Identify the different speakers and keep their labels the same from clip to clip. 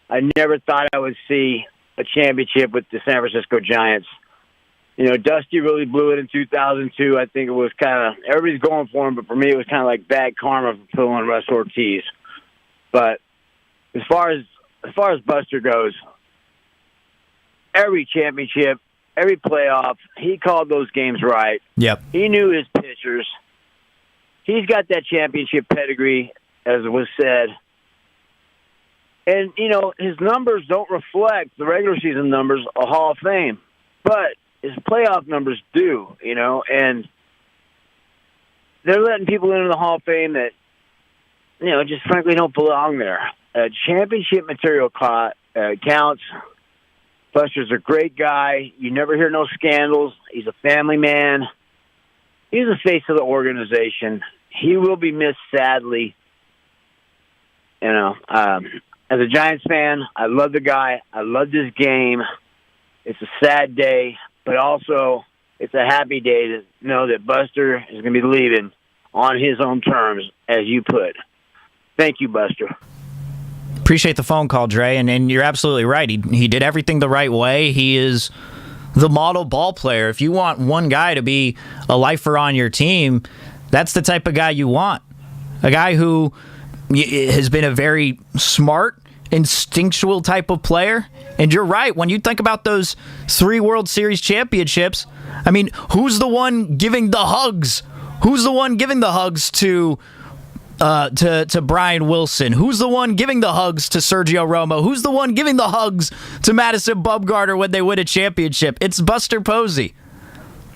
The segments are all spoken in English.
Speaker 1: I never thought I would see a championship with the San Francisco Giants. Dusty really blew it in 2002. I think it was kind of, everybody's going for him, but for me it was kind of like bad karma for pulling Russ Ortiz. But as far as Buster goes, every championship, every playoff, he called those games right.
Speaker 2: Yep.
Speaker 1: He knew his pitchers. He's got that championship pedigree, as was said. And, his numbers don't reflect the regular season numbers of Hall of Fame. But his playoff numbers do, and they're letting people into the Hall of Fame that, just frankly don't belong there. Championship material counts. Buster's a great guy. You never hear no scandals. He's a family man. He's the face of the organization. He will be missed sadly. As a Giants fan, I love the guy. I love this game. It's a sad day, but also it's a happy day to know that Buster is going to be leaving on his own terms, as you put. Thank you, Buster.
Speaker 2: Appreciate the phone call, Dre, and you're absolutely right. He did everything the right way. He is the model ball player. If you want one guy to be a lifer on your team, that's the type of guy you want. A guy who has been a very smart, instinctual type of player. And you're right, when you think about those 3 World Series championships, I mean, who's the one giving the hugs? Who's the one giving the hugs to Brian Wilson? Who's the one giving the hugs to Sergio Romo? Who's the one giving the hugs to Madison Bumgarner when they win a championship? It's Buster Posey.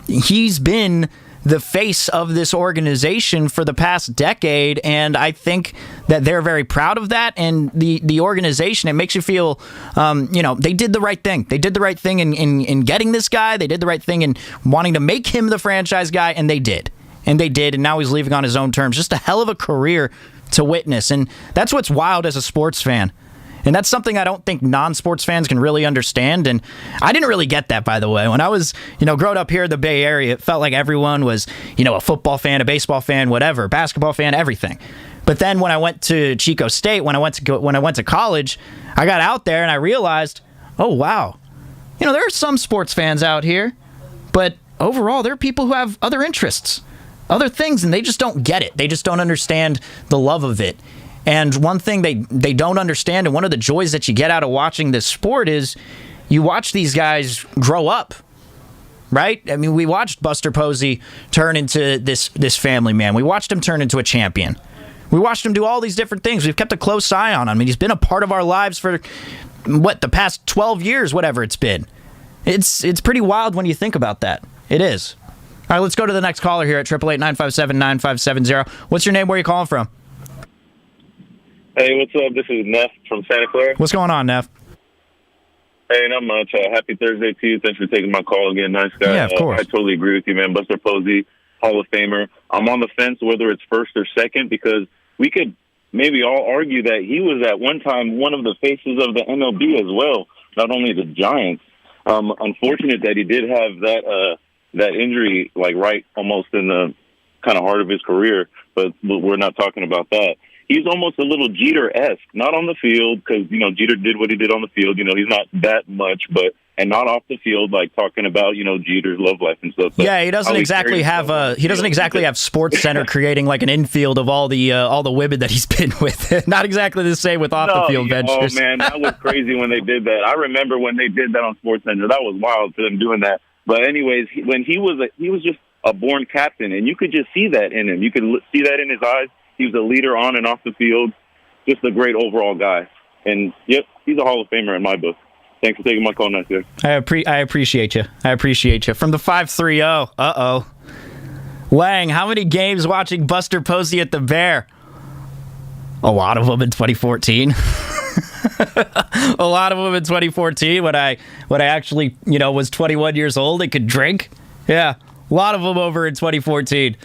Speaker 2: He's been the face of this organization for the past decade, and I think that they're very proud of that. And the organization, it makes you feel, they did the right thing. They did the right thing in getting this guy. They did the right thing in wanting to make him the franchise guy, and they did. And now he's leaving on his own terms. Just a hell of a career to witness, and that's what's wild as a sports fan. And that's something I don't think non-sports fans can really understand. And I didn't really get that, by the way. When I was, growing up here in the Bay Area, it felt like everyone was, a football fan, a baseball fan, whatever, basketball fan, everything. But then when I went to Chico State, when I went to college, I got out there and I realized, oh, wow. There are some sports fans out here, but overall, there are people who have other interests, other things, and they just don't get it. They just don't understand the love of it. And one thing they don't understand, and one of the joys that you get out of watching this sport is you watch these guys grow up, right? I mean, we watched Buster Posey turn into this family man. We watched him turn into a champion. We watched him do all these different things. We've kept a close eye on him. I mean, he's been a part of our lives for, the past 12 years, whatever it's been. It's pretty wild when you think about that. It is. All right, let's go to the next caller here at 888-957-9570. What's your name? Where are you calling from?
Speaker 3: Hey, what's up? This is Neff from Santa Clara.
Speaker 2: What's going on, Neff?
Speaker 3: Hey, not much. Happy Thursday to you. Thanks for taking my call again. Nice guy.
Speaker 2: Yeah, of course.
Speaker 3: I totally agree with you, man. Buster Posey, Hall of Famer. I'm on the fence whether it's first or second because we could maybe all argue that he was at one time one of the faces of the MLB as well, not only the Giants. Unfortunate that he did have that injury, like right almost in the kind of heart of his career, but we're not talking about that. He's almost a little Jeter-esque, not on the field, because, Jeter did what he did on the field. He's not that much, and not off the field, like talking about, Jeter's love life and stuff.
Speaker 2: Yeah, he doesn't exactly have Sports Center creating like an infield of all the women that he's been with. Not exactly the same with off the field ventures.
Speaker 3: Oh man, that was crazy when they did that. I remember when they did that on Sports Center. That was wild for them doing that. But anyways, when he was just a born captain, and you could just see that in him. You could see that in his eyes. He was a leader on and off the field, just a great overall guy. And, yep, he's a Hall of Famer in my book. Thanks for taking my call, Nasir.
Speaker 2: I appreciate you. I appreciate you. From the 530, Wang, how many games watching Buster Posey at the Bear? A lot of them in 2014. A lot of them in 2014 when I actually, was 21 years old and could drink. Yeah, a lot of them over in 2014.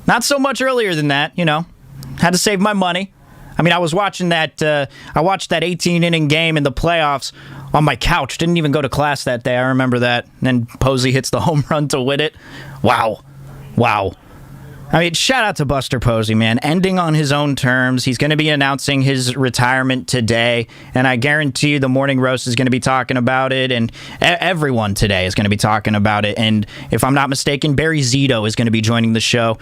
Speaker 2: Not so much earlier than that, Had to save my money. I mean, I was watching that. I watched that 18-inning game in the playoffs on my couch. Didn't even go to class that day. I remember that. And then Posey hits the home run to win it. Wow. I mean, shout out to Buster Posey, man. Ending on his own terms. He's going to be announcing his retirement today, and I guarantee you the Morning Roast is going to be talking about it, and everyone today is going to be talking about it. And if I'm not mistaken, Barry Zito is going to be joining the show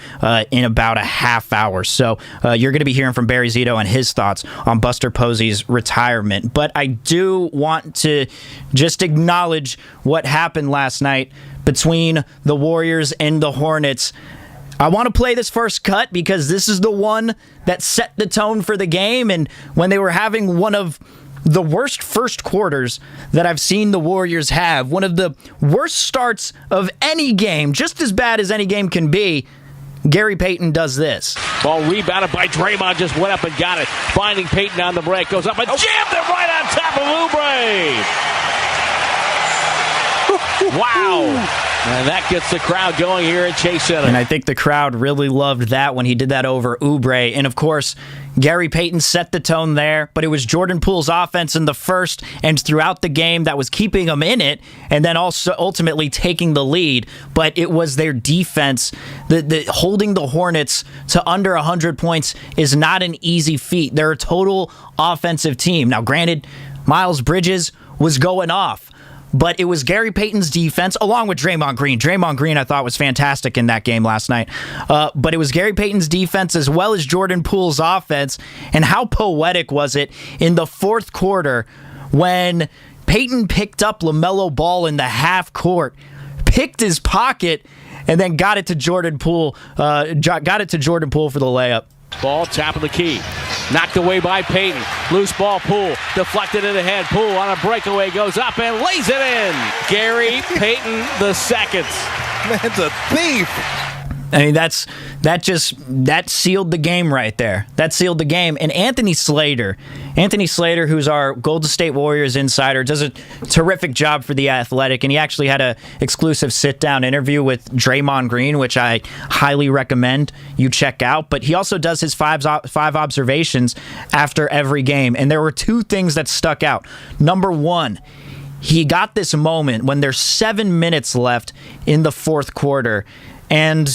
Speaker 2: in about a half hour. So you're going to be hearing from Barry Zito and his thoughts on Buster Posey's retirement. But I do want to just acknowledge what happened last night between the Warriors and the Hornets. I want to play this first cut because this is the one that set the tone for the game, and when they were having one of the worst first quarters that I've seen the Warriors have, one of the worst starts of any game, just as bad as any game can be, Gary Payton does this.
Speaker 4: Ball rebounded by Draymond, just went up and got it. Finding Payton on the break, goes up and jammed it right on top of Oubre. Wow. And that gets the crowd going here at Chase Center.
Speaker 2: And I think the crowd really loved that when he did that over Oubre. And, of course, Gary Payton set the tone there, but it was Jordan Poole's offense in the first and throughout the game that was keeping them in it and then also ultimately taking the lead. But it was their defense. The holding the Hornets to under 100 points is not an easy feat. They're a total offensive team. Now, granted, Miles Bridges was going off, but it was Gary Payton's defense, along with Draymond Green. Draymond Green, I thought, was fantastic in that game last night. But it was Gary Payton's defense as well as Jordan Poole's offense. And how poetic was it in the fourth quarter when Payton picked up LaMelo Ball in the half court, picked his pocket, and then got it to Jordan Poole. For the layup.
Speaker 4: Ball top of the key. Knocked away by Payton. Loose ball, Poole. Deflected in the head. Poole on a breakaway goes up and lays it in. Gary Payton the second.
Speaker 5: Man's a thief.
Speaker 2: I mean, that sealed the game right there. That sealed the game. And Anthony Slater, who's our Golden State Warriors insider, does a terrific job for The Athletic, and he actually had an exclusive sit-down interview with Draymond Green, which I highly recommend you check out. But he also does his five observations after every game, and there were two things that stuck out. Number one, he got this moment when there's 7 minutes left in the fourth quarter, and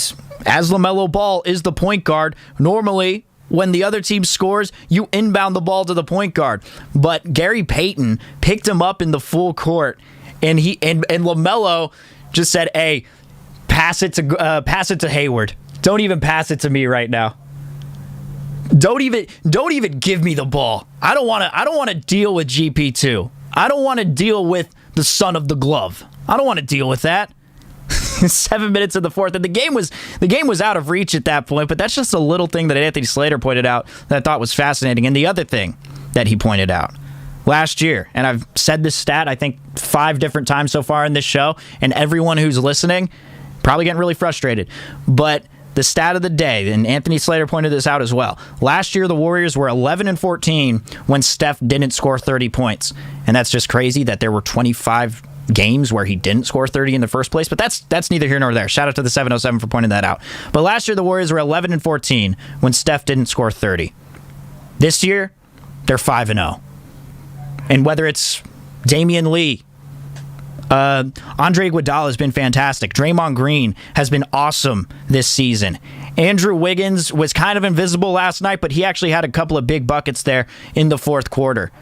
Speaker 2: as LaMelo Ball is the point guard, normally when the other team scores, you inbound the ball to the point guard. But Gary Payton picked him up in the full court, and LaMelo just said, "Hey, pass it to Hayward. Don't even pass it to me right now. Don't even give me the ball. I don't want to deal with GP2. I don't want to deal with the son of the glove. I don't want to deal with that." 7 minutes in the fourth, and the game was out of reach at that point. But that's just a little thing that Anthony Slater pointed out that I thought was fascinating. And the other thing that he pointed out last year, and I've said this stat I think 5 different times so far in this show, and everyone who's listening probably getting really frustrated, but the stat of the day, and Anthony Slater pointed this out as well. Last year, the Warriors were 11-14 when Steph didn't score 30 points, and that's just crazy that there were 25 games where he didn't score 30 in the first place, but that's neither here nor there. Shout out to the 707 for pointing that out. But last year, the Warriors were 11-14 when Steph didn't score 30. This year, they're 5-0. And whether it's Damian Lee, Andre Iguodala has been fantastic. Draymond Green has been awesome this season. Andrew Wiggins was kind of invisible last night, but he actually had a couple of big buckets there in the fourth quarter.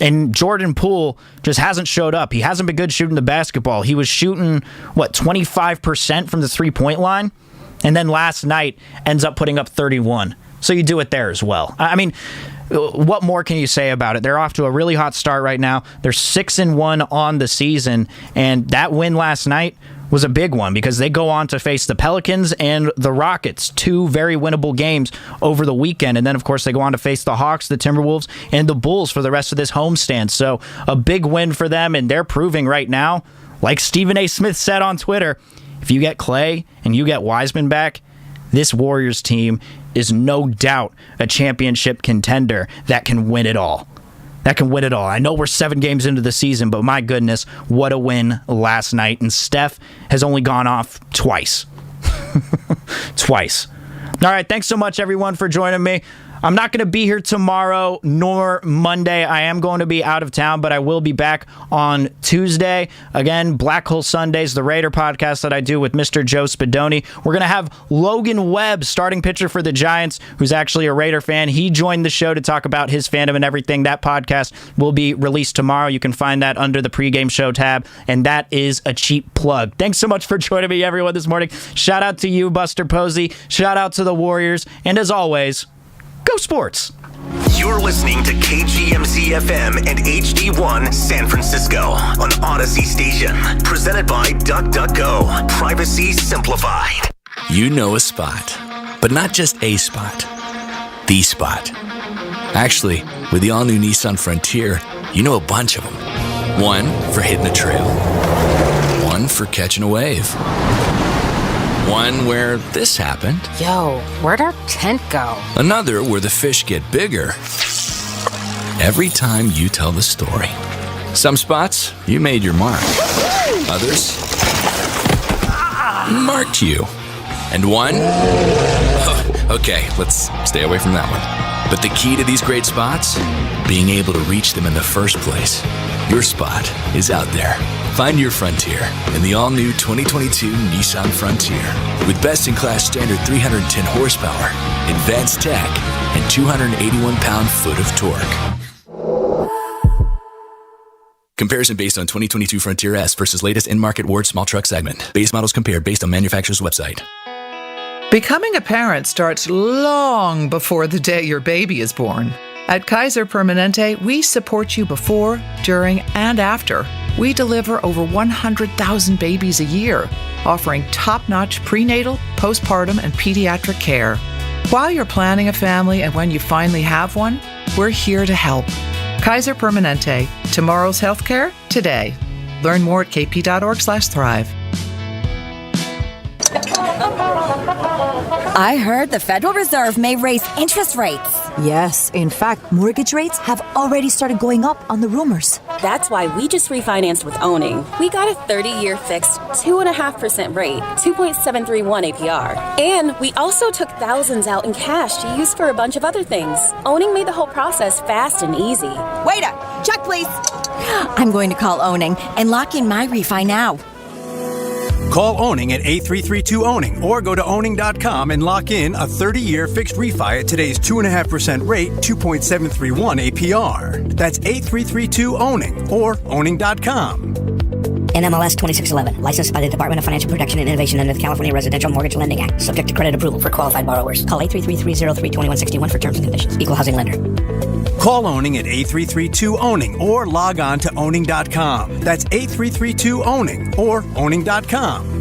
Speaker 2: And Jordan Poole just hasn't showed up. He hasn't been good shooting the basketball. He was shooting, 25% from the three-point line? And then last night ends up putting up 31. So you do it there as well. I mean, what more can you say about it? They're off to a really hot start right now. They're 6-1 on the season. And that win last night was a big one because they go on to face the Pelicans and the Rockets, 2 very winnable games over the weekend. And then, of course, they go on to face the Hawks, the Timberwolves, and the Bulls for the rest of this homestand. So a big win for them, and they're proving right now, like Stephen A. Smith said on Twitter, if you get Clay and you get Wiseman back, this Warriors team is no doubt a championship contender that can win it all. I know we're 7 games into the season, but my goodness, what a win last night. And Steph has only gone off twice. Twice. All right, thanks so much, everyone, for joining me. I'm not going to be here tomorrow nor Monday. I am going to be out of town, but I will be back on Tuesday. Again, Black Hole Sundays, the Raider podcast that I do with Mr. Joe Spadoni. We're going to have Logan Webb, starting pitcher for the Giants, who's actually a Raider fan. He joined the show to talk about his fandom and everything. That podcast will be released tomorrow. You can find that under the pregame show tab, and that is a cheap plug. Thanks so much for joining me, everyone, this morning. Shout out to you, Buster Posey. Shout out to the Warriors. And as always, go Sports.
Speaker 6: You're listening to KGMZ-FM and HD1 San Francisco on Odyssey Station. Presented by DuckDuckGo. Privacy simplified.
Speaker 7: You know a spot, but not just a spot. The spot. Actually, with the all-new Nissan Frontier, you know a bunch of them. One for hitting a trail. One for catching a wave. One where this happened.
Speaker 8: Yo, where'd our tent go?
Speaker 7: Another where the fish get bigger every time you tell the story. Some spots, you made your mark. Others marked you. And one, okay, let's stay away from that one. But the key to these great spots? Being able to reach them in the first place. Your spot is out there. Find your frontier in the all-new 2022 Nissan Frontier. With best-in-class standard 310 horsepower, advanced tech, and 281 pound-foot of torque. Comparison based on 2022 Frontier S versus latest in-market Ward small truck segment. Base models compared based on manufacturer's website.
Speaker 9: Becoming a parent starts long before the day your baby is born. At Kaiser Permanente, we support you before, during, and after. We deliver over 100,000 babies a year, offering top-notch prenatal, postpartum, and pediatric care. While you're planning a family and when you finally have one, we're here to help. Kaiser Permanente, tomorrow's healthcare today. Learn more at kp.org/thrive.
Speaker 10: I heard the Federal Reserve may raise interest rates.
Speaker 11: Yes, in fact, mortgage rates have already started going up on the rumors.
Speaker 12: That's why we just refinanced with Owning. We got a 30-year fixed 2.5% rate, 2.731 APR. And we also took thousands out in cash to use for a bunch of other things. Owning made the whole process fast and easy.
Speaker 10: Waiter, check please. I'm going to call Owning and lock in my refi now.
Speaker 13: Call Owning at 8332-OWNING or go to owning.com and lock in a 30-year fixed refi at today's 2.5% rate, 2.731 APR. That's 8332-OWNING or owning.com.
Speaker 14: NMLS 2611, licensed by the Department of Financial Protection and Innovation under the California Residential Mortgage Lending Act, subject to credit approval for qualified borrowers. Call 833-303-2161 for terms and conditions. Equal housing lender.
Speaker 13: Call Owning at 8332-OWNING or log on to owning.com. That's 8332-OWNING or owning.com.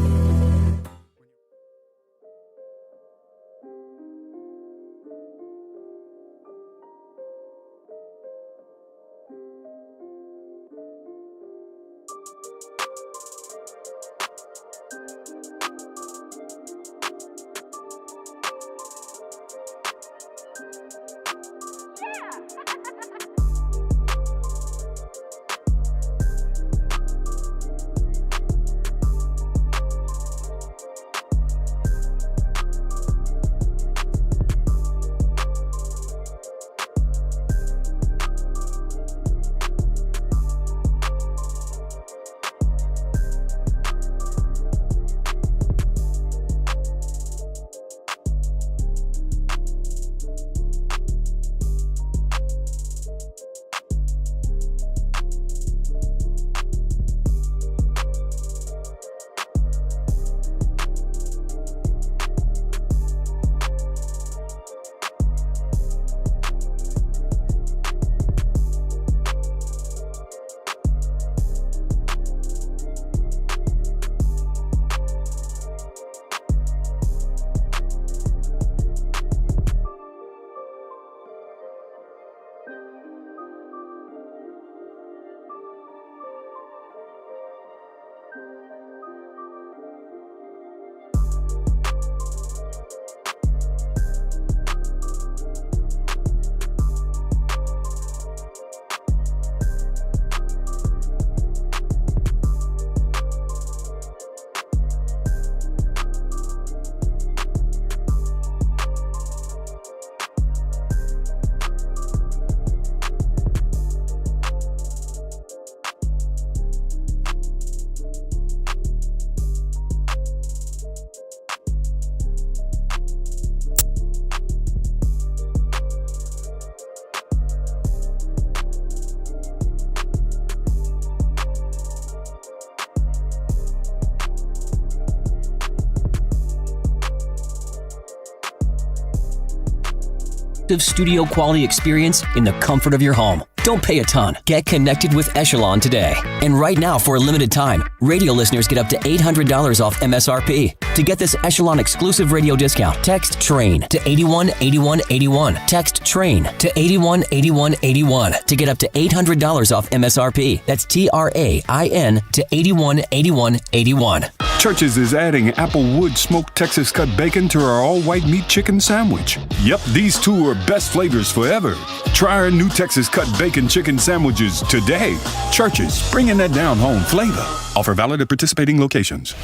Speaker 15: interactive studio quality experience in the comfort of your home. Don't pay a ton. Get connected with Echelon today. And right now, for a limited time, radio listeners get up to $800 off MSRP. To get this Echelon exclusive radio discount, text TRAIN to 818181. Text TRAIN to 818181 to get up to $800 off MSRP. That's TRAIN to 818181.
Speaker 16: Church's is adding Applewood smoked Texas cut bacon to our all-white meat chicken sandwich. Yep, these two are best flavors forever. Try our new Texas cut bacon chicken sandwiches today. Church's, bringing that down home flavor. Offer valid at participating locations.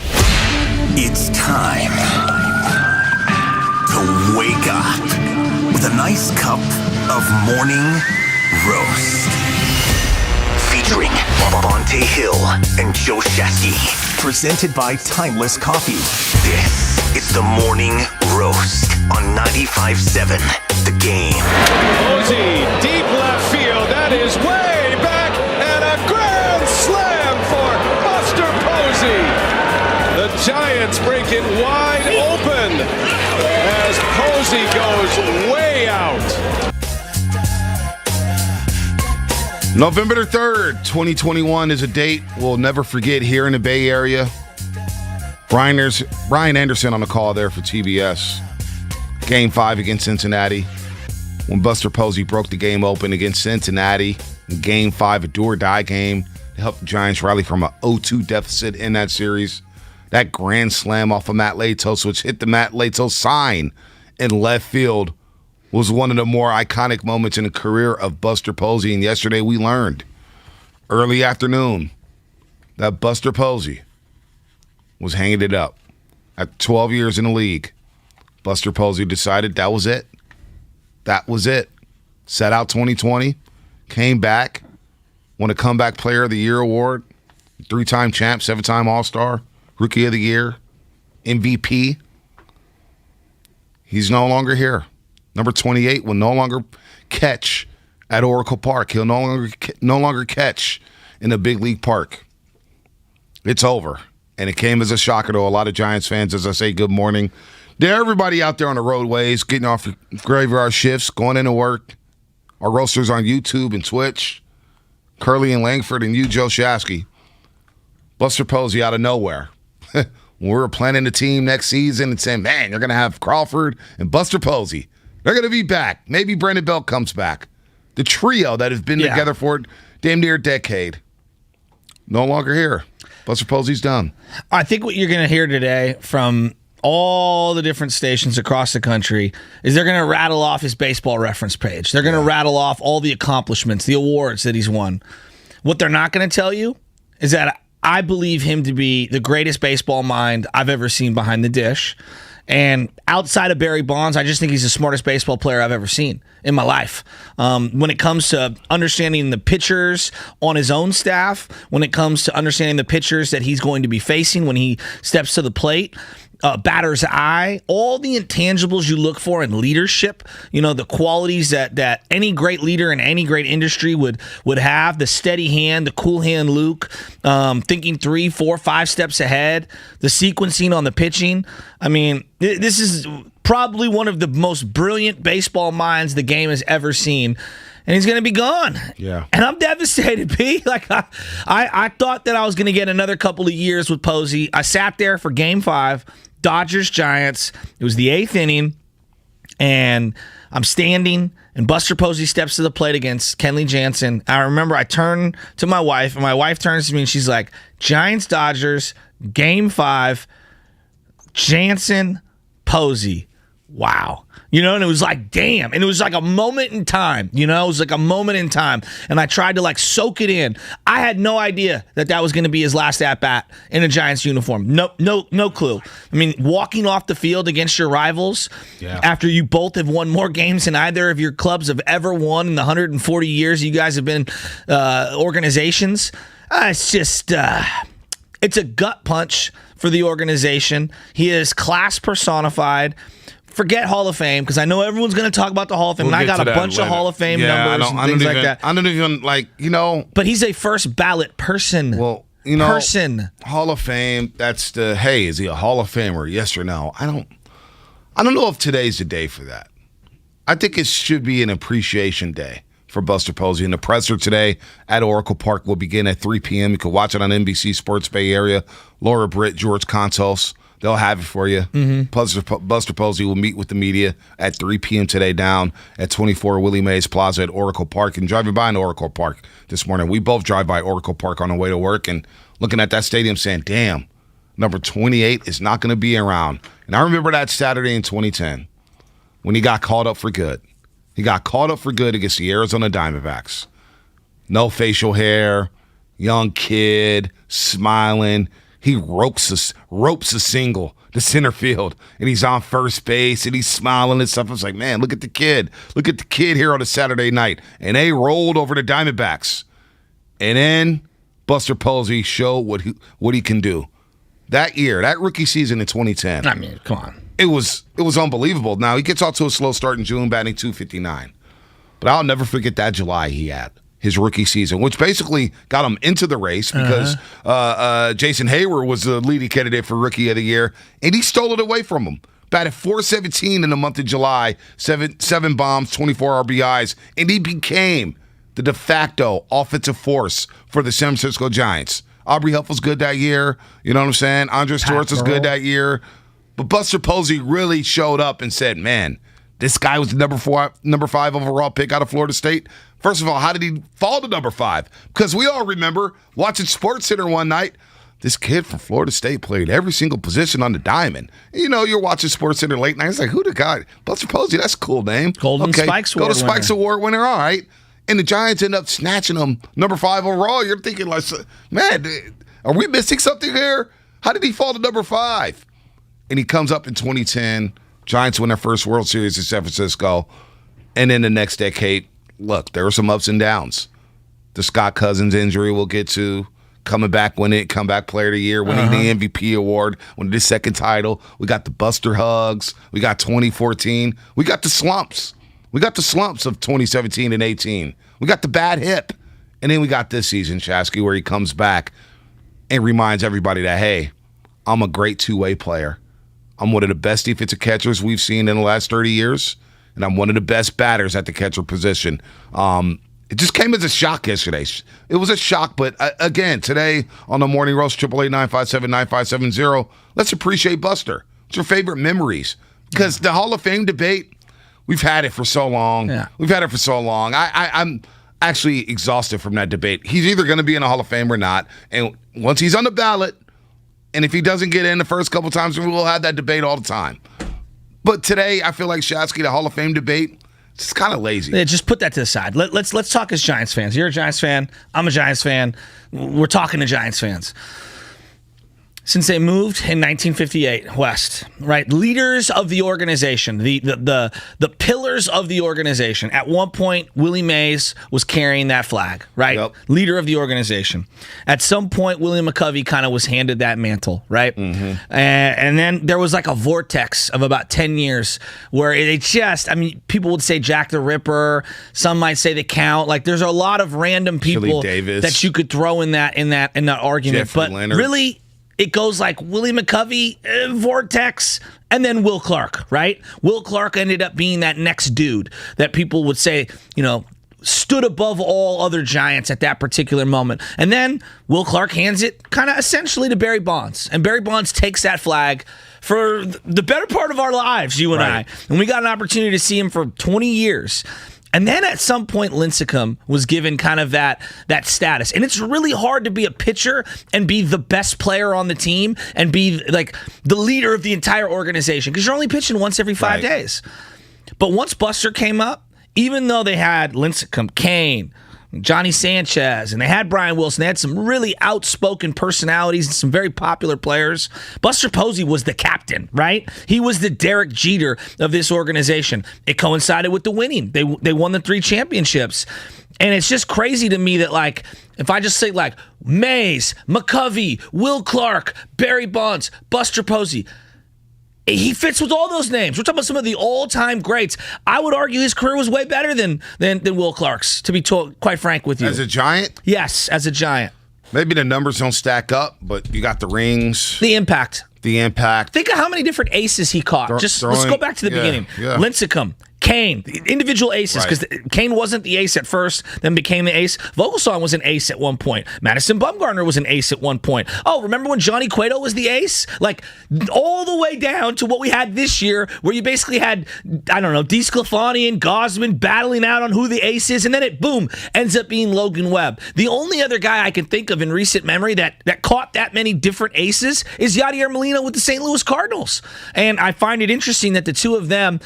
Speaker 6: It's time to wake up with a nice cup of morning roast. Featuring Bonte Hill and Joe Shasky. Presented by Timeless Coffee. This is the Morning Roast on 95.7 The Game.
Speaker 5: Posey, deep left field. That is way back, and a grand slam for Buster Posey. The Giants break it wide open as Posey goes way out.
Speaker 17: November 3rd, 2021 is a date we'll never forget here in the Bay Area. Brian Anderson on the call there for TBS. Game 5 against Cincinnati. When Buster Posey broke the game open against Cincinnati. In Game 5, a do-or-die game to help the Giants rally from an 0-2 deficit in that series. That grand slam off of Matt Latos, which hit the Matt Latos sign in left field, was one of the more iconic moments in the career of Buster Posey. And yesterday we learned, early afternoon, that Buster Posey was hanging it up. At 12 years in the league, Buster Posey decided that was it. That was it. Set out 2020, came back, won a Comeback Player of the Year award, 3-time champ, 7-time All-Star, Rookie of the Year, MVP. He's no longer here. Number 28 will no longer catch at Oracle Park. He'll no longer catch in a big league park. It's over. And it came as a shocker to a lot of Giants fans as I say good morning. To everybody out there on the roadways, getting off your graveyard shifts, going into work. Our roasters on YouTube and Twitch. Curly and Langford and you, Joe Shasky. Buster Posey out of nowhere. When we were planning the team next season and saying, man, you're going to have Crawford and Buster Posey. They're going to be back. Maybe Brandon Belt comes back. The trio that have been together for damn near a decade. No longer here. Buster Posey's done.
Speaker 18: I think what you're going to hear today from all the different stations across the country is they're going to rattle off his baseball reference page. They're going to rattle off all the accomplishments, the awards that he's won. What they're not going to tell you is that I believe him to be the greatest baseball mind I've ever seen behind the dish. And outside of Barry Bonds, I just think he's the smartest baseball player I've ever seen in my life. When it comes to understanding the pitchers on his own staff, when it comes to understanding the pitchers that he's going to be facing when he steps to the plate, batter's eye, all the intangibles you look for in leadership, the qualities that any great leader in any great industry would have, the steady hand, the cool hand Luke, thinking 3, 4, 5 steps ahead, the sequencing on the pitching. I mean, this is probably one of the most brilliant baseball minds the game has ever seen. And he's going to be gone.
Speaker 17: Yeah.
Speaker 18: And I'm devastated, P. Like, I thought that I was going to get another couple of years with Posey. I sat there for Game 5, Dodgers-Giants. It was the 8th inning, and I'm standing, and Buster Posey steps to the plate against Kenley Jansen. I remember I turned to my wife, and my wife turns to me, and she's like, Giants-Dodgers, Game 5, Jansen, Posey. Wow. And it was like, damn. And it was like a moment in time. It was like a moment in time. And I tried to soak it in. I had no idea that was going to be his last at-bat in a Giants uniform. No clue. I mean, walking off the field against your rivals after you both have won more games than either of your clubs have ever won in the 140 years you guys have been organizations. It's just, it's a gut punch for the organization. He is class personified. Forget Hall of Fame, because I know everyone's going to talk about the Hall of Fame, and I got a bunch of Hall of Fame numbers and things like that.
Speaker 17: I don't even,
Speaker 18: But he's a first ballot person.
Speaker 17: Well, Hall of Fame, that's the, hey, is he a Hall of Famer, yes or no? I don't know if today's the day for that. I think it should be an appreciation day for Buster Posey. And the presser today at Oracle Park will begin at 3 p.m. You can watch it on NBC Sports Bay Area. Laura Britt, George Kontos, they'll have it for you.
Speaker 18: Mm-hmm.
Speaker 17: Buster Posey will meet with the media at 3 p.m. today down at 24 Willie Mays Plaza at Oracle Park. And driving by in Oracle Park this morning, we both drive by Oracle Park on the way to work and looking at that stadium saying, damn, number 28 is not going to be around. And I remember that Saturday in 2010 when he got called up for good. He got called up for good against the Arizona Diamondbacks. No facial hair, young kid, smiling. He ropes a single to center field, and he's on first base, and he's smiling and stuff. I was like, man, look at the kid. Look at the kid here on a Saturday night. And they rolled over the Diamondbacks. And then Buster Posey showed what he can do. That year, that rookie season in 2010.
Speaker 18: I mean, come on.
Speaker 17: It was unbelievable. Now, he gets off to a slow start in June, batting .259. But I'll never forget that July he had, his rookie season, which basically got him into the race because Jason Hayward was the leading candidate for Rookie of the Year, and he stole it away from him. Batted .417 in the month of July, seven bombs, 24 RBIs, and he became the de facto offensive force for the San Francisco Giants. Aubrey Huff was good that year. You know what I'm saying? Andres Torres was good that year. But Buster Posey really showed up and said, man, this guy was the number 5 overall pick out of Florida State. First of all, how did he fall to number 5? Because we all remember watching SportsCenter one night, this kid from Florida State played every single position on the diamond. You know, you're watching SportsCenter late night. It's like, who the guy? Buster Posey, that's a cool name.
Speaker 18: Golden Spikes
Speaker 17: Award winner, all right. And the Giants end up snatching him number 5 overall. You're thinking, like, man, are we missing something here? How did he fall to number 5? And he comes up in 2010. Giants win their first World Series in San Francisco. And then the next decade, look, there were some ups and downs. The Scott Cousins injury we'll get to. Coming back, comeback player of the year, winning the MVP award, winning his second title. We got the Buster Hugs. We got 2014. We got the slumps. We got the slumps of 2017 and 18. We got the bad hip. And then we got this season, Shasky, where he comes back and reminds everybody that, hey, I'm a great two-way player. I'm one of the best defensive catchers we've seen in the last 30 years, and I'm one of the best batters at the catcher position. It just came as a shock yesterday. It was a shock, but again, today on the Morning Roast, 888-957-9570, let's appreciate Buster. What's your favorite memories? Because the Hall of Fame debate, we've had it for so long.
Speaker 18: Yeah.
Speaker 17: We've had it for so long. I'm actually exhausted from that debate. He's either going to be in the Hall of Fame or not, and once he's on the ballot, and if he doesn't get in the first couple times, we'll have that debate all the time. But today, I feel like Shasky, the Hall of Fame debate, it's kind of lazy.
Speaker 18: Yeah, just put that to the side. Let's talk as Giants fans. You're a Giants fan. I'm a Giants fan. We're talking to Giants fans. Since they moved in 1958 west, right? Leaders of the organization, the pillars of the organization. At one point, Willie Mays was carrying that flag, right?
Speaker 17: Yep.
Speaker 18: Leader of the organization. At some point, William McCovey kind of was handed that mantle, right?
Speaker 17: Mm-hmm.
Speaker 18: And then there was like a vortex of about 10 years where it just, I mean, people would say Jack the Ripper. Some might say the Count. Like, there's a lot of random people that you could throw in that argument.
Speaker 17: Jeffrey
Speaker 18: but
Speaker 17: Leonard.
Speaker 18: Really, it goes like Willie McCovey, vortex, and then Will Clark, right? Will Clark ended up being that next dude that people would say, stood above all other Giants at that particular moment. And then Will Clark hands it kind of essentially to Barry Bonds. And Barry Bonds takes that flag for the better part of our lives, you and I. And we got an opportunity to see him for 20 years. And then at some point, Lincecum was given kind of that status. And it's really hard to be a pitcher and be the best player on the team and be like the leader of the entire organization because you're only pitching once every 5 days. But once Buster came up, even though they had Lincecum, Kane, Johnny Sanchez, and they had Brian Wilson, they had some really outspoken personalities and some very popular players. Buster Posey was the captain, right? He was the Derek Jeter of this organization. It coincided with the winning. They won the 3 championships. And it's just crazy to me that, like, if I just say, like, Mays, McCovey, Will Clark, Barry Bonds, Buster Posey, he fits with all those names. We're talking about some of the all-time greats. I would argue his career was way better than Will Clark's, to be quite frank with you.
Speaker 17: As a Giant?
Speaker 18: Yes, as a Giant.
Speaker 17: Maybe the numbers don't stack up, but you got the rings.
Speaker 18: The impact.
Speaker 17: The impact.
Speaker 18: Think of how many different aces he caught. Let's go back to the beginning.
Speaker 17: Yeah.
Speaker 18: Lincecum, Kane, individual aces, because Kane wasn't the ace at first, then became the ace. Vogelsong was an ace at one point. Madison Bumgarner was an ace at one point. Oh, remember when Johnny Cueto was the ace? Like, all the way down to what we had this year, where you basically had, I don't know, DeSclafani and Gausman battling out on who the ace is, and then it, boom, ends up being Logan Webb. The only other guy I can think of in recent memory that caught that many different aces is Yadier Molina with the St. Louis Cardinals. And I find it interesting that the two of them,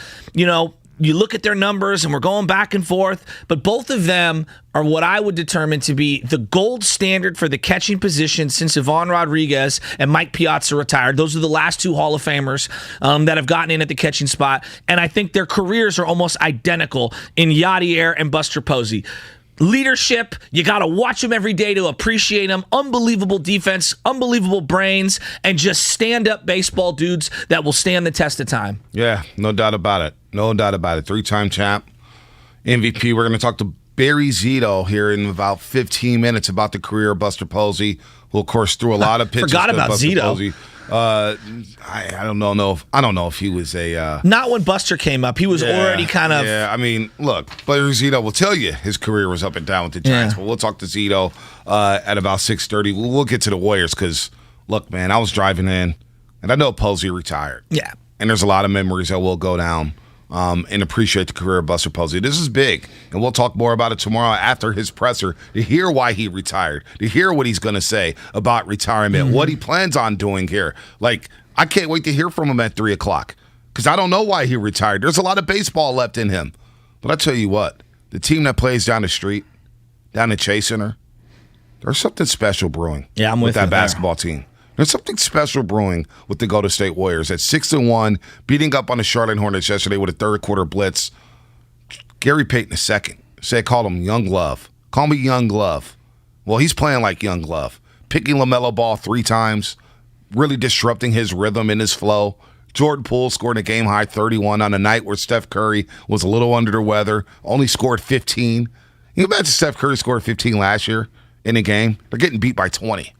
Speaker 18: you look at their numbers and we're going back and forth, but both of them are what I would determine to be the gold standard for the catching position since Ivan Rodriguez and Mike Piazza retired. Those are the last two Hall of Famers that have gotten in at the catching spot. And I think their careers are almost identical in Yadier and Buster Posey. Leadership, you got to watch them every day to appreciate them. Unbelievable defense, unbelievable brains, and just stand-up baseball dudes that will stand the test of time.
Speaker 17: Yeah, no doubt about it. No doubt about it. 3-time champ, MVP. We're going to talk to Barry Zito here in about 15 minutes about the career of Buster Posey, who, of course, threw a lot of pitches.
Speaker 18: Forgot about
Speaker 17: Buster
Speaker 18: Zito.
Speaker 17: Posey. I don't know if he was a
Speaker 18: not when Buster came up. He was already kind of.
Speaker 17: Yeah, I mean, look, Barry Zito will tell you his career was up and down with the Giants. But we'll talk to Zito at about 6:30. We'll get to the Warriors because, look, man, I was driving in, and I know Posey retired.
Speaker 18: Yeah,
Speaker 17: and there's a lot of memories that will go down. And appreciate the career of Buster Posey. This is big, and we'll talk more about it tomorrow after his presser to hear why he retired, to hear what he's going to say about retirement, what he plans on doing here. Like, I can't wait to hear from him at 3 o'clock because I don't know why he retired. There's a lot of baseball left in him. But I tell you what, the team that plays down the street, down at Chase Center, there's something special brewing
Speaker 18: I'm
Speaker 17: with that basketball team. There's something special brewing with the Golden State Warriors at 6-1, beating up on the Charlotte Hornets yesterday with a third-quarter blitz. Gary Payton II called him Young Love. Call me Young Love. Well, he's playing like Young Love, picking LaMelo Ball 3 times, really disrupting his rhythm and his flow. Jordan Poole scored a game-high 31 on a night where Steph Curry was a little under the weather, only scored 15. You imagine Steph Curry scored 15 last year in a game? They're getting beat by 20.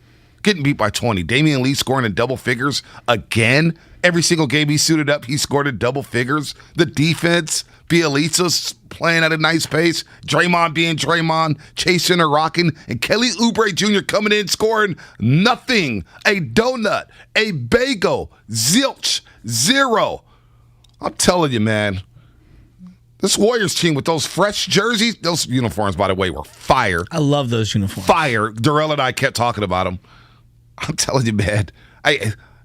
Speaker 17: Damian Lee scoring in double figures again. Every single game he suited up, he scored in double figures. The defense, Bielitsa's playing at a nice pace. Draymond being Draymond, Chase Center rocking, and Kelly Oubre Jr. coming in scoring nothing. A donut, a bagel, zilch, zero. I'm telling you, man. This Warriors team with those fresh jerseys, those uniforms, by the way, were fire.
Speaker 18: I love those uniforms.
Speaker 17: Fire. Darrell and I kept talking about them. I'm telling you, man,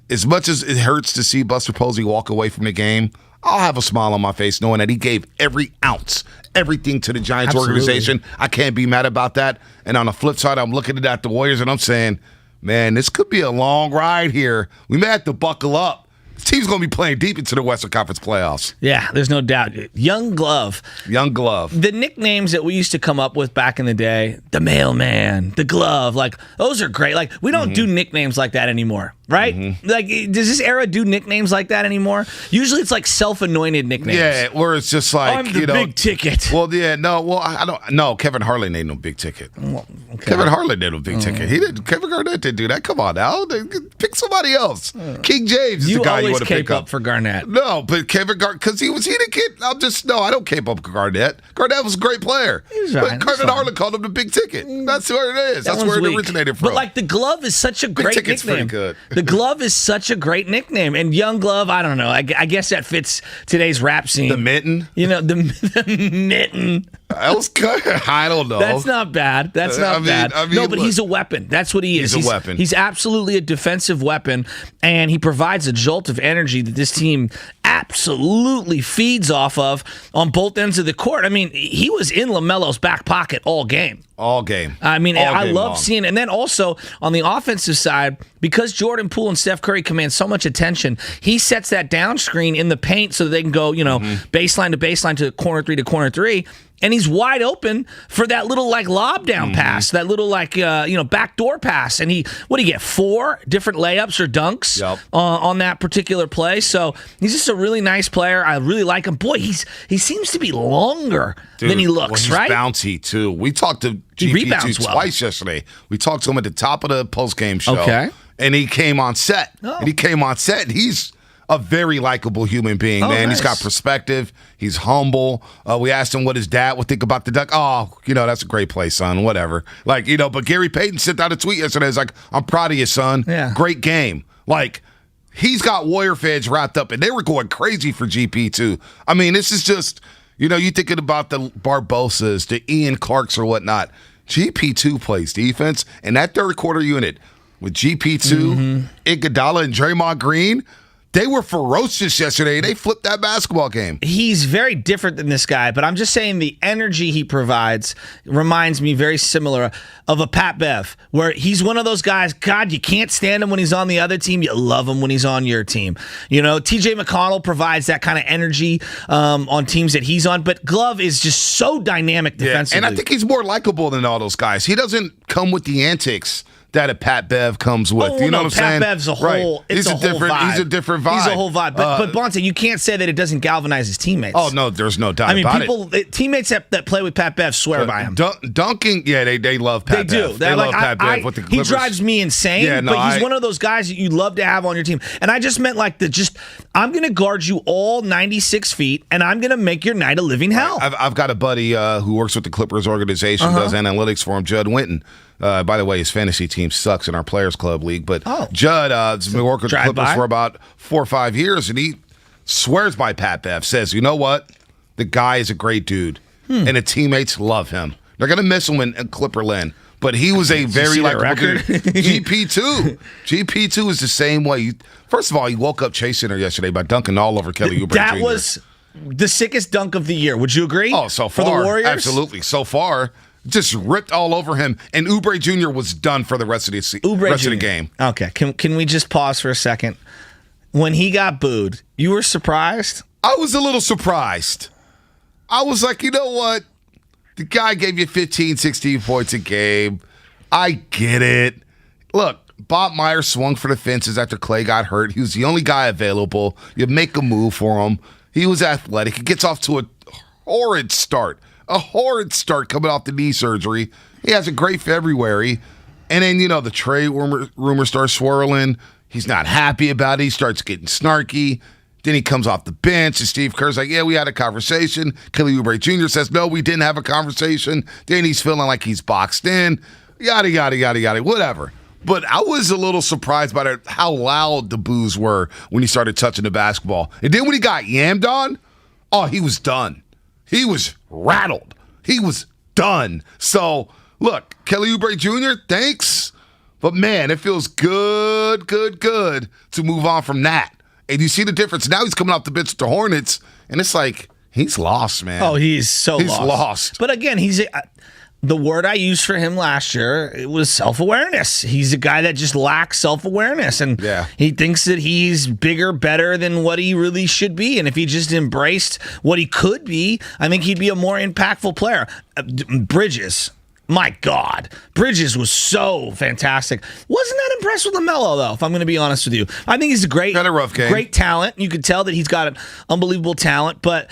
Speaker 17: as much as it hurts to see Buster Posey walk away from the game, I'll have a smile on my face knowing that he gave every ounce, everything to the Giants organization. I can't be mad about that. And on the flip side, I'm looking at the Warriors and I'm saying, man, this could be a long ride here. We may have to buckle up. This team's going to be playing deep into the Western Conference playoffs.
Speaker 18: Yeah, there's no doubt. Young Glove.
Speaker 17: The
Speaker 18: nicknames that we used to come up with back in the day, the Mailman, the Glove, like, those are great. Like, we don't do nicknames like that anymore, right? Like, does this era do nicknames like that anymore? Usually it's like self-anointed nicknames.
Speaker 17: Yeah, where it's just like,
Speaker 18: I'm the big ticket.
Speaker 17: Well, yeah, I don't know. Kevin Harlan ain't no big ticket. Well, okay. Kevin Harlan ain't no big ticket. He didn't. Kevin Garnett didn't do that. Come on now. Pick somebody else. King James is the guy you want to pick up.
Speaker 18: For Garnett.
Speaker 17: No, but Kevin Garnett, because he the kid. I don't cape up Garnett. Garnett was a great player. But Kevin Harlan called him the big ticket. That's where it is. That's where it originated from.
Speaker 18: But like, the Glove is such a great nickname.
Speaker 17: Pretty good.
Speaker 18: The Glove is such a great nickname. And Young Glove, I don't know. I guess that fits today's rap scene.
Speaker 17: The Mitten?
Speaker 18: The Mitten.
Speaker 17: That was good. I don't know.
Speaker 18: That's not bad. That's not bad. No, but he's a weapon. That's what he is.
Speaker 17: He's a weapon.
Speaker 18: He's absolutely a defensive weapon, and he provides a jolt of energy that this team absolutely feeds off of on both ends of the court. I mean, he was in LaMelo's back pocket all game. I mean, I love seeing it. And then also on the offensive side, because Jordan Poole and Steph Curry command so much attention, he sets that down screen in the paint so they can go, baseline to baseline to corner three. And he's wide open for that little lob down pass, that little backdoor pass. And he get 4 different layups or dunks on that particular play. So he's just a really nice player. I really like him. Boy, he seems to be longer than he looks,
Speaker 17: he's
Speaker 18: right?
Speaker 17: Bouncy too. We talked to GP2 twice yesterday. We talked to him at the top of the post-game show.
Speaker 18: Okay.
Speaker 17: And he came on set. And he's a very likable human being, man.
Speaker 18: Nice.
Speaker 17: He's got perspective. He's humble. We asked him what his dad would think about the Duck. Oh, that's a great play, son. Whatever. Like, but Gary Payton sent out a tweet yesterday. He's like, I'm proud of you, son.
Speaker 18: Yeah.
Speaker 17: Great game. Like, he's got Warrior fans wrapped up, and they were going crazy for GP, too. I mean, this is just, you thinking about the Barbosas, the Ian Clarks or whatnot. GP2 plays defense, and that third quarter unit with GP2, Iguodala, and Draymond Green, they were ferocious yesterday. They flipped that basketball game.
Speaker 18: He's very different than this guy, but I'm just saying the energy he provides reminds me very similar of a Pat Bev, where he's one of those guys, God, you can't stand him when he's on the other team. You love him when he's on your team. TJ McConnell provides that kind of energy on teams that he's on, but Glove is just so dynamic defensively.
Speaker 17: And I think he's more likable than all those guys. He doesn't come with the antics that a Pat Bev comes with. You know what I'm saying?
Speaker 18: Pat Bev's a whole,
Speaker 17: right.
Speaker 18: It's a whole vibe.
Speaker 17: He's a different vibe.
Speaker 18: He's a whole vibe. But Bonte, you can't say that it doesn't galvanize his teammates.
Speaker 17: Oh, no, there's no doubt about it.
Speaker 18: Teammates that play with Pat Bev swear by him.
Speaker 17: Dunking, they love Pat Bev.
Speaker 18: They do.
Speaker 17: They love Pat Bev with the Clippers.
Speaker 18: He drives me insane, but he's one of those guys that you love to have on your team. And I just meant I'm going to guard you all 96 feet, and I'm going to make your night a living hell.
Speaker 17: I've got a buddy who works with the Clippers organization, does analytics for him, Judd Winton. By the way, his fantasy team sucks in our Players Club league. But Judd has been working with the Clippers for about 4 or 5 years, and he swears by Pat Bev, says, you know what? The guy is a great dude, and the teammates love him. They're going to miss him in Clipperland. But he was a very likable dude. GP2. GP2 is the same way. First of all, he woke up chasing her yesterday by dunking all over Kelly Oubre Jr.
Speaker 18: That was the sickest dunk of the year. Would you agree?
Speaker 17: Oh, so far.
Speaker 18: For the Warriors?
Speaker 17: Absolutely. So far. Just ripped all over him, and Oubre Jr. was done for the rest of the game.
Speaker 18: Okay, can we just pause for a second? When he got booed, you were surprised?
Speaker 17: I was a little surprised. I was like, you know what? The guy gave you 15, 16 points a game. I get it. Look, Bob Myers swung for the fences after Clay got hurt. He was the only guy available. You make a move for him. He was athletic. He gets off to a horrid start. A horrid start coming off the knee surgery. He has a great February. And then, the trade rumor starts swirling. He's not happy about it. He starts getting snarky. Then he comes off the bench, and Steve Kerr's like, yeah, we had a conversation. Kelly Oubre Jr. says, no, we didn't have a conversation. Then he's feeling like he's boxed in. Yada, yada, yada, yada, whatever. But I was a little surprised by how loud the boos were when he started touching the basketball. And then when he got yammed on, he was done. He was rattled. He was done. So, look, Kelly Oubre Jr., thanks. But, man, it feels good to move on from that. And you see the difference. Now he's coming off the bench with the Hornets, and it's like he's lost, man.
Speaker 18: Oh, he's
Speaker 17: lost.
Speaker 18: But, again, the word I used for him last year, it was self-awareness. He's a guy that just lacks self-awareness, and he thinks that he's bigger, better than what he really should be. And if he just embraced what he could be, I think he'd be a more impactful player. Bridges, my God. Bridges was so fantastic. Wasn't that impressed with LaMelo, though, if I'm going to be honest with you. I think he's a great talent. You could tell that he's got an unbelievable talent, but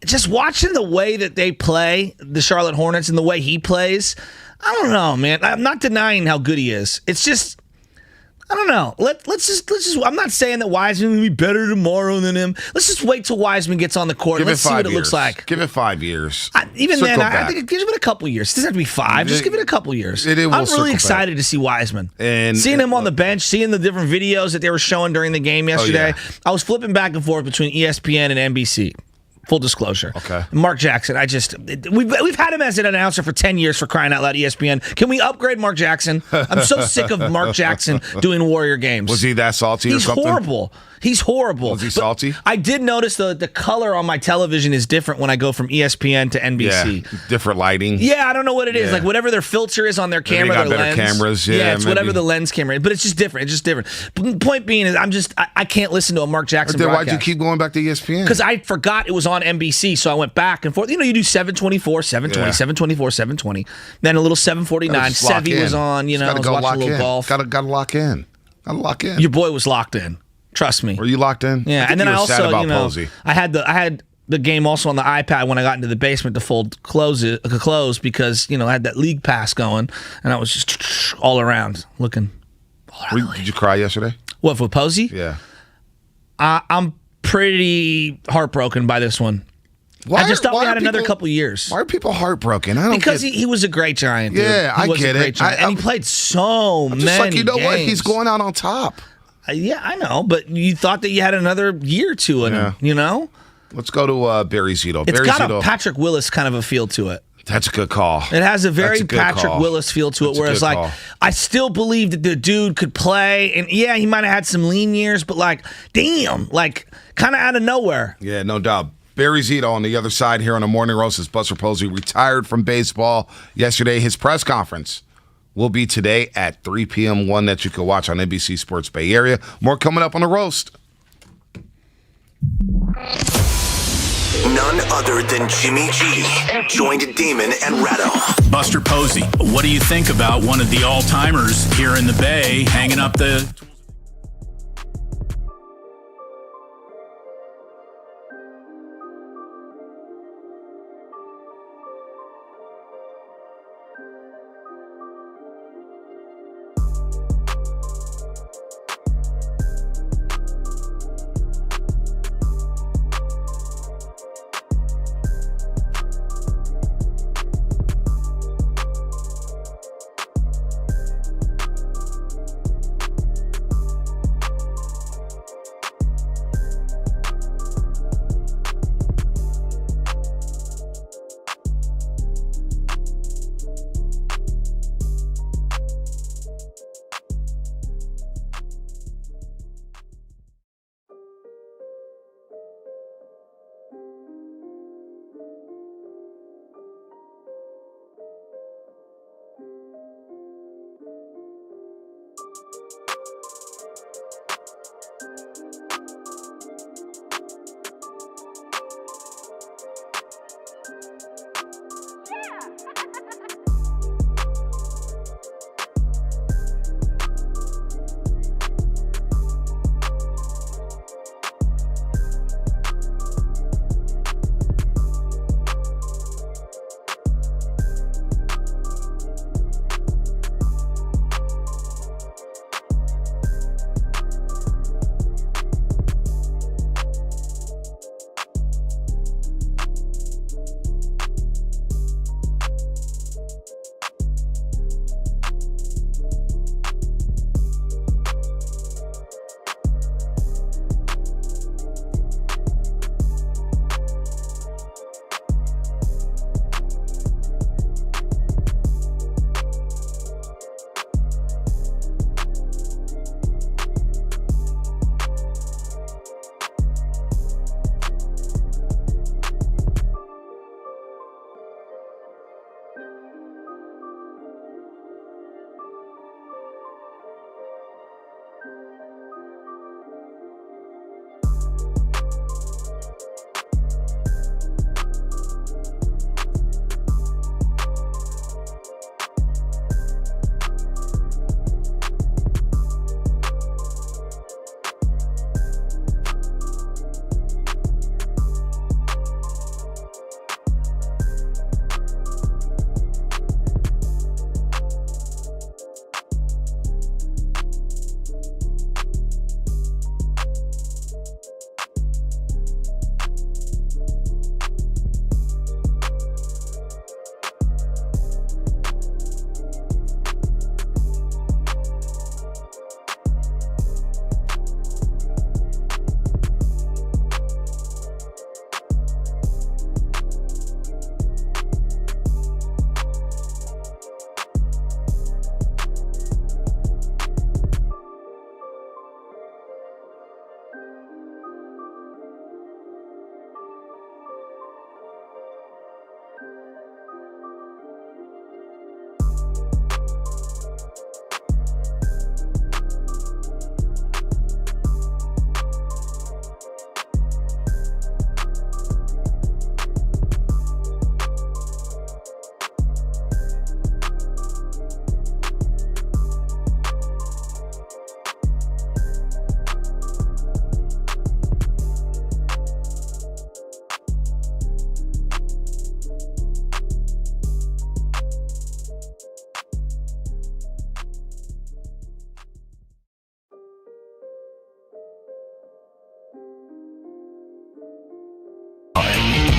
Speaker 18: just watching the way that they play, the Charlotte Hornets, and the way he plays, I don't know, man. I'm not denying how good he is. It's just, I don't know. Let's just. I'm not saying that Wiseman will be better tomorrow than him. Let's just wait till Wiseman gets on the court. Let's see what it looks like.
Speaker 17: Give it 5 years.
Speaker 18: I think give it a couple years. It doesn't have to be 5. Just give it a couple years. I'm really excited to see Wiseman. And seeing him on the bench, seeing the different videos that they were showing during the game yesterday. I was flipping back and forth between ESPN and NBC. Full disclosure.
Speaker 17: Okay.
Speaker 18: Mark Jackson, we've had him as an announcer for 10 years, for crying out loud, ESPN. Can we upgrade Mark Jackson? I'm so sick of Mark Jackson doing Warrior games.
Speaker 17: Was he that salty or something?
Speaker 18: He's horrible.
Speaker 17: Was he salty?
Speaker 18: I did notice the color on my television is different when I go from ESPN to NBC.
Speaker 17: Yeah, different lighting.
Speaker 18: Yeah, I don't know what it is. Like whatever their filter is on their camera,
Speaker 17: their
Speaker 18: lens.
Speaker 17: Cameras.
Speaker 18: Yeah, it's whatever the lens camera is. But it's just different. Point being is I can't listen to a Mark Jackson broadcast.
Speaker 17: Why'd you keep going back to ESPN?
Speaker 18: Because I forgot it was on NBC, so I went back and forth. You do 724, 720, 724, 720. Then a little 749. Sevy was on, I was watching a little golf.
Speaker 17: Gotta lock in.
Speaker 18: Your boy was locked in. Trust me.
Speaker 17: Were you locked in?
Speaker 18: Yeah, and then I also,
Speaker 17: Posey.
Speaker 18: I had the game also on the iPad when I got into the basement to fold clothes because I had that league pass going, and I was just all around looking.
Speaker 17: Did you cry yesterday?
Speaker 18: What, for Posey?
Speaker 17: Yeah.
Speaker 18: I'm pretty heartbroken by this one. I just thought we had another couple years.
Speaker 17: Why are people heartbroken?
Speaker 18: Because he was a great Giant, dude.
Speaker 17: Yeah,
Speaker 18: I
Speaker 17: get it.
Speaker 18: And he played so many
Speaker 17: just like, you know
Speaker 18: games.
Speaker 17: what? He's going out on top.
Speaker 18: Yeah, I know, but you thought that you had another year or two in him, you know?
Speaker 17: Let's go to Barry Zito.
Speaker 18: It's
Speaker 17: Barry
Speaker 18: got
Speaker 17: Zito.
Speaker 18: a Patrick Willis kind of a feel to it.
Speaker 17: That's a good call.
Speaker 18: It has a very Patrick Willis feel to it, where it's like, I still believe that the dude could play, and yeah, he might have had some lean years, but like, damn, like, kind of out of nowhere.
Speaker 17: Yeah, no doubt. Barry Zito on the other side here on the Morning Roast as Buster Posey retired from baseball yesterday. His press conference will be today at 3 p.m., one that you can watch on NBC Sports Bay Area. More coming up on the Roast.
Speaker 6: None other than Jimmy G joined Damon and Ratto.
Speaker 19: Buster Posey, what do you think about one of the all-timers here in the Bay hanging up the...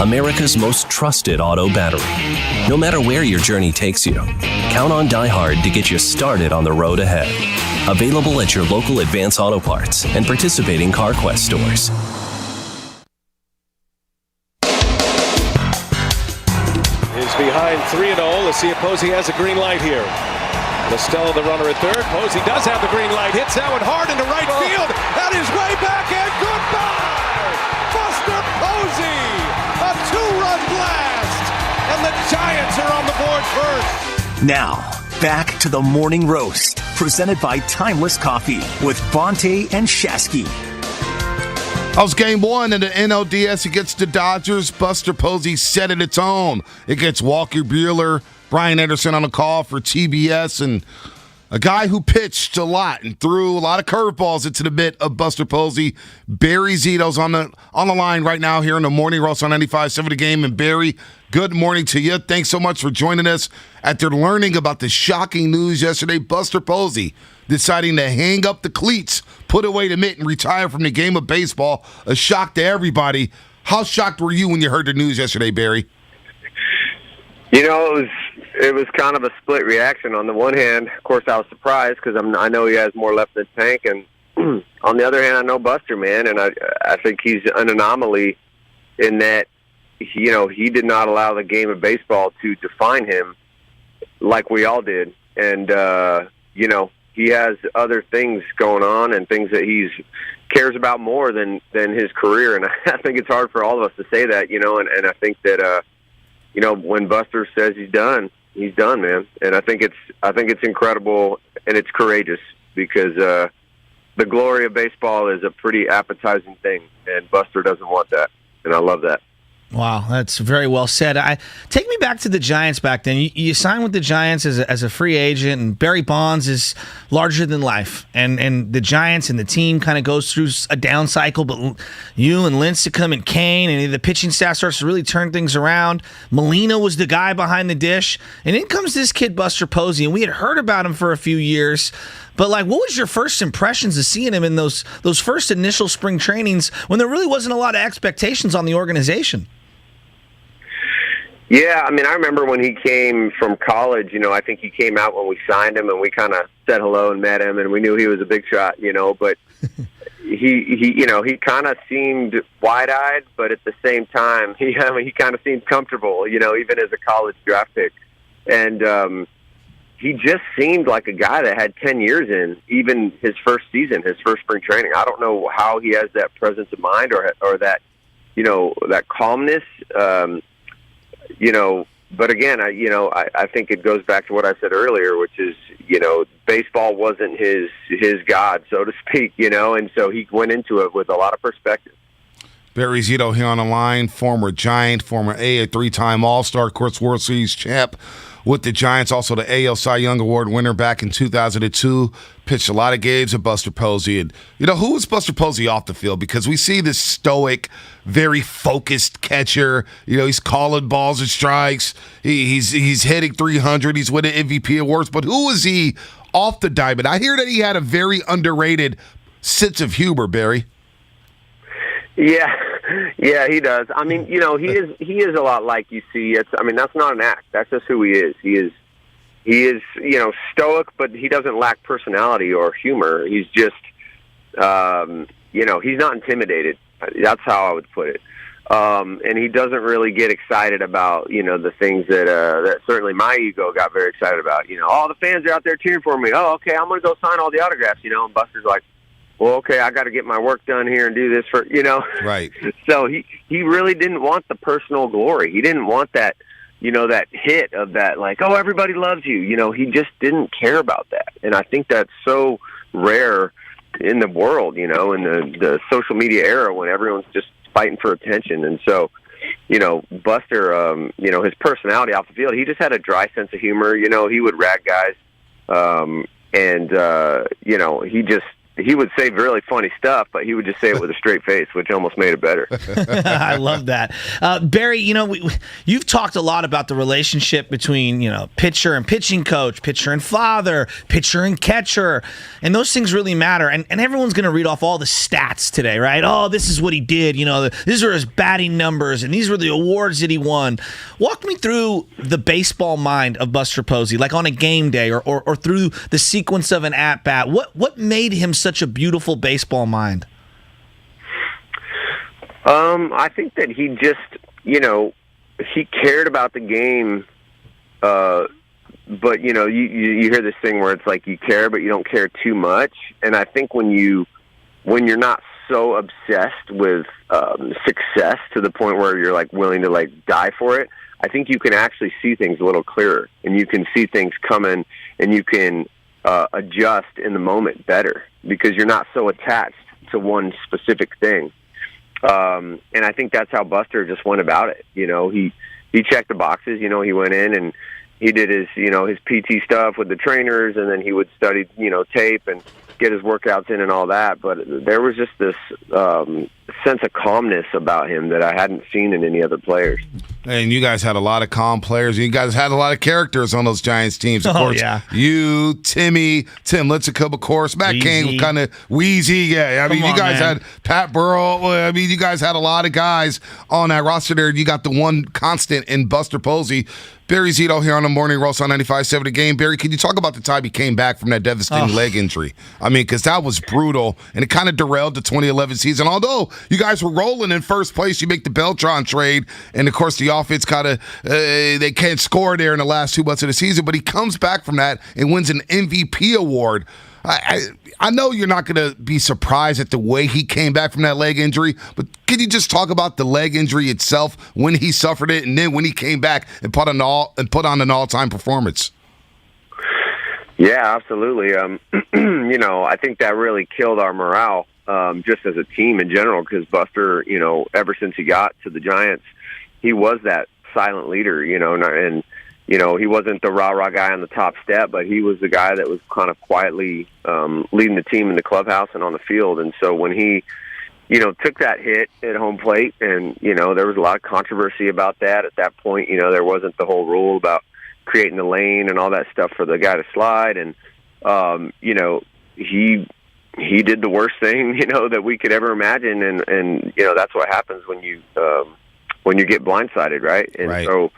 Speaker 20: America's most trusted auto battery. No matter where your journey takes you, count on Die Hard to get you started on the road ahead. Available at your local Advance Auto Parts and participating CarQuest stores.
Speaker 5: Is behind 3-0. Let's see if Posey has a green light here. Listella, the runner at third. Posey does have the green light. Hits that one hard into right field. That is way back and goodbye! Buster Posey! A 2-run blast! And the Giants are on the board first.
Speaker 6: Now, back to the Morning Roast, presented by Timeless Coffee with Bonte and Shasky.
Speaker 17: That was game one in the NLDS against the Dodgers. Buster Posey set it its own. It gets Walker Buehler, Brian Anderson on the call for TBS, and a guy who pitched a lot and threw a lot of curveballs into the mitt of Buster Posey. Barry Zito's on the line right now here in the Morning Roast on 95.7 The Game. And Barry, good morning to you. Thanks so much for joining us after learning about the shocking news yesterday. Buster Posey deciding to hang up the cleats, put away the mitt, and retire from the game of baseball. A shock to everybody. How shocked were you when you heard the news yesterday, Barry?
Speaker 21: You know, it was kind of a split reaction. On the one hand, of course, I was surprised because I know he has more left in the tank, and on the other hand, I know Buster, man, and I think he's an anomaly in that, you know, he did not allow the game of baseball to define him like we all did, and you know, he has other things going on and things that he cares about more than his career, and I think it's hard for all of us to say that, you know, and I think that. You know, when Buster says he's done, man. And I think it's incredible and it's courageous because the glory of baseball is a pretty appetizing thing, and Buster doesn't want that, and I love that.
Speaker 18: Wow, that's very well said. Take me back to the Giants back then. You signed with the Giants as a free agent, and Barry Bonds is larger than life. And the Giants and the team kind of goes through a down cycle, but you and Lincecum and Kane and the pitching staff starts to really turn things around. Molina was the guy behind the dish. And in comes this kid, Buster Posey, and we had heard about him for a few years. But, like, what was your first impressions of seeing him in those first initial spring trainings when there really wasn't a lot of expectations on the organization?
Speaker 21: Yeah, I mean, I remember when he came from college, you know, I think he came out when we signed him and we kind of said hello and met him and we knew he was a big shot, you know, but he you know, he kind of seemed wide-eyed, but at the same time, he kind of seemed comfortable, you know, even as a college draft pick. And he just seemed like a guy that had 10 years in, even his first season, his first spring training. I don't know how he has that presence of mind or that, you know, that calmness, you know, but again, I think it goes back to what I said earlier, which is, you know, baseball wasn't his god, so to speak, you know, and so he went into it with a lot of perspective.
Speaker 17: Barry Zito here on the line, former Giant, former a three-time All-Star, of course, World Series champ with the Giants, also the AL Cy Young Award winner back in 2002. Pitched a lot of games with Buster Posey. And, you know, who was Buster Posey off the field? Because we see this stoic, very focused catcher. You know, he's calling balls and strikes. He's hitting 300. He's winning MVP awards. But who was he off the diamond? I hear that he had a very underrated sense of humor, Barry.
Speaker 21: Yeah, he does. I mean, you know, he is a lot like you see. I mean, that's not an act. That's just who he is. He is, you know, stoic, but he doesn't lack personality or humor. He's just, you know, he's not intimidated. That's how I would put it. And he doesn't really get excited about, you know, the things that certainly my ego got very excited about. You know, all the fans are out there cheering for me. Oh, okay, I'm going to go sign all the autographs, you know, and Buster's like, well, okay, I got to get my work done here and do this for, you know.
Speaker 17: Right.
Speaker 21: So he really didn't want the personal glory. He didn't want that, you know, that hit of that, like, oh, everybody loves you. You know, he just didn't care about that. And I think that's so rare in the world, you know, in the social media era when everyone's just fighting for attention. And so, you know, Buster, you know, his personality off the field, he just had a dry sense of humor. You know, he would rag guys. And, you know, he just, he would say really funny stuff, but he would just say it with a straight face, which almost made it better.
Speaker 18: I love that. Barry, you've talked a lot about the relationship between, pitcher and pitching coach, pitcher and father, pitcher and catcher, and those things really matter. And everyone's going to read off all the stats today, right? Oh, this is what he did. These are his batting numbers, and these were the awards that he won. Walk me through the baseball mind of Buster Posey, like on a game day or through the sequence of an at-bat. What made him such a beautiful baseball mind?
Speaker 21: I think that he just, he cared about the game, but, you hear this thing where it's like you care, but you don't care too much. And I think when you're not so obsessed with success to the point where you're, like, willing to, like, die for it, I think you can actually see things a little clearer, and you can see things coming, and you can adjust in the moment better because you're not so attached to one specific thing. And I think that's how Buster just went about it. He checked the boxes. He went in and he did his, his PT stuff with the trainers, and then he would study, tape and get his workouts in and all that. But there was just this sense of calmness about him that I hadn't seen in any other players.
Speaker 17: And you guys had a lot of calm players. You guys had a lot of characters on those Giants teams. Of course,
Speaker 18: yeah.
Speaker 17: You, Timmy, Tim Lincecum, of course. Matt Cain, kind of wheezy. Yeah, I mean, you guys had Pat Burrell. I mean, you guys had a lot of guys on that roster there. You got the one constant in Buster Posey. Barry Zito here on the Morning Roast on 95.7 The Game. Barry, can you talk about the time he came back from that devastating leg injury? I mean, because that was brutal, and it kind of derailed the 2011 season. Although you guys were rolling in first place, you make the Beltran trade, and, of course, the offense kind of they can't score there in the last 2 months of the season, but he comes back from that and wins an MVP award. I know you're not going to be surprised at the way he came back from that leg injury, but can you just talk about the leg injury itself, when he suffered it, and then when he came back and put on an all-time performance?
Speaker 21: Yeah, absolutely. I think that really killed our morale just as a team in general, because Buster, ever since he got to the Giants, he was that silent leader, and he wasn't the rah-rah guy on the top step, but he was the guy that was kind of quietly leading the team in the clubhouse and on the field. And so when he, took that hit at home plate, and, there was a lot of controversy about that at that point. There wasn't the whole rule about creating the lane and all that stuff for the guy to slide. And, he did the worst thing, that we could ever imagine. And that's what happens when you get blindsided, right? And so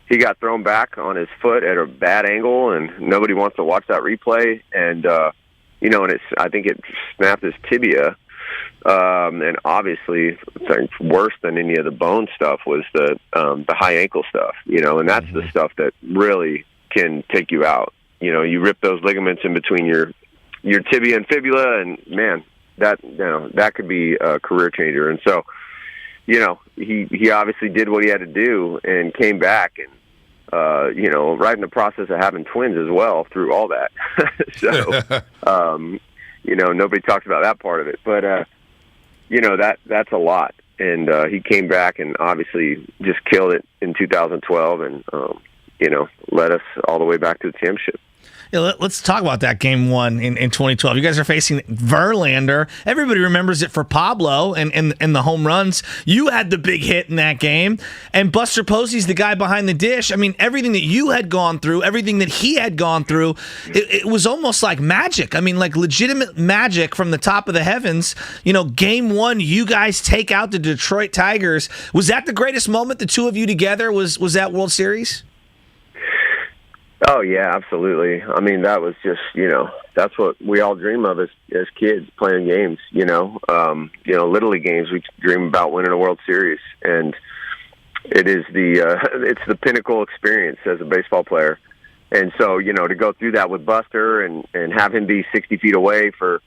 Speaker 21: he got thrown back on his foot at a bad angle, and nobody wants to watch that replay. And, and I think it snapped his tibia. And obviously, worse than any of the bone stuff was the high ankle stuff, and that's the stuff that really can take you out. You rip those ligaments in between your tibia and fibula, and man, that could be a career changer. And so, he obviously did what he had to do and came back, and right in the process of having twins as well through all that. So, nobody talks about that part of it, but that's a lot. And he came back and obviously just killed it in 2012, and led us all the way back to the championship.
Speaker 18: Yeah, let's talk about that game one in 2012. You guys are facing Verlander. Everybody remembers it for Pablo and the home runs. You had the big hit in that game, and Buster Posey's the guy behind the dish. I mean, everything that you had gone through, everything that he had gone through, it was almost like magic. I mean, like legitimate magic from the top of the heavens. Game one, you guys take out the Detroit Tigers. Was that the greatest moment, the two of you together, was that World Series?
Speaker 21: Oh yeah, absolutely. I mean, that was just, that's what we all dream of as kids, playing games, Little League games. We dream about winning a World Series, and it is it's the pinnacle experience as a baseball player. And so, to go through that with Buster and have him be 60 feet away for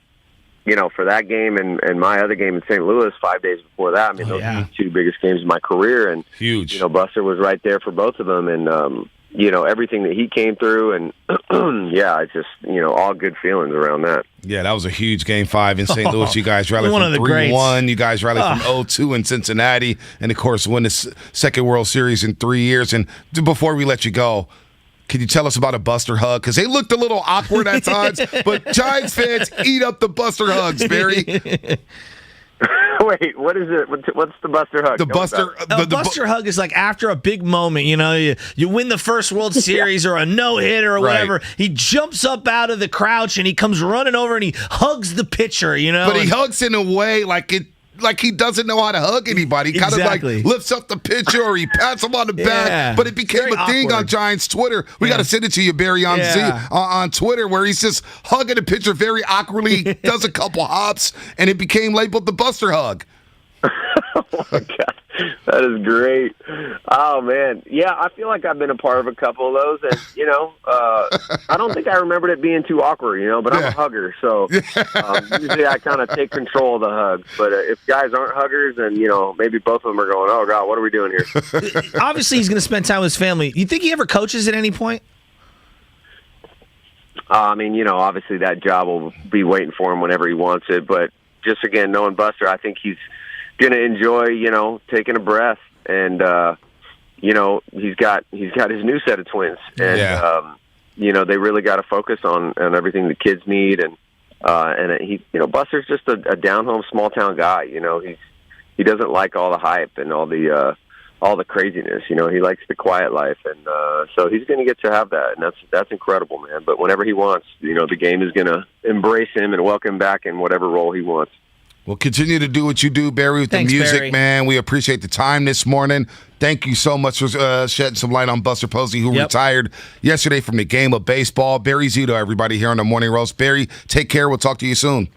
Speaker 21: that game and my other game in St. Louis 5 days before that. I mean, those are the two biggest games of my career, and
Speaker 17: huge.
Speaker 21: Buster was right there for both of them, and everything that he came through, and it's just, all good feelings around that.
Speaker 17: Yeah, that was a huge Game 5 in St. Louis. You guys rallied from 3-1. You guys rallied from 0-2 in Cincinnati, and, of course, win the second World Series in 3 years. And before we let you go, Can you tell us about a Buster hug? Because they looked a little awkward at times, but Giants fans eat up the Buster hugs, Barry.
Speaker 21: Wait, what is it? What's the Buster hug?
Speaker 17: The Buster,
Speaker 18: Buster hug is like after a big moment. You win the first World Series or a no-hitter or whatever.
Speaker 17: Right.
Speaker 18: He jumps up out of the crouch and he comes running over and he hugs the pitcher.
Speaker 17: But he hugs in a way like he doesn't know how to hug anybody. He kind of like lifts up the pitcher or he pats him on the back. But it became a thing on Giants Twitter. We got to send it to you, Barry, on Twitter, where he's just hugging the pitcher very awkwardly, does a couple hops, and it became labeled the Buster hug.
Speaker 21: Oh, my God. That is great. Oh, man. Yeah, I feel like I've been a part of a couple of those. And, I don't think I remembered it being too awkward, but I'm a hugger. So usually I kind of take control of the hugs. But if guys aren't huggers, then, maybe both of them are going, oh, God, what are we doing here?
Speaker 18: Obviously, he's going to spend time with his family. You think he ever coaches at any point?
Speaker 21: Obviously that job will be waiting for him whenever he wants it. But just, again, knowing Buster, I think he's going to enjoy, taking a breath. And, he's got his new set of twins. And, they really got to focus on everything the kids need. And Buster's just a down-home, small-town guy. He doesn't like all the hype and all the craziness. He likes the quiet life. And so he's going to get to have that. And that's incredible, man. But whenever he wants, the game is going to embrace him and welcome him back in whatever role he wants.
Speaker 17: Well, continue to do what you do, Barry, with
Speaker 18: Thanks,
Speaker 17: the music,
Speaker 18: Barry.
Speaker 17: man. We appreciate the time this morning. Thank you so much for shedding some light on Buster Posey, who retired yesterday from the game of baseball. Barry Zito, everybody here on the Morning Roast. Barry, take care. We'll talk to you soon.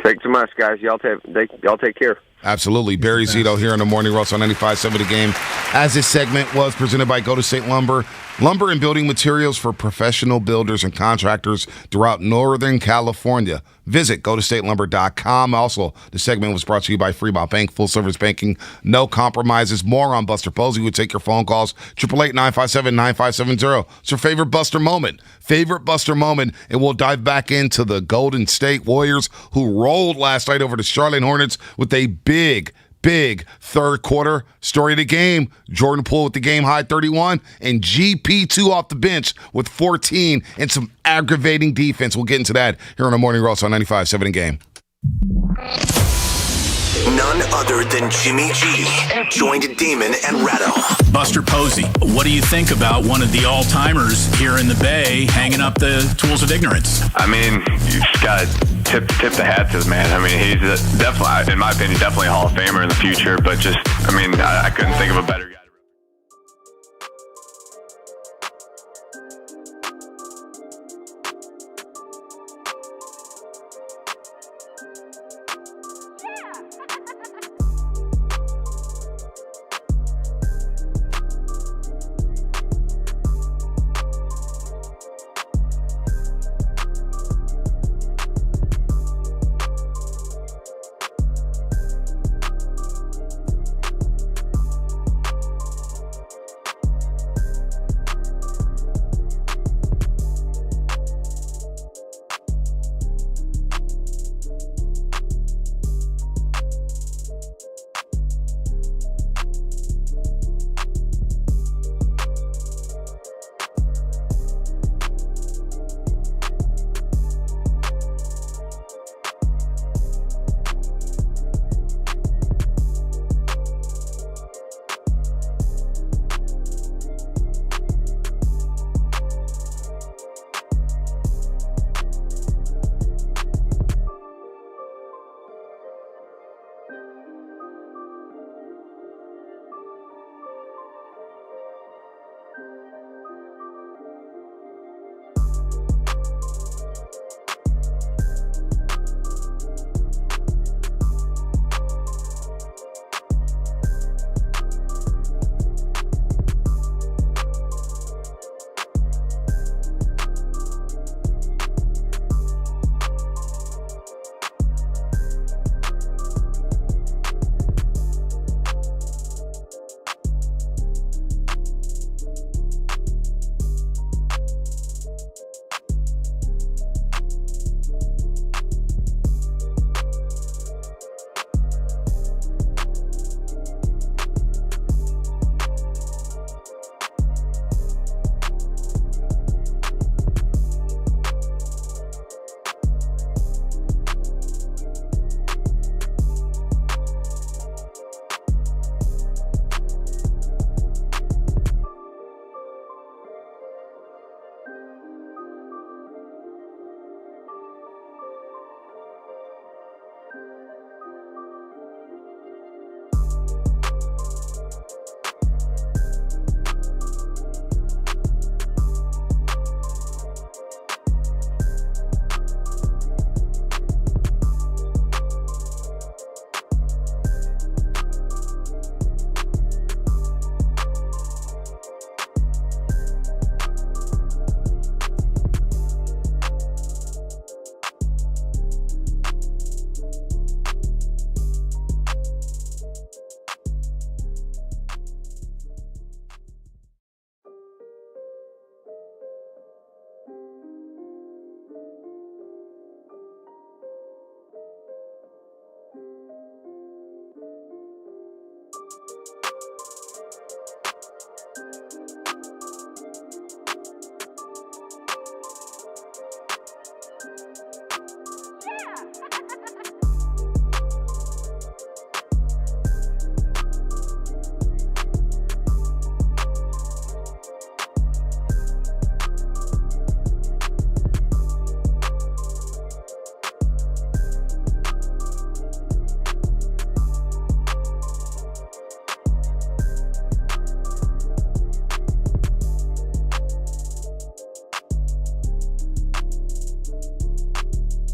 Speaker 21: Thanks so much, guys. Y'all take care.
Speaker 17: Absolutely. Barry Zito here on the Morning Roast on 95.7 The Game. As this segment was presented by Go to State Lumber. Lumber and building materials for professional builders and contractors throughout Northern California. Visit gotostatelumber.com. Also, the segment was brought to you by Fremont Bank, full service banking, no compromises. More on Buster Posey. We'll take your phone calls, 888-957-9570. It's your favorite Buster moment. And we'll dive back into the Golden State Warriors, who rolled last night over the Charlotte Hornets with a big third quarter. Story of the game, Jordan Poole with the game high 31 and GP2 off the bench with 14 and some aggravating defense. We'll get into that here on the Morning Roast on 95.7 The Game.
Speaker 6: None other than Jimmy G joined Damon and Ratto.
Speaker 19: Buster Posey, what do you think about one of the all-timers here in the Bay hanging up the tools of ignorance?
Speaker 1: You just got to tip the hat to this man. He's definitely, in my opinion, definitely a Hall of Famer in the future, but just, I couldn't think of a better guy.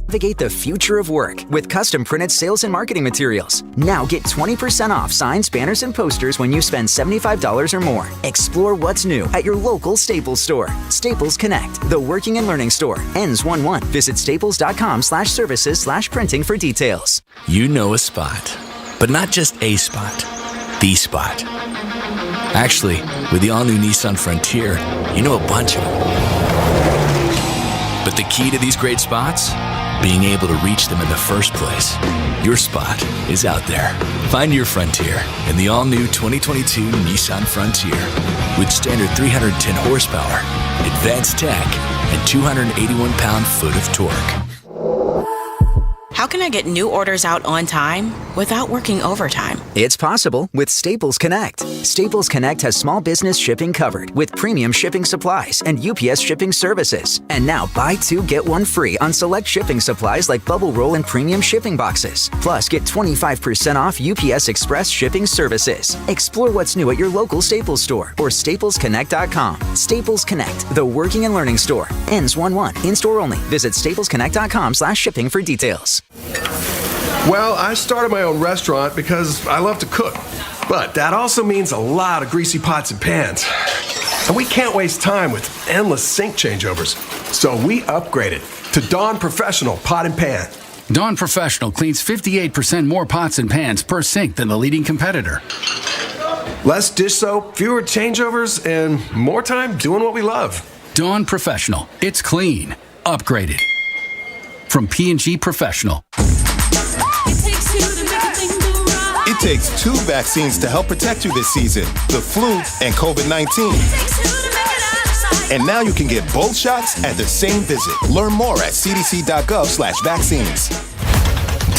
Speaker 3: Navigate the future of work with custom printed sales and marketing materials. Now get 20% off signs, banners, and posters when you spend $75 or more. Explore what's new at your local Staples store. Staples Connect, the working and learning store. Ends 1/1. Visit staples.com/services/printing for details.
Speaker 7: You know a spot, but not just a spot, the spot. Actually, with the all-new Nissan Frontier, you know a bunch of them. But the key to these great spots? Being able to reach them in the first place. Your spot is out there. Find your Frontier in the all-new 2022 Nissan Frontier. With standard 310 horsepower, advanced tech, and 281 pound-foot of torque.
Speaker 22: How can I get new orders out on time without working overtime?
Speaker 3: It's possible with Staples Connect. Staples Connect has small business shipping covered with premium shipping supplies and UPS shipping services. And now buy 2, get 1 free on select shipping supplies like bubble roll and premium shipping boxes. Plus, get 25% off UPS Express shipping services. Explore what's new at your local Staples store or staplesconnect.com. Staples Connect, the working and learning store. Ends 1/1. In-store only. Visit staplesconnect.com/shipping for details.
Speaker 23: Well, I started my own restaurant because I love to cook. But that also means a lot of greasy pots and pans. And we can't waste time with endless sink changeovers. So we upgraded to Dawn Professional Pot and Pan.
Speaker 24: Dawn Professional cleans 58% more pots and pans per sink than the leading competitor.
Speaker 23: Less dish soap, fewer changeovers, and more time doing what we love.
Speaker 24: Dawn Professional. It's clean. Upgraded. From P&G Professional.
Speaker 25: It takes 2 vaccines to help protect you this season, the flu and COVID-19. And now you can get both shots at the same visit. Learn more at cdc.gov/vaccines.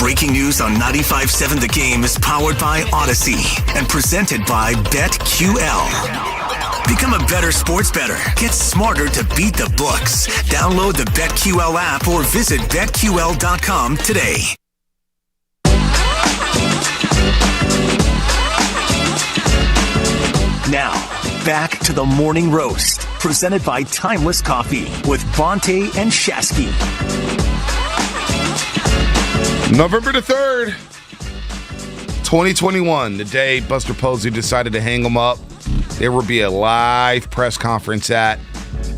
Speaker 6: Breaking news on 95.7 The Game is powered by Odyssey and presented by BetQL. Become a better sports bettor. Get smarter to beat the books. Download the BetQL app or visit BetQL.com today. Now, back to the Morning Roast, presented by Timeless Coffee with Bonte and Shasky.
Speaker 17: November the 3rd, 2021, the day Buster Posey decided to hang him up. There will be a live press conference at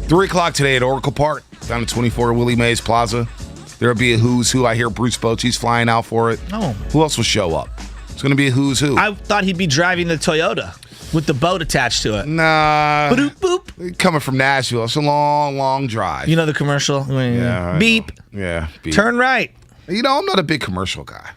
Speaker 17: 3 o'clock today at Oracle Park, down at 24 Willie Mays Plaza. There will be a who's who. I hear Bruce Bochy's flying out for it.
Speaker 18: Oh.
Speaker 17: Who else will show up? It's going to be a who's who.
Speaker 18: I thought he'd be driving the Toyota with the boat attached to it.
Speaker 17: Nah.
Speaker 18: Boop, boop.
Speaker 17: Coming from Nashville. It's a long, long drive.
Speaker 18: You know the commercial?
Speaker 17: Yeah.
Speaker 18: Beep.
Speaker 17: Yeah. Beep.
Speaker 18: Turn right.
Speaker 17: You know, I'm not a big commercial guy.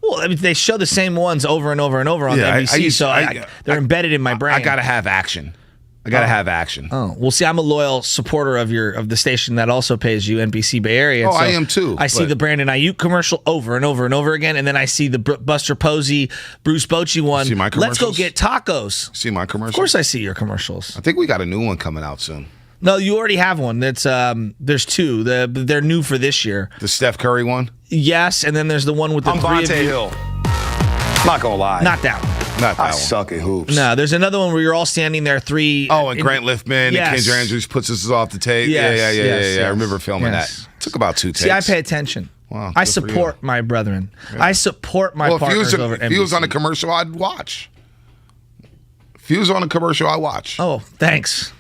Speaker 18: Well, I mean, they show the same ones over and over and over on NBC, they're embedded in my brain.
Speaker 17: I got to have action. I got to have action.
Speaker 18: Oh, well, see, I'm a loyal supporter of the station that also pays you, NBC Bay Area.
Speaker 17: Oh, so I am too.
Speaker 18: I see the Brandon Ayuk commercial over and over and over again, and then I see the Buster Posey, Bruce Bochy one.
Speaker 17: See my commercials?
Speaker 18: Let's go get tacos.
Speaker 17: See my commercials?
Speaker 18: Of course I see your commercials.
Speaker 17: I think we got a new one coming out soon.
Speaker 18: No, you already have one. That's there's 2. They're new for this year.
Speaker 17: The Steph Curry one?
Speaker 18: Yes, and then there's the one with the 3 of you.
Speaker 17: Hill. Not gonna lie.
Speaker 18: Not that one.
Speaker 17: Not that one. I suck at hoops.
Speaker 18: No, there's another one where you're all standing there, 3.
Speaker 17: Oh, and Grant Liftman and Kendra Andrews puts us off the tape.
Speaker 18: Yes,
Speaker 17: yeah. I remember filming that. Took about 2 takes.
Speaker 18: See, I pay attention.
Speaker 17: Wow,
Speaker 18: I support my brethren. Yeah. I support my partners over at NBC.
Speaker 17: If he was on a commercial, I'd watch. If he was on a commercial, I'd watch.
Speaker 18: Oh, thanks.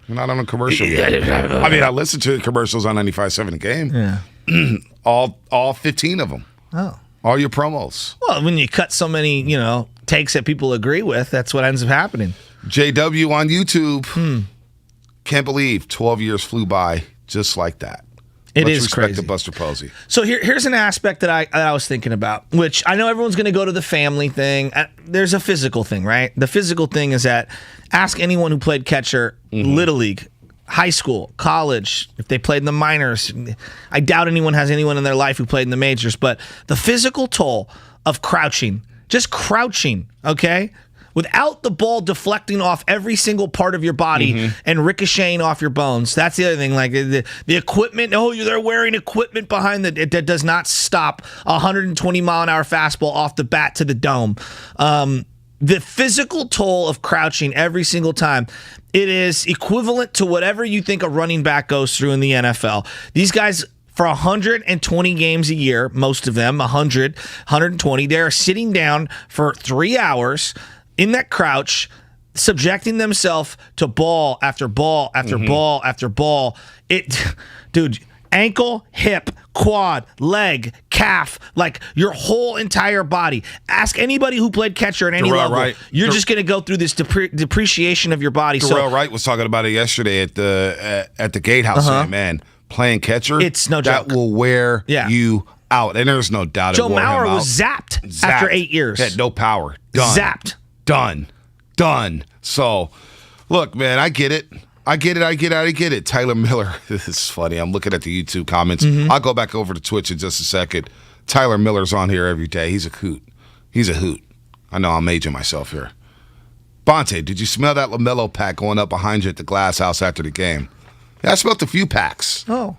Speaker 17: You're not on a commercial yet. I mean, I listen to commercials on 95.7 The Game.
Speaker 18: Yeah.
Speaker 17: all 15 of them.
Speaker 18: Oh.
Speaker 17: All your promos.
Speaker 18: Well, when you cut so many, takes that people agree with, that's what ends up happening.
Speaker 17: JW on YouTube. Can't believe 12 years flew by just like that.
Speaker 18: It
Speaker 17: Much
Speaker 18: is
Speaker 17: respect
Speaker 18: crazy.
Speaker 17: to Buster Posey.
Speaker 18: So here's an aspect that I was thinking about, which I know everyone's going to go to the family thing. There's a physical thing, right? The physical thing is that ask anyone who played catcher, Little League, high school, college, if they played in the minors. I doubt anyone has anyone in their life who played in the majors, but the physical toll of crouching, just crouching, okay? Without the ball deflecting off every single part of your body and ricocheting off your bones. That's the other thing. Like the equipment, they're wearing equipment behind that does not stop a 120-mile-an-hour fastball off the bat to the dome. The physical toll of crouching every single time, it is equivalent to whatever you think a running back goes through in the NFL. These guys for 120 games a year, most of them, 100, 120. They're sitting down for 3 hours in that crouch, subjecting themselves to ball after ball after ball after ball. Dude, ankle, hip, quad, leg, calf, like your whole entire body. Ask anybody who played catcher at any level. Wright. You're just going to go through this depreciation of your body.
Speaker 17: Darrell Wright was talking about it yesterday at the Gatehouse. Saying, man, playing catcher,
Speaker 18: it's no joke.
Speaker 17: That will wear you out. And there's no doubt
Speaker 18: Joe Mauer was zapped after 8 years.
Speaker 17: Had no power. Done.
Speaker 18: Zapped.
Speaker 17: Done. So, look, man, I get it. Tyler Miller, this is funny. I'm looking at the YouTube comments. I'll go back over to Twitch in just a second. Tyler Miller's on here every day. He's a hoot. I know I'm aging myself here. Bonte, did you smell that LaMelo pack going up behind you at the Glass House after the game? Yeah, I smelled a few packs.
Speaker 18: Oh.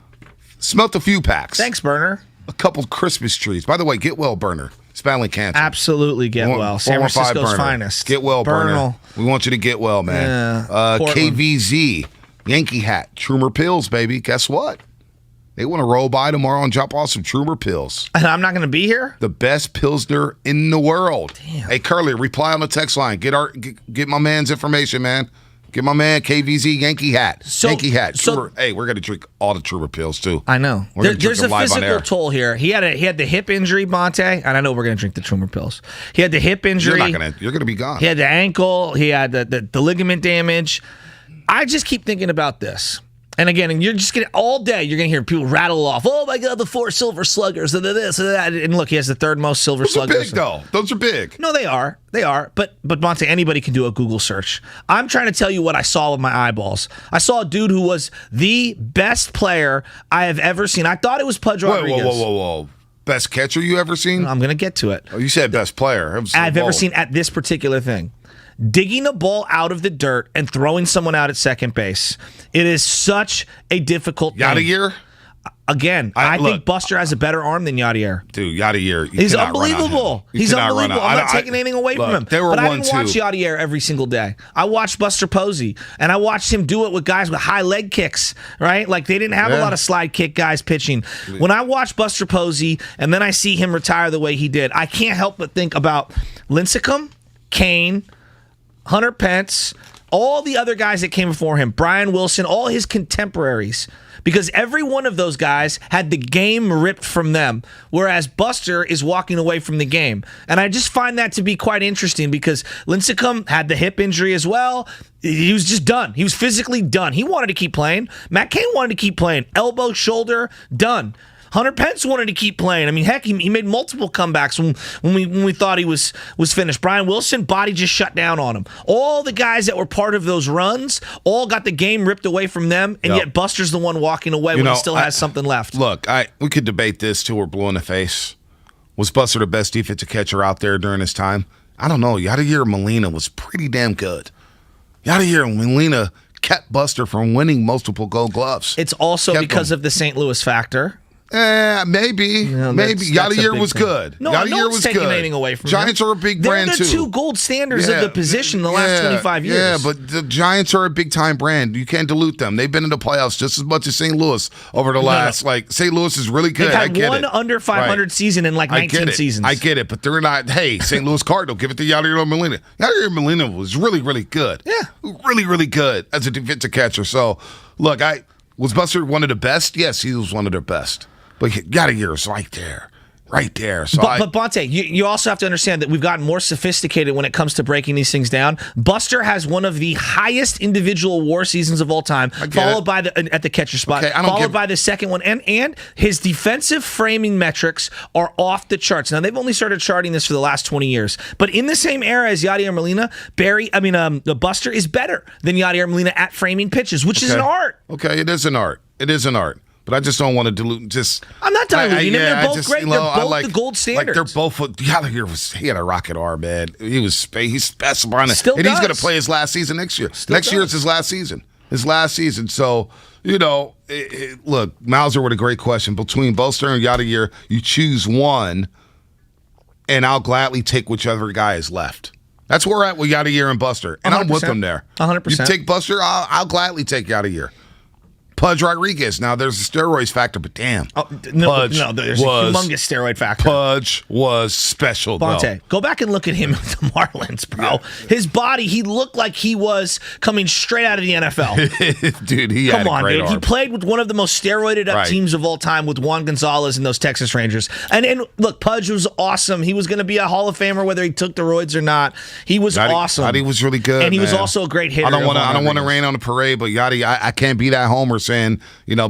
Speaker 17: Smelled a few packs.
Speaker 18: Thanks, Burner.
Speaker 17: A couple Christmas trees. By the way, get well, Burner. It's battling cancer.
Speaker 18: Absolutely get well. San Francisco's
Speaker 17: Burner.
Speaker 18: finest.
Speaker 17: Get well, Burner. We want you to get well, man.
Speaker 18: Yeah,
Speaker 17: KVZ, Yankee hat, Trumer Pills, baby. Guess what? They want to roll by tomorrow and drop off some Trumer Pills.
Speaker 18: And I'm not going to be here?
Speaker 17: The best Pilsner in the world.
Speaker 18: Damn.
Speaker 17: Hey, Curly, reply on the text line. Get my man's information, man. Get my man KVZ Yankee hat. Yankee hat. Hey, we're going to drink all the Trumer Pills, too.
Speaker 18: I know. There's a physical toll here. He had the hip injury, Bonte, and I know we're going to drink the Trumer Pills. He had the hip injury.
Speaker 17: You're going to be gone.
Speaker 18: He had the ankle. He had the ligament damage. I just keep thinking about this. And again, you're just going to, all day, you're going to hear people rattle off, oh my God, the 4 silver sluggers, and this and that. And look, he has the 3rd most silver sluggers.
Speaker 17: Those are big, though. Those are big.
Speaker 18: No, they are. But Monte, anybody can do a Google search. I'm trying to tell you what I saw with my eyeballs. I saw a dude who was the best player I have ever seen. I thought it was Pudge Rodriguez.
Speaker 17: Whoa. Best catcher you ever seen?
Speaker 18: I'm going to get to it.
Speaker 17: Oh, you said best player.
Speaker 18: I've ever seen at this particular thing. Digging a ball out of the dirt and throwing someone out at second base. It is such a difficult thing.
Speaker 17: Yadier?
Speaker 18: Again, I think Buster has a better arm than Yadier.
Speaker 17: Dude, Yadier.
Speaker 18: He's unbelievable. He's unbelievable. I'm not taking anything away from him. But I didn't watch Yadier every single day. I watched Buster Posey, and I watched him do it with guys with high leg kicks, right? Like they didn't have a lot of slide kick guys pitching. When I watch Buster Posey, and then I see him retire the way he did, I can't help but think about Lincecum, Kane, Hunter Pence, all the other guys that came before him, Brian Wilson, all his contemporaries, because every one of those guys had the game ripped from them, whereas Buster is walking away from the game. And I just find that to be quite interesting because Lincecum had the hip injury as well. He was just done. He was physically done. He wanted to keep playing. Matt Cain wanted to keep playing. Elbow, shoulder, done. Hunter Pence wanted to keep playing. I mean, heck, he made multiple comebacks when we thought he was finished. Brian Wilson, body just shut down on him. All the guys that were part of those runs all got the game ripped away from them, and yet Buster's the one walking away when he still has something left.
Speaker 17: Look, we could debate this till we're blue in the face. Was Buster the best defensive catcher out there during his time? I don't know. Yadier Molina was pretty damn good. Yadier Molina kept Buster from winning multiple Gold Gloves.
Speaker 18: It's also because of the St. Louis factor.
Speaker 17: Maybe. Yadier was good.
Speaker 18: No
Speaker 17: Yadier
Speaker 18: one's taking anything away from
Speaker 17: Giants are a big brand, too.
Speaker 18: They're the 2 gold standards of the position in the last 25 years.
Speaker 17: Yeah, but the Giants are a big-time brand. You can't dilute them. They've been in the playoffs just as much as St. Louis over the last, St. Louis is really good.
Speaker 18: They've had one under 500 season in 19 seasons.
Speaker 17: I get it, but they're not, hey, St. Louis Cardinal, give it to Yadier Molina. Yadier Molina was really, really good.
Speaker 18: Yeah.
Speaker 17: Really, really good as a defensive catcher. So, look, was Buster one of the best? Yes, he was one of their best. But Yadier is right there. So
Speaker 18: but Bonte, you also have to understand that we've gotten more sophisticated when it comes to breaking these things down. Buster has one of the highest individual WAR seasons of all time, followed by at the catcher spot, followed by the second one, and his defensive framing metrics are off the charts. Now they've only started charting this for the last 20 years, but in the same era as Yadier Molina, the Buster is better than Yadier Molina at framing pitches, which is an art.
Speaker 17: Okay, it is an art. But I just don't want to dilute.
Speaker 18: I'm not diluting them. They're both great. They're both the gold standards.
Speaker 17: They're both. Yadier he had a rocket arm, man. He's special on it,
Speaker 18: Still
Speaker 17: and
Speaker 18: does.
Speaker 17: He's going to play his last season next year. Next year is his last season. So look, Mauser with a great question. Between Buster and Yadier, you choose one, and I'll gladly take whichever guy is left. That's where we're at with Yadier and Buster, and 100%. I'm with them there.
Speaker 18: 100%.
Speaker 17: You take Buster, I'll gladly take Yadier. Pudge Rodriguez. Now, there's a steroids factor, but damn.
Speaker 18: There's a humongous steroid factor.
Speaker 17: Pudge was special,
Speaker 18: Bonte, go back and look at him with the Marlins, bro. Yeah. His body, he looked like he was coming straight out of the NFL.
Speaker 17: Dude, he had a great arm.
Speaker 18: He played with one of the most steroided up teams of all time with Juan Gonzalez and those Texas Rangers. And look, Pudge was awesome. He was going to be a Hall of Famer whether he took the roids or not. He was awesome.
Speaker 17: Yachty was really good,
Speaker 18: and he was also a great hitter.
Speaker 17: I don't want to rain on the parade, but Yachty, I can't be that homer saying,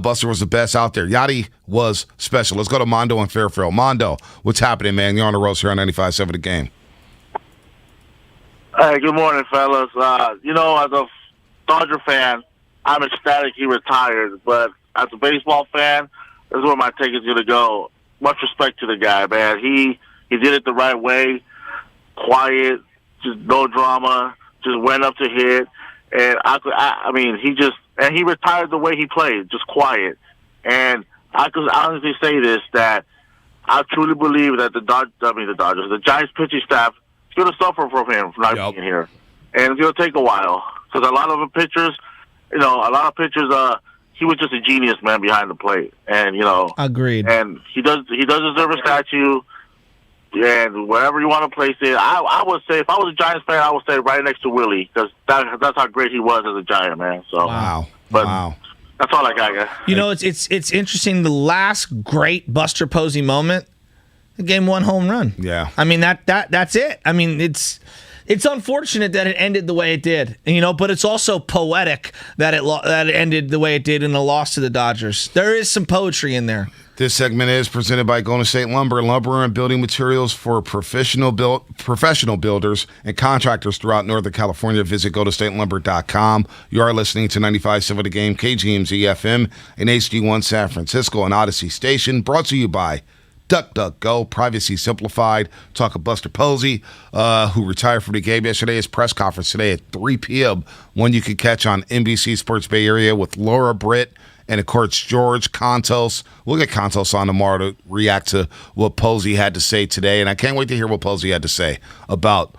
Speaker 17: Buster was the best out there. Yachty was special. Let's go to Mondo in Fairfield. Mondo, what's happening, man? You're on the roast here on 95.7 The Game.
Speaker 2: Hey, good morning, fellas. As a Dodger fan, I'm ecstatic he retired, but as a baseball fan, this is where my take is going to go. Much respect to the guy, man. He did it the right way, quiet, just no drama, just went up to hit, and he retired the way he played, just quiet. And I could honestly say this, that I truly believe that the Giants pitching staff is going to suffer from him for not being here, and it's going to take a while because a lot of pitchers, he was just a genius, man, behind the plate, and
Speaker 18: agreed.
Speaker 2: And he does deserve a statue. And wherever you want to place it, I would say if I was a Giants fan, I would say right next to Willie because that's how great he was as a Giant, man. So
Speaker 17: wow.
Speaker 2: That's all I got, guys.
Speaker 18: It's interesting. The last great Buster Posey moment, the Game 1 home run.
Speaker 17: Yeah,
Speaker 18: I mean that's it. I mean it's unfortunate that it ended the way it did, but it's also poetic that it ended the way it did in a loss to the Dodgers. There is some poetry in there.
Speaker 17: This segment is presented by Golden State Lumber and building materials for professional builders and contractors throughout Northern California. Visit goldenstatelumber.com. You are listening to 95.7 The Game, KGMZ FM, and HD1 San Francisco, and Odyssey Station. Brought to you by DuckDuckGo, privacy simplified. Talk of Buster Posey, who retired from the game yesterday. His press conference today at 3 p.m. One you can catch on NBC Sports Bay Area with Laura Britt and, of course, George Contos. We'll get Contos on tomorrow to react to what Posey had to say today, and I can't wait to hear what Posey had to say about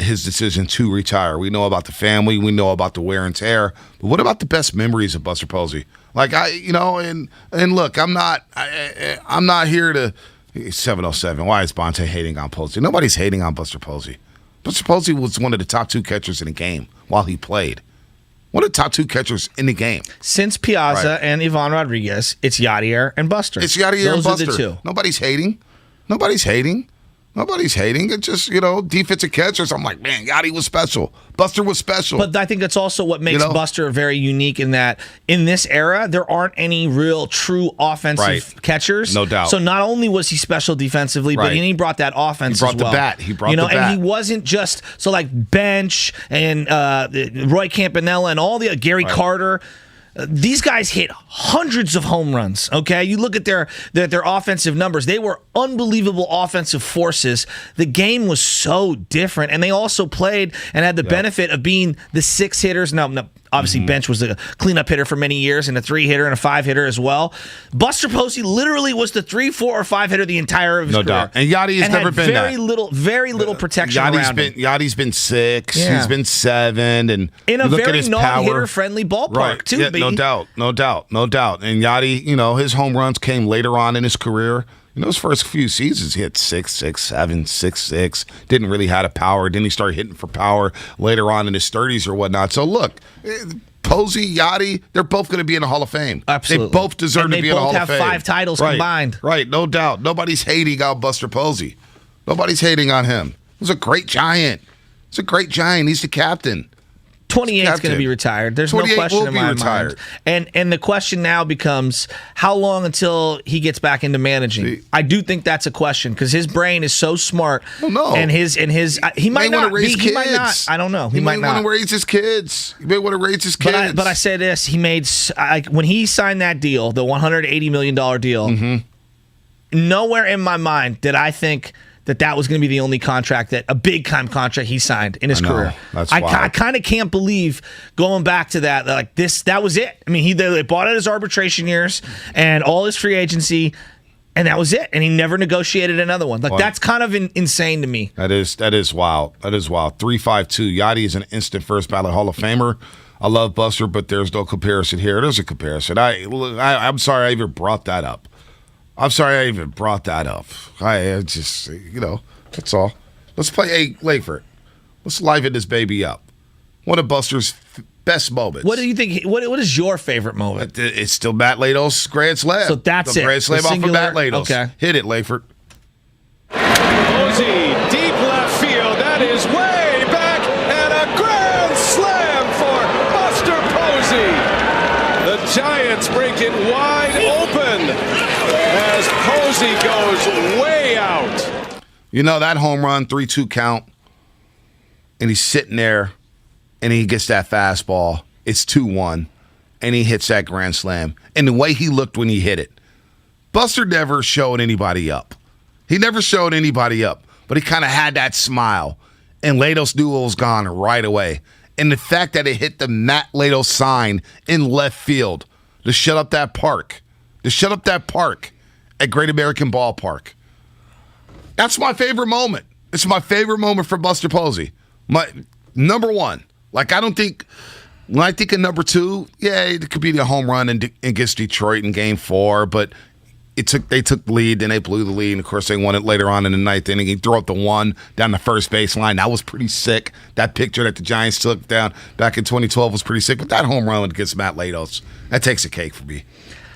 Speaker 17: his decision to retire. We know about the family. We know about the wear and tear. But what about the best memories of Buster Posey? Like, and look, I'm not here to 707. Why is Bonte hating on Posey? Nobody's hating on Buster Posey. Buster Posey was one of the top 2 catchers in the game while he played. One of the top 2 catchers in the game.
Speaker 18: Since Piazza and Ivan Rodriguez, it's Yadier and Buster.
Speaker 17: It's Yadier and Buster.
Speaker 18: Those are the 2.
Speaker 17: Nobody's hating. It's just, defensive catchers. I'm like, man, Yachty was special. Buster was special.
Speaker 18: But I think that's also what makes Buster very unique in that in this era, there aren't any real true offensive catchers.
Speaker 17: No doubt.
Speaker 18: So not only was he special defensively, but he brought that offense as well.
Speaker 17: He brought the bat.
Speaker 18: And he wasn't just, Bench and Roy Campanella and all the Gary Carter. These guys hit hundreds of home runs, okay? You look at their offensive numbers. They were unbelievable offensive forces. The game was so different, and they also played and had the benefit of being the 6 hitters. No, obviously Bench was a cleanup hitter for many years and a 3-hitter and a 5-hitter as well. Buster Posey literally was the 3, 4, or 5-hitter the entire of his career. No doubt.
Speaker 17: And Yachty has never been
Speaker 18: very little protection around him.
Speaker 17: Yachty's been 6. Yeah. He's been 7. And
Speaker 18: in a very non-hitter-friendly ballpark, too,
Speaker 17: No doubt. And Yachty, his home runs came later on in his career. His first few seasons, he hit 6, 6, 7, 6, 6. Didn't really have a power. Then he started hitting for power later on in his 30s or whatnot. So, look, Posey, Yachty, they're both going to be in the Hall of Fame.
Speaker 18: Absolutely.
Speaker 17: They both deserve to be in the Hall of Fame.
Speaker 18: They both have 5 titles combined.
Speaker 17: Right, no doubt. Nobody's hating on Buster Posey. Nobody's hating on him. He was a great Giant. He's the captain.
Speaker 18: 28 is going to be retired. There's no question in my mind. And the question now becomes, how long until he gets back into managing? I do think that's a question because his brain is so smart.
Speaker 17: Well, no.
Speaker 18: And he might not be. He might not. I don't know.
Speaker 17: He might want to raise his kids. He may want to raise his kids.
Speaker 18: But I say this: he made when he signed that deal, the $180 million deal. Nowhere in my did I think that was going to be the only contract, a big-time contract he signed in his career. I kind of can't believe going back to that. Like that was it. I mean, they bought out his arbitration years and all his free agency, and that was it. And he never negotiated another one. That's kind of insane to me.
Speaker 17: That is wild. 352. Yachty is an instant first ballot Hall of Famer. I love Buster, but there's no comparison here. There's a comparison. I'm sorry I even brought that up. I just, that's all. Let's play a Layford. Let's liven this baby up. One of Buster's best moments.
Speaker 18: What do you think? What is your favorite moment?
Speaker 17: It's still Matt Latos' Grand Slam.
Speaker 18: So that's
Speaker 17: the
Speaker 18: it.
Speaker 17: Grand Slam off of Matt Latos.
Speaker 18: Okay.
Speaker 17: Hit it, Layford.
Speaker 5: Posey, deep left field. That is way back, and a grand slam for Buster Posey. The Giants break it wide open as Posey goes way out.
Speaker 17: That home run, 3-2 count, and he's sitting there, and he gets that fastball. It's 2-1, and he hits that grand slam. And the way he looked when he hit it, Buster never showed anybody up. He never showed anybody up, but he kind of had that smile, and Latos knew it was gone right away. And the fact that it hit the Matt Latos sign in left field to shut up that park at Great American Ballpark. That's my favorite moment. It's my favorite moment for Buster Posey. My number one. Like, I don't think, when I think of number two, yeah, it could be the home run against Detroit in Game 4, but they took the lead, then they blew the lead, and of course they won it later on in the ninth inning. He threw up the one down the first baseline. That was pretty sick. That picture that the Giants took down back in 2012 was pretty sick, but that home run against Matt Latos, that takes a cake for me.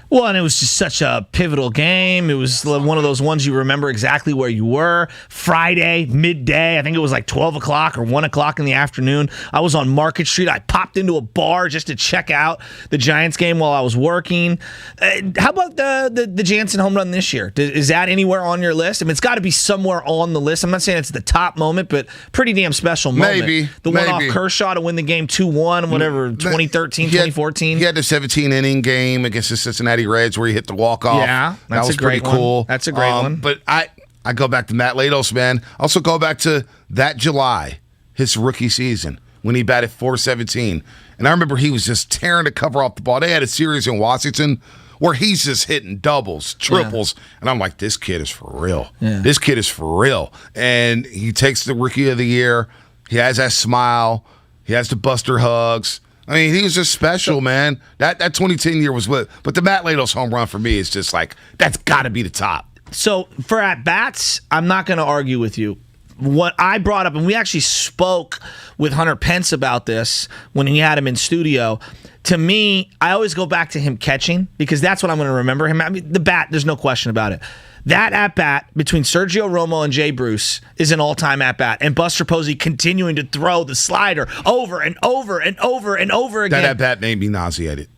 Speaker 18: Well, and it was just such a pivotal game. It was one of those ones you remember exactly where you were. Friday, midday. I think it was like 12 o'clock or 1 o'clock in the afternoon. I was on Market Street. I popped into a bar just to check out the Giants game while I was working. How about the Jansen home run this year? Is that anywhere on your list? I mean, it's got to be somewhere on the list. I'm not saying it's the top moment, but pretty damn special moment.
Speaker 17: Maybe.
Speaker 18: The one off Kershaw to win the game 2-1, whatever, 2013, 2014.
Speaker 17: He had the 17-inning game against the Cincinnati Reds where he hit the walk-off.
Speaker 18: Yeah,
Speaker 17: that was pretty cool.
Speaker 18: That's a great one.
Speaker 17: But I go back to Matt Latos, man. Also go back to that July, his rookie season, when he batted .417. And I remember he was just tearing the cover off the ball. They had a series in Washington where he's just hitting doubles, triples. Yeah. And I'm like, this kid is for real. Yeah. This kid is for real. And he takes the Rookie of the Year. He has that smile. He has the Buster hugs. I mean, he was just special, man. That 2010 year was what. But the Matt Latos home run for me is just like, that's got to be the top.
Speaker 18: So for at-bats, I'm not going to argue with you. What I brought up, and we actually spoke with Hunter Pence about this when he had him in studio. To me, I always go back to him catching because that's what I'm going to remember him. I mean, the bat, there's no question about it. That at-bat between Sergio Romo and Jay Bruce is an all-time at-bat. And Buster Posey continuing to throw the slider over and over and over and over again.
Speaker 17: That at-bat made me nauseated.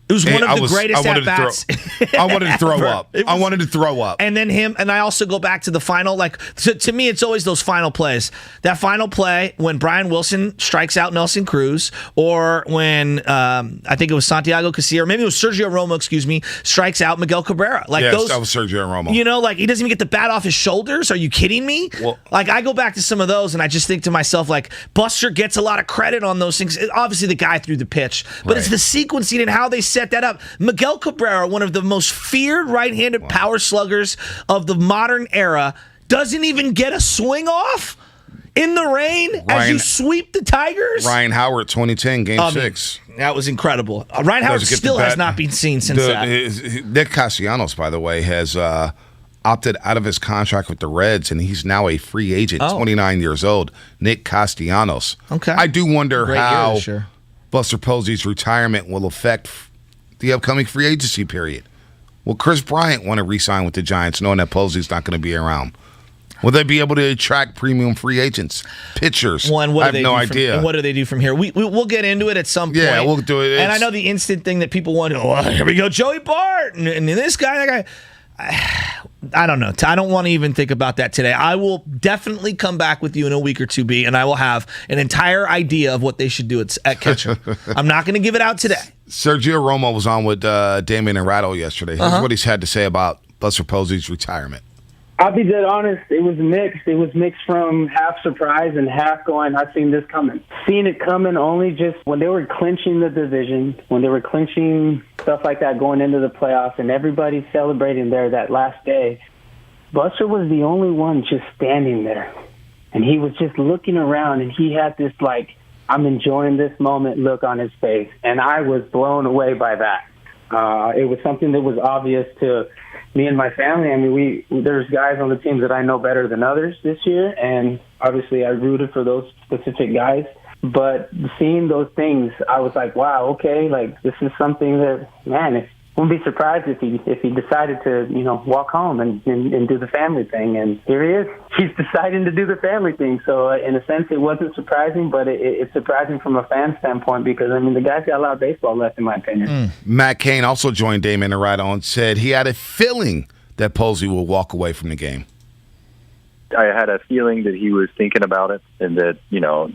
Speaker 18: It was one of the greatest at-bats.
Speaker 17: I wanted to throw up. I wanted to throw up.
Speaker 18: And then him, and I also go back to the final, to me, it's always those final plays. That final play when Brian Wilson strikes out Nelson Cruz, or when, I think it was Santiago Casilla, or maybe it was Sergio Romo, strikes out Miguel Cabrera.
Speaker 17: Yes, that was Sergio Romo.
Speaker 18: He doesn't even get the bat off his shoulders. Are you kidding me? Well, I go back to some of those, and I just think to myself, Buster gets a lot of credit on those things. Obviously, the guy threw the pitch, but it's the sequencing and how they set that up. Miguel Cabrera, one of the most feared right-handed power sluggers of the modern era, doesn't even get a swing off in the rain as you sweep the Tigers.
Speaker 17: Ryan Howard, 2010, Game 6.
Speaker 18: That was incredible. Ryan Howard still has not been seen since that.
Speaker 17: Nick Castellanos, by the way, has opted out of his contract with the Reds, and he's now a free agent, 29 years old. Nick Castellanos.
Speaker 18: Okay.
Speaker 17: I do wonder how Buster Posey's retirement will affect the upcoming free agency period. Will Chris Bryant want to re-sign with the Giants knowing that Posey's not going to be around? Will they be able to attract premium free agents, pitchers? I have no idea.
Speaker 18: And what do they do from here? We'll get into it at some point.
Speaker 17: Yeah, we'll do it.
Speaker 18: And I know the instant thing that people want to, here we go, Joey Bart, and this guy, that guy. I don't know. I don't want to even think about that today. I will definitely come back with you in a week or two, B, and I will have an entire idea of what they should do at catcher. I'm not going to give it out today.
Speaker 17: Sergio Romo was on with Damon and Rattle yesterday. Here's what he's had to say about Buster Posey's retirement.
Speaker 4: I'll be dead honest. It was mixed. It was mixed from half surprise and half going, I've seen this coming. Seeing it coming only just when they were clinching the division, when they were clinching stuff like that going into the playoffs, and everybody celebrating there that last day. Buster was the only one just standing there. And he was just looking around, and he had this, I'm enjoying this moment look on his face. And I was blown away by that. It was something that was obvious to me and my family. I mean, there's guys on the teams that I know better than others this year, and obviously I rooted for those specific guys. But seeing those things, I was like, wow, okay, like this is something that, man, I wouldn't be surprised if he decided to, walk home and do the family thing. And here he is. He's deciding to do the family thing. So in a sense, it wasn't surprising, but it's surprising from a fan standpoint because, I mean, the guy's got a lot of baseball left, in my opinion.
Speaker 17: Matt Cain also joined Damon and right on, said he had a feeling that Posey will walk away from the game.
Speaker 8: I had a feeling that he was thinking about it, and that,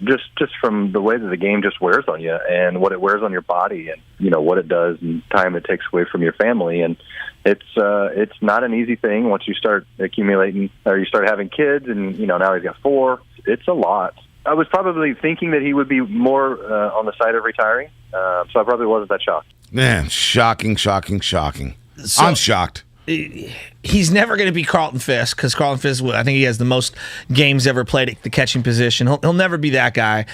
Speaker 8: just from the way that the game just wears on you and what it wears on your body, and what it does and time it takes away from your family. And it's not an easy thing once you start accumulating or you start having kids, and now he's got 4. It's a lot. I was probably thinking that he would be more on the side of retiring, so I probably wasn't that shocked.
Speaker 17: Man, shocking. So, I'm shocked.
Speaker 18: He's never going to be Carlton Fisk because Carlton Fisk, I think he has the most games ever played at the catching position. He'll never be that guy.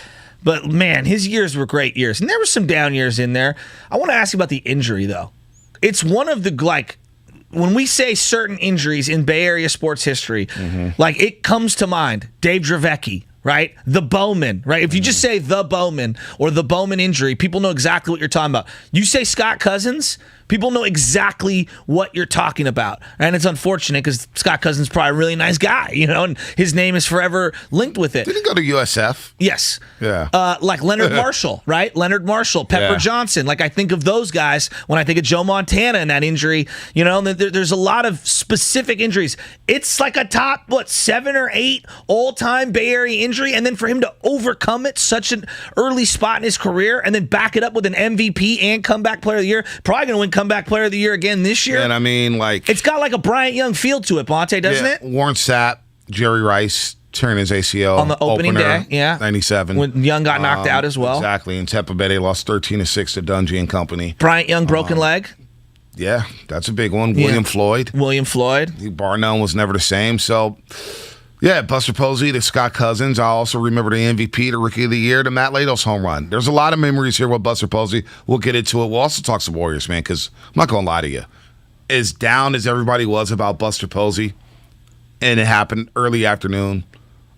Speaker 18: But, man, his years were great years. And there were some down years in there. I want to ask you about the injury, though. It's one of the, when we say certain injuries in Bay Area sports history, it comes to mind. Dave Dravecky, right? The Bowman, right? If you just say the Bowman or the Bowman injury, people know exactly what you're talking about. You say Scott Cousins, people know exactly what you're talking about. And it's unfortunate because Scott Cousins is probably a really nice guy, and his name is forever linked with it.
Speaker 17: Did he go to USF?
Speaker 18: Yes.
Speaker 17: Yeah.
Speaker 18: Like Leonard Marshall, right? Leonard Marshall, Pepper Johnson. Like I think of those guys when I think of Joe Montana and that injury. There's a lot of specific injuries. It's like a top, 7 or 8 all-time Bay Area injury. And then for him to overcome it, such an early spot in his career, and then back it up with an MVP and comeback player of the year. Probably going to win comeback player of the year again this year.
Speaker 17: And I mean,
Speaker 18: it's got like a Bryant Young feel to it, Bonte, doesn't it?
Speaker 17: Warren Sapp, Jerry Rice turned his ACL
Speaker 18: on the opening day,
Speaker 17: 97.
Speaker 18: When Young got knocked out as well.
Speaker 17: Exactly. In Tampa Bay, they lost 13-6 to Dungy and company.
Speaker 18: Bryant Young, broken leg.
Speaker 17: Yeah, that's a big one. William Floyd. Bar none was never the same. So, yeah, Buster Posey to Scott Cousins. I also remember the MVP, the Rookie of the Year, to Matt Latos home run. There's a lot of memories here with Buster Posey. We'll get into it. We'll also talk some Warriors, man, because I'm not going to lie to you. As down as everybody was about Buster Posey, and it happened early afternoon,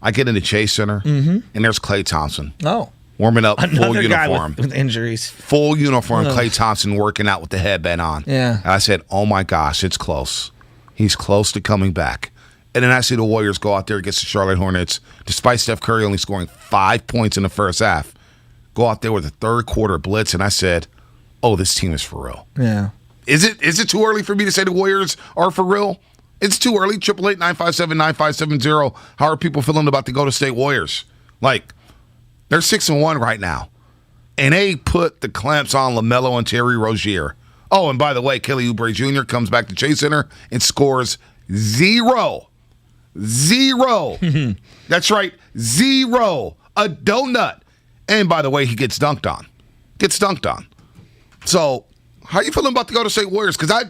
Speaker 17: I get in the Chase Center, and there's Klay Thompson. Warming up, full uniform.
Speaker 18: Guy with injuries.
Speaker 17: Full uniform, Klay Thompson working out with the headband on.
Speaker 18: Yeah.
Speaker 17: And I said, oh, my gosh, it's close. He's close to coming back. And then I see the Warriors go out there against the Charlotte Hornets, despite Steph Curry only scoring 5 points in the first half, go out there with a third quarter blitz, and I said, oh, this team is for real.
Speaker 18: Yeah.
Speaker 17: Is it too early for me to say the Warriors are for real? It's too early. 888-957-9570. How are people feeling about the Golden State Warriors? They're 6-1 right now. And they put the clamps on LaMelo and Terry Rozier. Oh, and by the way, Kelly Oubre Jr. comes back to Chase Center and scores 0. That's right, 0. A donut. And by the way, he gets dunked on. So, how are you feeling about the Golden State Warriors? Because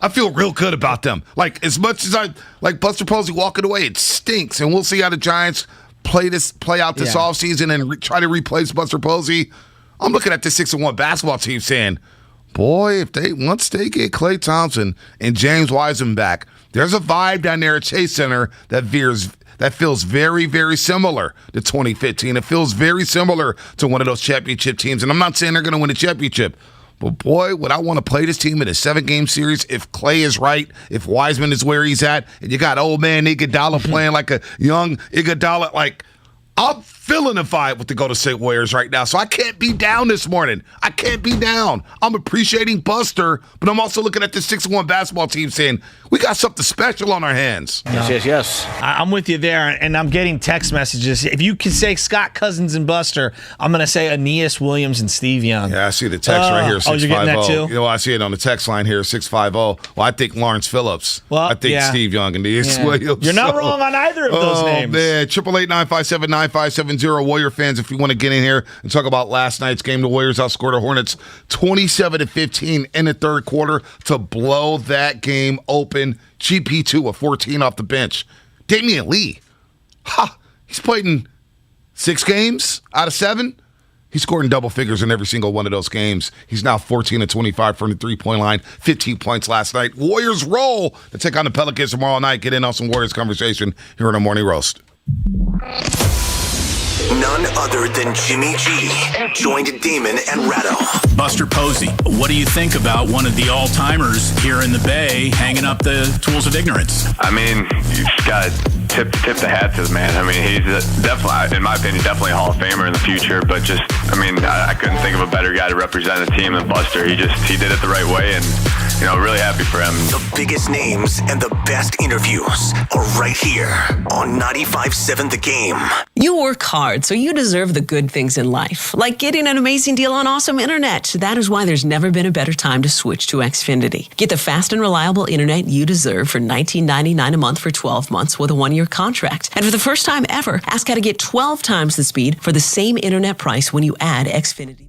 Speaker 17: I feel real good about them. As much as I like Buster Posey walking away, it stinks. And we'll see how the Giants play out this offseason and try to replace Buster Posey. I'm looking at the 6-1 basketball team saying, boy, once they get Klay Thompson and James Wiseman back, there's a vibe down there at Chase Center that feels very, very similar to 2015. It feels very similar to one of those championship teams. And I'm not saying they're going to win a championship, but boy, would I want to play this team in a 7-game series if Klay is right, if Wiseman is where he's at, and you got old man Iguodala playing like a young Iguodala. I'm feeling the vibe with the Golden State Warriors right now, so I can't be down this morning. I can't be down. I'm appreciating Buster, but I'm also looking at the 6-1 basketball team saying, we got something special on our hands.
Speaker 18: Yes. I'm with you there, and I'm getting text messages. If you can say Scott Cousins and Buster, I'm going to say Aeneas Williams and Steve Young.
Speaker 17: Yeah, I see the text right here, 650.
Speaker 18: Oh, you're getting that too?
Speaker 17: I see it on the text line here, 650. Well, I think Lawrence Phillips. Well, I think Steve Young and Aeneas Williams.
Speaker 18: You're not wrong on either of those names.
Speaker 17: Man, 888-957-9570. Warrior fans, if you want to get in here and talk about last night's game, the Warriors outscored the Hornets 27-15 in the third quarter to blow that game open. GP2 of 14 off the bench. Damian Lee, he's played in 6 games out of 7. He scored in double figures in every single one of those games. He's now 14 of 25 from the three-point line, 15 points last night. Warriors roll to take on the Pelicans tomorrow night. Get in on some Warriors conversation here on the Morning Roast.
Speaker 6: None other than Jimmy G joined Damon and Ratto.
Speaker 19: Buster Posey, what do you think about one of the all-timers here in the Bay hanging up the tools of ignorance?
Speaker 1: I mean, you just got to tip the hat to the man. I mean, he's definitely, in my opinion, definitely a Hall of Famer in the future. But just, I mean, I couldn't think of a better guy to represent the team than Buster. He did it the right way, and really happy for him.
Speaker 6: The biggest names and the best interviews are right here on 95.7 The Game.
Speaker 9: You work hard, so you deserve the good things in life, like getting an amazing deal on awesome internet. That is why there's never been a better time to switch to Xfinity. Get the fast and reliable internet you deserve for $19.99 a month for 12 months with a 1-year contract. And for the first time ever, ask how to get 12 times the speed for the same internet price when you add Xfinity.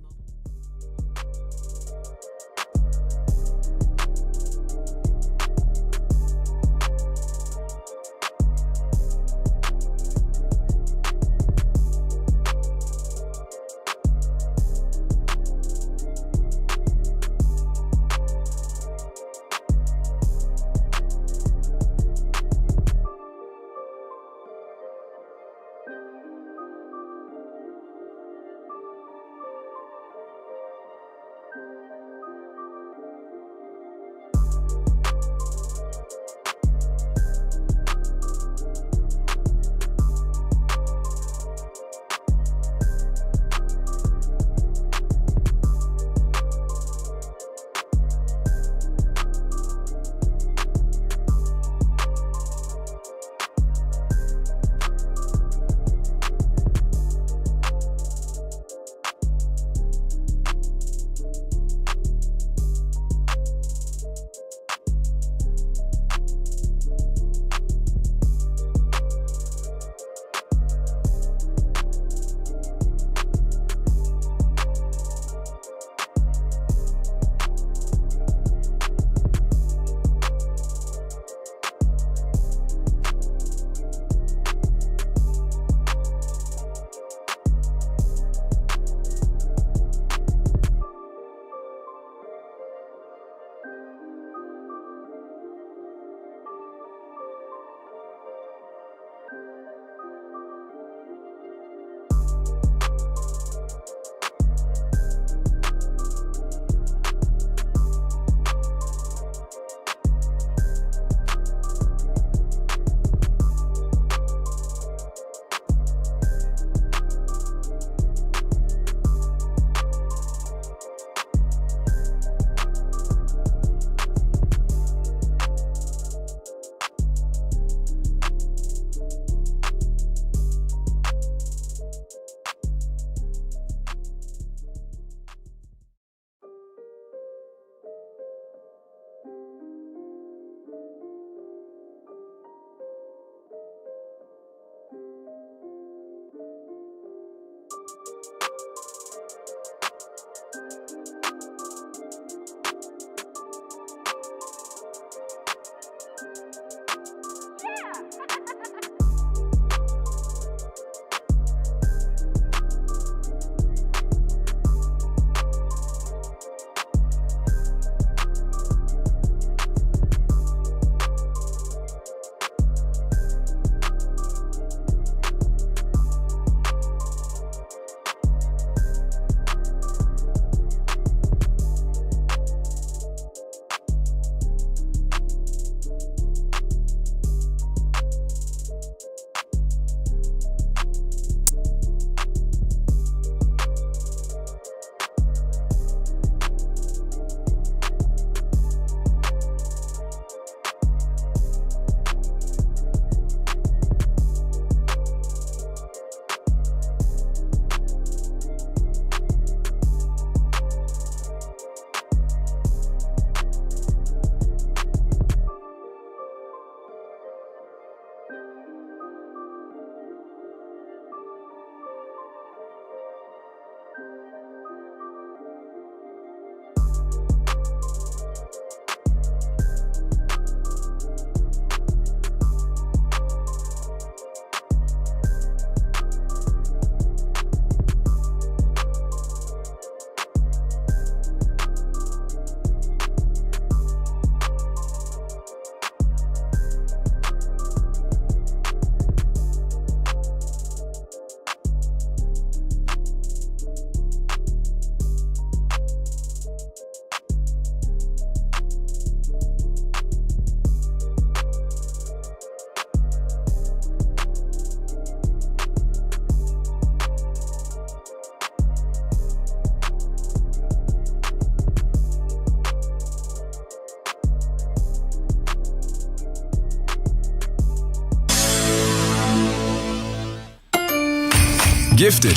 Speaker 10: gift it,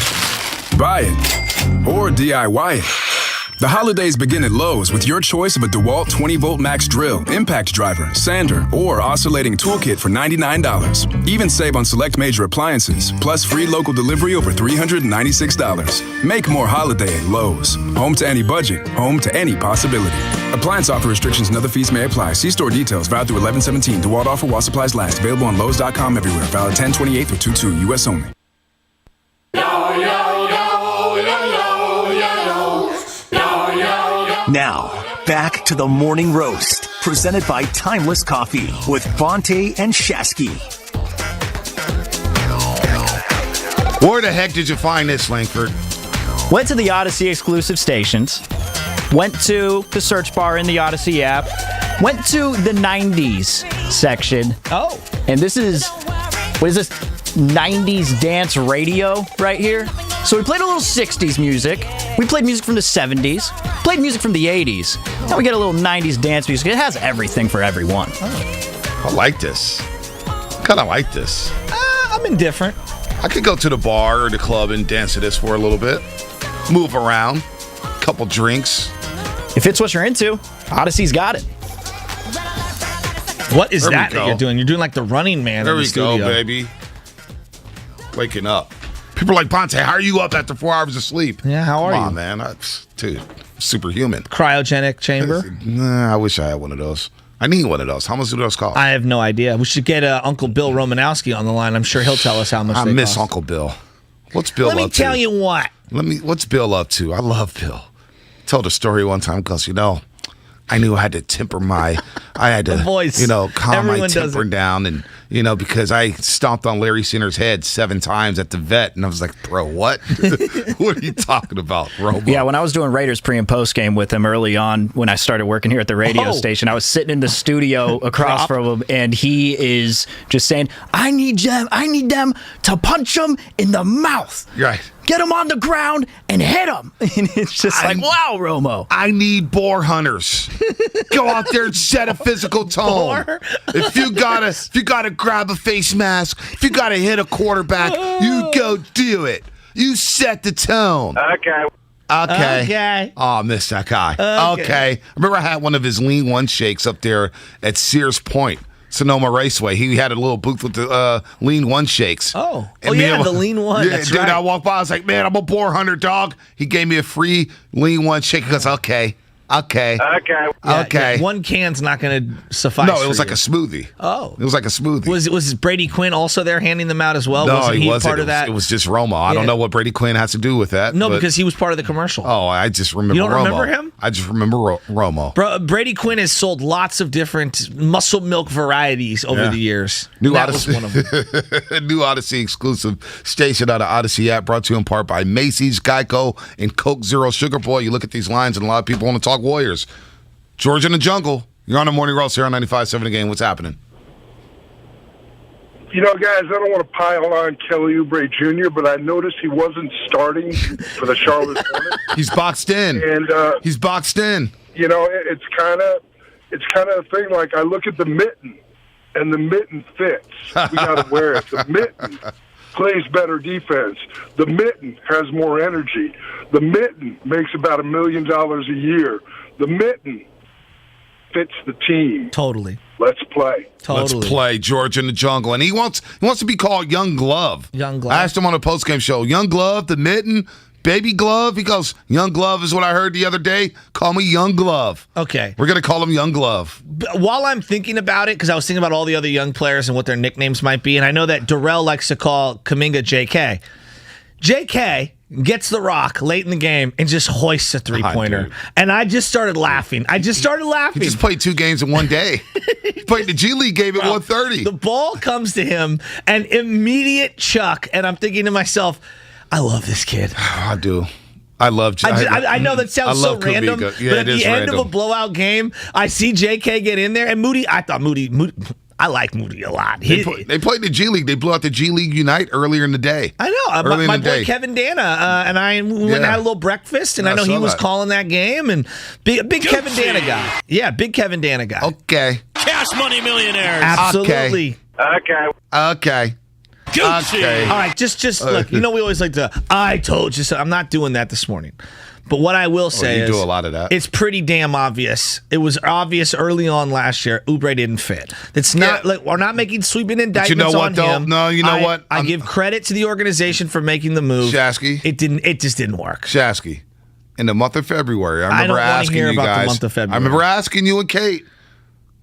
Speaker 10: buy it, or DIY it. The holidays begin at Lowe's with your choice of a DeWalt 20-volt max drill, impact driver, sander, or oscillating toolkit for $99. Even save on select major appliances, plus free local delivery over $396. Make more holiday at Lowe's. Home to any budget, home to any possibility. Appliance offer restrictions and other fees may apply. See store details. Valid through 11/17. DeWalt offer while supplies last. Available on Lowes.com everywhere. Valid 10/28 through 22. U.S. only.
Speaker 6: Now, back to the Morning Roast, presented by Timeless Coffee with Bonte and Shasky.
Speaker 17: Where the heck did you find this, Langford?
Speaker 11: Went to the Odyssey exclusive stations. Went to the search bar in the Odyssey app. Went to the 90s section.
Speaker 18: Oh.
Speaker 11: And this is, what is this? 90s dance radio right here. So we played a little 60s music. We played music from the 70s. Played music from the 80s. Now we get a little 90s dance music. It has everything for everyone.
Speaker 17: I like this. Kind of like this.
Speaker 18: I'm indifferent.
Speaker 17: I could go to the bar or the club and dance to this for a little bit. Move around. Couple drinks.
Speaker 11: If it's what you're into, Odyssey's got it.
Speaker 18: What is that you're doing? You're doing like the Running Man.
Speaker 17: There
Speaker 18: in the
Speaker 17: we go,
Speaker 18: studio.
Speaker 17: baby. Waking up. People are like, Ponte, how are you up after 4 hours of sleep?
Speaker 18: Yeah, how are you?
Speaker 17: Come on, man. Dude, superhuman.
Speaker 18: Cryogenic chamber?
Speaker 17: Nah, I wish I had one of those. I need one of those. How much do those cost?
Speaker 18: I have no idea. We should get Uncle Bill Romanowski on the line. I'm sure he'll tell us how much they
Speaker 17: miss
Speaker 18: cost.
Speaker 17: Uncle Bill. What's Bill up to?
Speaker 18: Let me tell you what.
Speaker 17: What's Bill up to? I love Bill. Told a story one time because, I knew I had to temper I had to,
Speaker 18: voice.
Speaker 17: Calm
Speaker 18: Everyone
Speaker 17: my
Speaker 18: does
Speaker 17: temper
Speaker 18: it.
Speaker 17: down. And, because I stomped on Larry Sinner's head 7 times at the vet. And I was like, bro, what? What are you talking about, Robo?
Speaker 11: Yeah, when I was doing Raiders pre and post game with him early on when I started working here at the radio station, I was sitting in the studio across from him, and he is just saying, I need them to punch him in the mouth.
Speaker 17: Right.
Speaker 11: Get him on the ground and hit him. And it's just like, wow, Romo.
Speaker 17: I need boar hunters. Go out there and set a physical tone. If you gotta grab a face mask, if you gotta hit a quarterback, you go do it. You set the tone. Okay. Oh, I missed that guy. Okay. I remember I had one of his Lean One shakes up there at Sears Point, Sonoma Raceway. He had a little booth with the Lean One shakes.
Speaker 18: Oh, the Lean One.
Speaker 17: Yeah,
Speaker 18: That's
Speaker 17: dude,
Speaker 18: right.
Speaker 17: I walked by. I was like, man, I'm a boar hunter, dog. He gave me a free Lean One shake. He goes, okay.
Speaker 18: Yeah, one can's not going to suffice.
Speaker 17: No, it was
Speaker 18: for
Speaker 17: like
Speaker 18: you.
Speaker 17: a smoothie.
Speaker 18: Oh.
Speaker 17: It was like a smoothie.
Speaker 18: Was Brady Quinn also there handing them out as well?
Speaker 17: No,
Speaker 18: Wasn't
Speaker 17: he wasn't.
Speaker 18: part of that?
Speaker 17: It was just Romo. I don't know what Brady Quinn has to do with that.
Speaker 18: No,
Speaker 17: but-
Speaker 18: because he was part of the commercial.
Speaker 17: Oh, I just remember
Speaker 18: You don't
Speaker 17: Romo.
Speaker 18: remember him?
Speaker 17: I just remember Romo.
Speaker 18: Bro, Brady Quinn has sold lots of different muscle milk varieties over the years.
Speaker 17: New
Speaker 18: That
Speaker 17: Odyssey,
Speaker 18: was one of them.
Speaker 17: New Odyssey exclusive station on the Odyssey app, brought to you in part by Macy's, Geico, and Coke Zero Sugar. Boy, you look at these lines, and a lot of people want to talk Warriors. George in the Jungle. You're on the Morning Roast here on 95.7 The Game. What's happening?
Speaker 12: Guys, I don't want to pile on Kelly Oubre Jr., but I noticed he wasn't starting for the Charlotte Hornets.
Speaker 17: He's boxed in.
Speaker 12: And
Speaker 17: he's boxed in.
Speaker 12: It's kind of a thing. Like I look at the mitten, and the mitten fits. We got to wear it. The mitten plays better defense. The mitten has more energy. The mitten makes about $1 million a year. The mitten fits the team.
Speaker 18: Totally.
Speaker 12: Let's play.
Speaker 17: Let's play, George in the Jungle. And he wants to be called Young Glove.
Speaker 18: Young Glove.
Speaker 17: I asked him on a postgame show, Young Glove, the mitten, Baby Glove. He goes, Young Glove is what I heard the other day. Call me Young Glove.
Speaker 18: Okay.
Speaker 17: We're going to call him Young Glove.
Speaker 18: While I'm thinking about it, because I was thinking about all the other young players and what their nicknames might be, and I know that Darrell likes to call Kuminga JK. JK gets the rock late in the game and just hoists a three-pointer. And I just started laughing.
Speaker 17: He just played 2 games in one day. He played the G League game at 1:30.
Speaker 18: The ball comes to him, and immediate chuck, and I'm thinking to myself, I love this kid.
Speaker 17: I do. I love
Speaker 18: I know that sounds so random,
Speaker 17: Kuminga. Yeah,
Speaker 18: but at
Speaker 17: it is
Speaker 18: the end
Speaker 17: random.
Speaker 18: of a blowout game, I see JK get in there, and I thought Moody I like Moody a lot.
Speaker 17: They played the G League. They blew out the G League Unite earlier in the day.
Speaker 18: I know. My boy Kevin Dana and I went and had a little breakfast, and I know he was calling that game. And big Kevin Dana guy. Yeah, big Kevin Dana guy.
Speaker 17: Okay.
Speaker 13: Cash Money Millionaires.
Speaker 18: Absolutely.
Speaker 17: Okay. Okay.
Speaker 18: All right, just look. You know, we always like to. I told you so. I'm not doing that this morning. But what I will say is,
Speaker 17: do a lot of that.
Speaker 18: It's pretty damn obvious. It was obvious early on last year. Oubre didn't fit. It's not like we're not making sweeping indictments
Speaker 17: you know what,
Speaker 18: on
Speaker 17: though?
Speaker 18: him.
Speaker 17: No, you know what?
Speaker 18: I give credit to the organization for making the move.
Speaker 17: Shasky.
Speaker 18: It just didn't work.
Speaker 17: Shasky. In the month of February, I remember asking
Speaker 18: hear
Speaker 17: you
Speaker 18: about
Speaker 17: guys.
Speaker 18: the month of February.
Speaker 17: I remember asking you and Kate,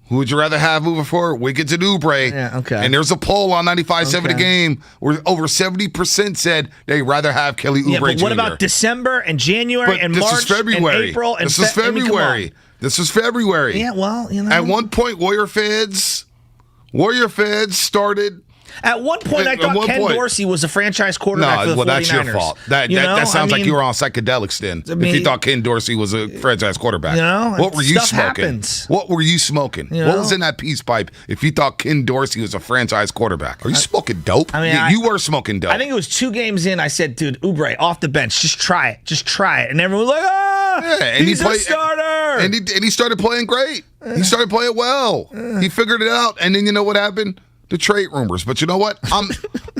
Speaker 17: who would you rather have moving forward, Wiggins and Oubre?
Speaker 18: Yeah, okay.
Speaker 17: And there's a poll on 95.7 The Game where over 70% said they'd rather have Kelly Oubre
Speaker 18: Yeah, but what
Speaker 17: Jr.
Speaker 18: about December and January and
Speaker 17: this
Speaker 18: March
Speaker 17: is February.
Speaker 18: and April? And
Speaker 17: this is February. This is February.
Speaker 18: Yeah, well, you know.
Speaker 17: At one point, Warrior fans started.
Speaker 18: At one point, I thought Ken Dorsey was a franchise quarterback for the 49ers.
Speaker 17: That's your fault. That sounds like you were on psychedelics then. If you thought Ken Dorsey was a franchise quarterback.
Speaker 18: You know,
Speaker 17: what were you
Speaker 18: stuff
Speaker 17: smoking?
Speaker 18: Happens.
Speaker 17: What were you smoking? What was in that peace pipe if you thought Ken Dorsey was a franchise quarterback? Are you smoking dope?
Speaker 18: I mean,
Speaker 17: you were smoking dope.
Speaker 18: I think it was 2 games in. I said, dude, Oubre, off the bench. Just try it. Just try it. And everyone was like, and he's a starter.
Speaker 17: And he started playing great. He started playing well. He figured it out. And then you know what happened? The trade rumors, but you know what?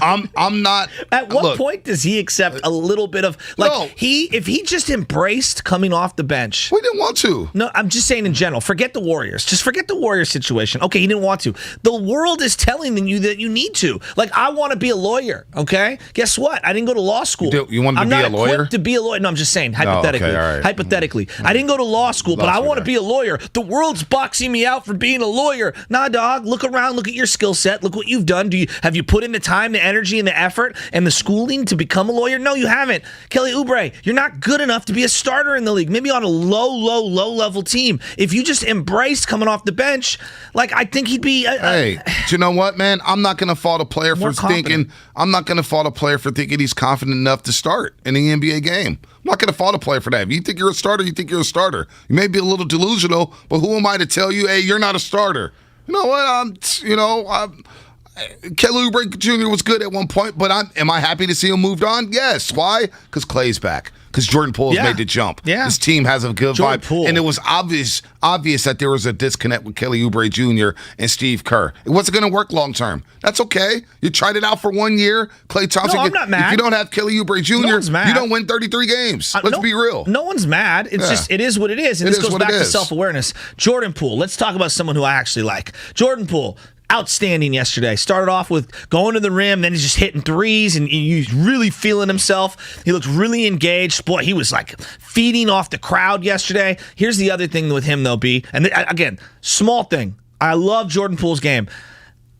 Speaker 17: I'm not.
Speaker 18: At what point does he accept a little bit of if he just embraced coming off the bench?
Speaker 17: We didn't want to.
Speaker 18: No, I'm just saying in general. Forget the Warriors. Just forget the Warriors situation. Okay, he didn't want to. The world is telling you that you need to. Like, I want to be a lawyer. Okay, guess what? I didn't go to law school.
Speaker 17: You want to be a lawyer?
Speaker 18: I'm not equipped to be a lawyer. No, I'm just saying hypothetically.
Speaker 17: Okay, all right.
Speaker 18: Hypothetically, I didn't go to law school, but I want to be a lawyer. The world's boxing me out for being a lawyer. Nah, dog. Look around. Look at your skill set. Look what you've done. Have you put in the time, the energy, and the effort, and the schooling to become a lawyer? No, you haven't. Kelly Oubre, you're not good enough to be a starter in the league. Maybe on a low level team. If you just embraced coming off the bench, like, I think he'd be.
Speaker 17: Hey, do you know what, man? I'm not going to fault a player for thinking. I'm not going to fault a player for thinking he's confident enough to start in the NBA game. I'm not going to fault a player for that. If you think you're a starter, you think you're a starter. You may be a little delusional, but who am I to tell you, hey, you're not a starter? You know what? Kelly Oubre Jr. was good at one point, but am I happy to see him moved on? Yes. Why? Because Clay's back. Because Jordan Poole's made the jump.
Speaker 18: Yeah.
Speaker 17: This team has a good
Speaker 18: Jordan
Speaker 17: vibe.
Speaker 18: Poole.
Speaker 17: And it was obvious that there was a disconnect with Kelly Oubre Jr. and Steve Kerr. It wasn't going to work long term. That's okay. You tried it out for 1 year. Klay Thompson.
Speaker 18: No, I'm not mad.
Speaker 17: If you don't have Kelly Oubre Jr., you don't win 33 games. Let's be real.
Speaker 18: No one's mad. It's just, it is what it is. And this goes back to self-awareness. Jordan Poole. Let's talk about someone who I actually like. Jordan Poole. Outstanding yesterday. Started off with going to the rim, then he's just hitting threes, and he's really feeling himself. He looks really engaged. Boy, he was like feeding off the crowd yesterday. Here's the other thing with him, though, B. And again, small thing. I love Jordan Poole's game.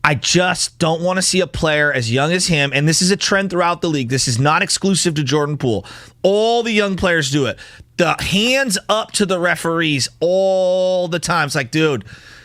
Speaker 18: I just don't want to see a player as young as him, and this is a trend throughout the league. This is not exclusive to Jordan Poole. All the young players do it. The hands up to the referees all the time. It's like, dude,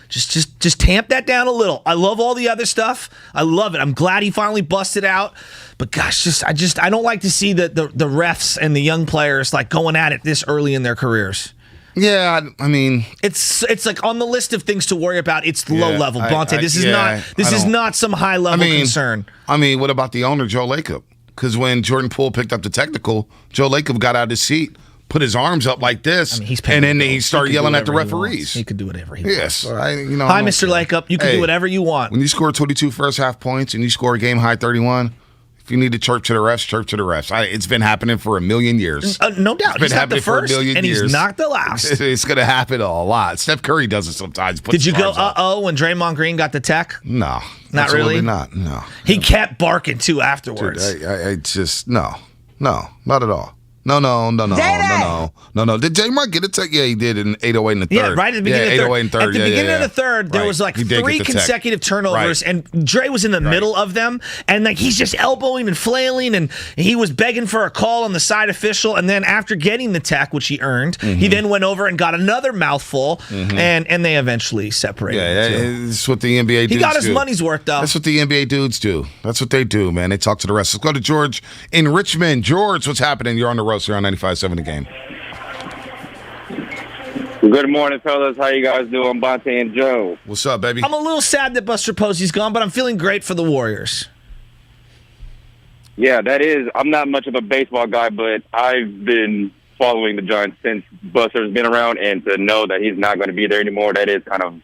Speaker 18: Just tamp that down a little. I love all the other stuff. I love it. I'm glad he finally busted out. But gosh, I don't like to see the refs and the young players like going at it this early in their careers.
Speaker 17: Yeah, I mean,
Speaker 18: it's like on the list of things to worry about. It's low level, Bonte. This is not some high level concern.
Speaker 17: I mean, what about the owner, Joe Lacob? Because when Jordan Poole picked up the technical, Joe Lacob got out of his seat, put his arms up like this, and then he started yelling at the referees.
Speaker 18: He could do whatever he wants.
Speaker 17: Yes.
Speaker 18: Hi, Mr. Lacob. You can do whatever you want.
Speaker 17: When you score 22 first half points and you score a game high 31, if you need to chirp to the refs, chirp to the refs. It's been happening for a million years.
Speaker 18: No doubt. He's not the first, and he's not the last.
Speaker 17: It's going to happen a lot. Steph Curry does it sometimes.
Speaker 18: Did you go when Draymond Green got the tech?
Speaker 17: No.
Speaker 18: Not really?
Speaker 17: Not. No.
Speaker 18: He kept barking, too, afterwards.
Speaker 17: Dude, I just, no, not at all. No. Did J-Mark get a tech? Yeah, he did in 808 in the third.
Speaker 18: Yeah, right at the beginning of the third.
Speaker 17: 808 in the third.
Speaker 18: At the beginning of the third, there was like 3 consecutive turnovers, and Dre was in the middle of them, and like he's just elbowing and flailing, and he was begging for a call on the side official, and then after getting the tech, which he earned, he then went over and got another mouthful, and they eventually separated.
Speaker 17: Yeah, that's what the NBA dudes do.
Speaker 18: He got his money's worth, though.
Speaker 17: That's what the NBA dudes do. That's what they do, man. They talk to the rest. Let's go to George in Richmond. George, what's happening? You're on the road here on 95.7 The Game.
Speaker 13: Good morning, fellas. How you guys doing? Bonte and Joe.
Speaker 17: What's up, baby?
Speaker 18: I'm a little sad that Buster Posey's gone, but I'm feeling great for the Warriors.
Speaker 13: Yeah, that is. I'm not much of a baseball guy, but I've been following the Giants since Buster's been around, and to know that he's not going to be there anymore, that is kind of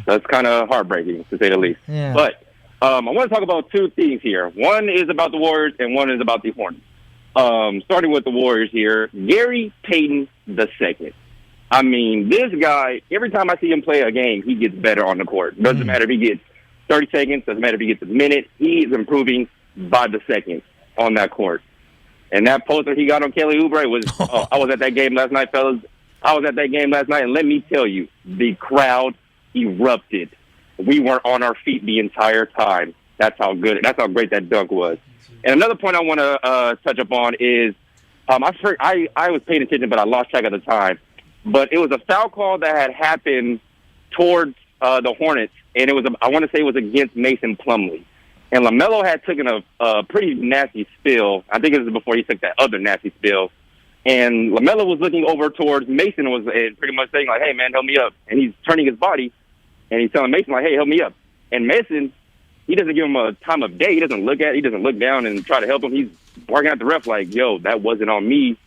Speaker 13: that's kind of heartbreaking, to say the least.
Speaker 18: Yeah.
Speaker 13: But I want to talk about two things here. One is about the Warriors, and one is about the Hornets. Starting with the Warriors here, Gary Payton II. I mean, this guy, every time I see him play a game, he gets better on the court. Doesn't matter if he gets 30 seconds, doesn't matter if he gets a minute. He is improving by the second on that court. And that poster he got on Kelly Oubre was, I was at that game last night, fellas. I was at that game last night, and let me tell you, the crowd erupted. We weren't on our feet the entire time. That's how great that dunk was. And another point I want to touch upon is, I was paying attention, but I lost track of the time. But it was a foul call that had happened towards the Hornets, and I want to say it was against Mason Plumlee. And LaMelo had taken a pretty nasty spill. I think it was before he took that other nasty spill. And LaMelo was looking over towards Mason and was pretty much saying, like, hey, man, help me up. And he's turning his body, and he's telling Mason, like, hey, help me up. And Mason, he doesn't give him a time of day. He doesn't look down and try to help him. He's barking at the ref like, yo, that wasn't on me.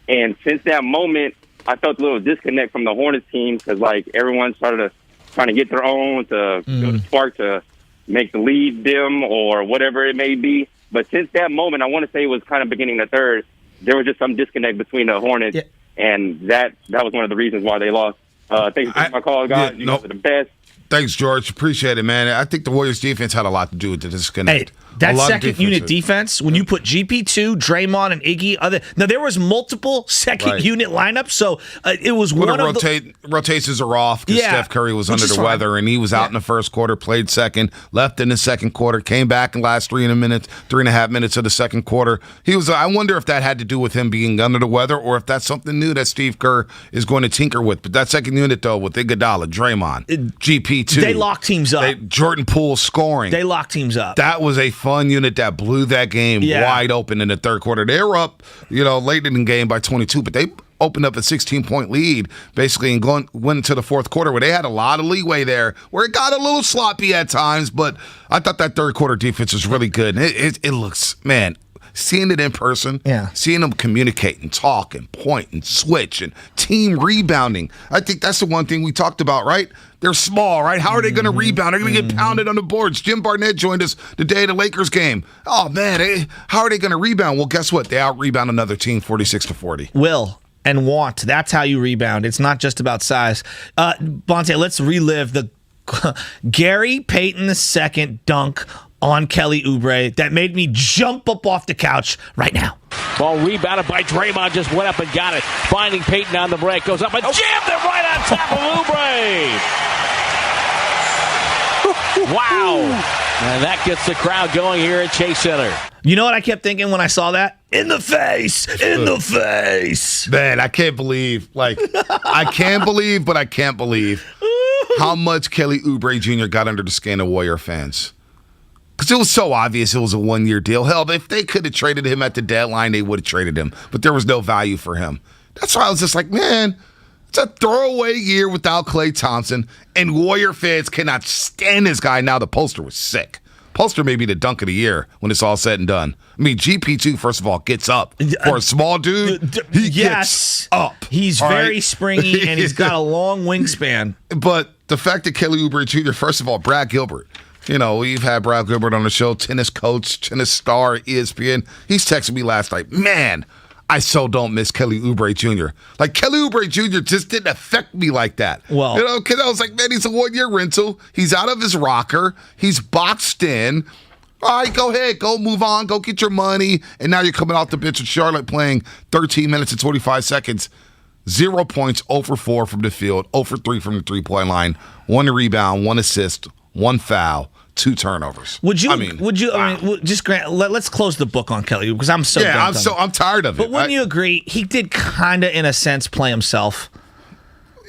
Speaker 13: And since that moment, I felt a little disconnect from the Hornets team because, like, everyone started trying to get their own to build a spark to make the lead dim or whatever it may be. But since that moment, I want to say it was kind of beginning the third, there was just some disconnect between the Hornets, and that was one of the reasons why they lost. Thanks for taking my call, guys. You guys are the best.
Speaker 17: Thanks, George. Appreciate it, man. I think the Warriors' defense had a lot to do with the disconnect.
Speaker 18: Hey, that second unit defense, when you put GP2, Draymond, and Iggy, now there was multiple second unit lineups, so it was one of the
Speaker 17: rotations are off because Steph Curry was under the weather, and he was out in the first quarter, played second, left in the second quarter, came back in the last 3.5 minutes of the second quarter. I wonder if that had to do with him being under the weather or if that's something new that Steve Kerr is going to tinker with. But that second unit, though, with Iguodala, Draymond, GP2.
Speaker 18: They lock teams up.
Speaker 17: Jordan Poole scoring.
Speaker 18: They lock teams up.
Speaker 17: That was a fun unit that blew that game wide open in the third quarter. They were up, late in the game by 22, but they opened up a 16-point lead, basically, and went into the fourth quarter where they had a lot of leeway there, where it got a little sloppy at times, but I thought that third quarter defense was really good. And it looks, man, seeing it in person, seeing them communicate and talk and point and switch and team rebounding. I think that's the one thing we talked about, right? They're small, right? How are they going to rebound? They're going to get pounded on the boards. Jim Barnett joined us the day of the Lakers game. Oh, man, how are they going to rebound? Well, guess what? They out-rebound another team 46-40.
Speaker 18: Will and want. That's how you rebound. It's not just about size. Bonte, let's relive the Gary Payton II dunk on Kelly Oubre that made me jump up off the couch right now.
Speaker 14: Ball rebounded by Draymond, just went up and got it. Finding Payton on the break, goes up and jammed it right on top of Oubre. Wow. And that gets the crowd going here at Chase Center.
Speaker 18: You know what I kept thinking when I saw that? In the face! In the face!
Speaker 17: Man, I can't believe, I can't believe, but I can't believe how much Kelly Oubre Jr. got under the skin of Warrior fans. Because it was so obvious it was a one-year deal. Hell, if they could have traded him at the deadline, they would have traded him. But there was no value for him. That's why I was just like, man, it's a throwaway year without Klay Thompson, and Warrior fans cannot stand this guy. Now the poster was sick. Poster may be the dunk of the year when it's all said and done. I mean, GP2, first of all, gets up. For a small dude, he gets up.
Speaker 18: He's very springy, and he's got a long wingspan.
Speaker 17: But the fact that Kelly Oubre Jr., first of all, Brad Gilbert, we've had Brad Gilbert on the show, tennis coach, tennis star, ESPN. He's texted me last night, man, I so don't miss Kelly Oubre Jr. Like, Kelly Oubre Jr. just didn't affect me like that.
Speaker 18: Well,
Speaker 17: because I was like, man, he's a one-year rental. He's out of his rocker. He's boxed in. All right, go ahead. Go move on. Go get your money. And now you're coming off the bench with Charlotte playing 13 minutes and 25 seconds. 0 points, 0 for 4 from the field, 0 for 3 from the three-point line, 1 rebound, 1 assist, 1 foul, 2 turnovers.
Speaker 18: Just grant? Let's close the book on Kelly because I'm so
Speaker 17: I'm tired of it.
Speaker 18: But wouldn't you agree he did kind of, in a sense, play himself?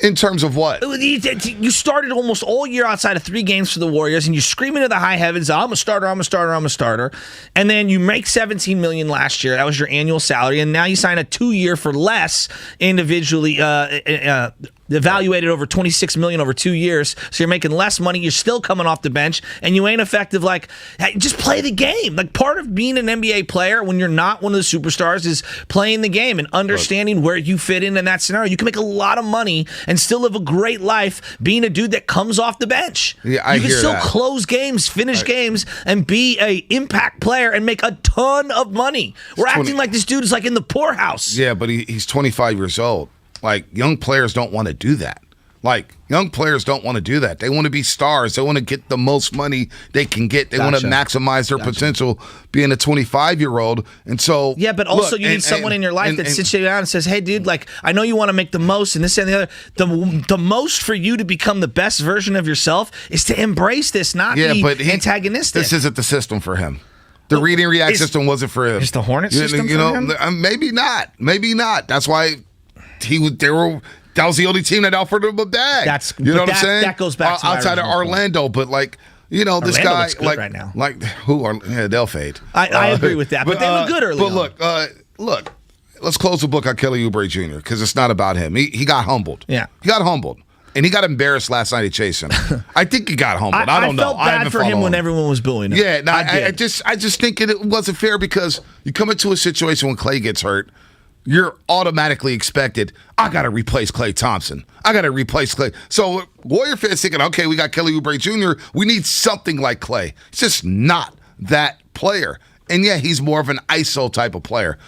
Speaker 17: In terms of what?
Speaker 18: You started almost all year outside of 3 games for the Warriors, and you scream into the high heavens, I'm a starter, I'm a starter, I'm a starter. And then you make $17 million last year. That was your annual salary. And now you sign a 2-year for less individually evaluated over $26 million over 2 years, so you're making less money. You're still coming off the bench, and you ain't effective. Like, hey, just play the game. Like, part of being an NBA player when you're not one of the superstars is playing the game and understanding where you fit in that scenario. You can make a lot of money and still live a great life being a dude that comes off the bench.
Speaker 17: Yeah,
Speaker 18: you can still close games, finish games, and be a impact player and make a ton of money. We're acting like this dude is like in the poorhouse.
Speaker 17: Yeah, but he's 25 years old. Like, young players don't want to do that. Like, young players don't want to do that. They want to be stars. They want to get the most money they can get. They want to maximize their potential being a 25-year-old. And so,
Speaker 18: yeah, but also you need someone in your life that sits you down and says, hey, dude, like, I know you want to make the most and this and the other. The most for you to become the best version of yourself is to embrace this, not be antagonistic.
Speaker 17: This isn't the system for him. The read and react system wasn't for him.
Speaker 18: Is the Hornets system for him?
Speaker 17: Maybe not. Maybe not. That's why that was the only team that offered him a bag. What I'm saying?
Speaker 18: That goes back to
Speaker 17: outside of Orlando, but like, this guy
Speaker 18: looks good right now.
Speaker 17: Like who are they'll fade.
Speaker 18: I agree with that, but they look good early.
Speaker 17: But look, let's close the book on Kelly Oubre Jr. because it's not about him. He got humbled.
Speaker 18: Yeah,
Speaker 17: he got humbled. And he got embarrassed last night at Chasing. I think he got humbled. I don't know.
Speaker 18: I felt bad for him when everyone was booing him.
Speaker 17: Yeah, no, I just think it wasn't fair because you come into a situation when Klay gets hurt, you're automatically expected, I got to replace Klay Thompson. I got to replace Klay. So Warrior fans thinking, okay, we got Kelly Oubre Jr. We need something like Klay. It's just not that player. And yeah, he's more of an ISO type of player.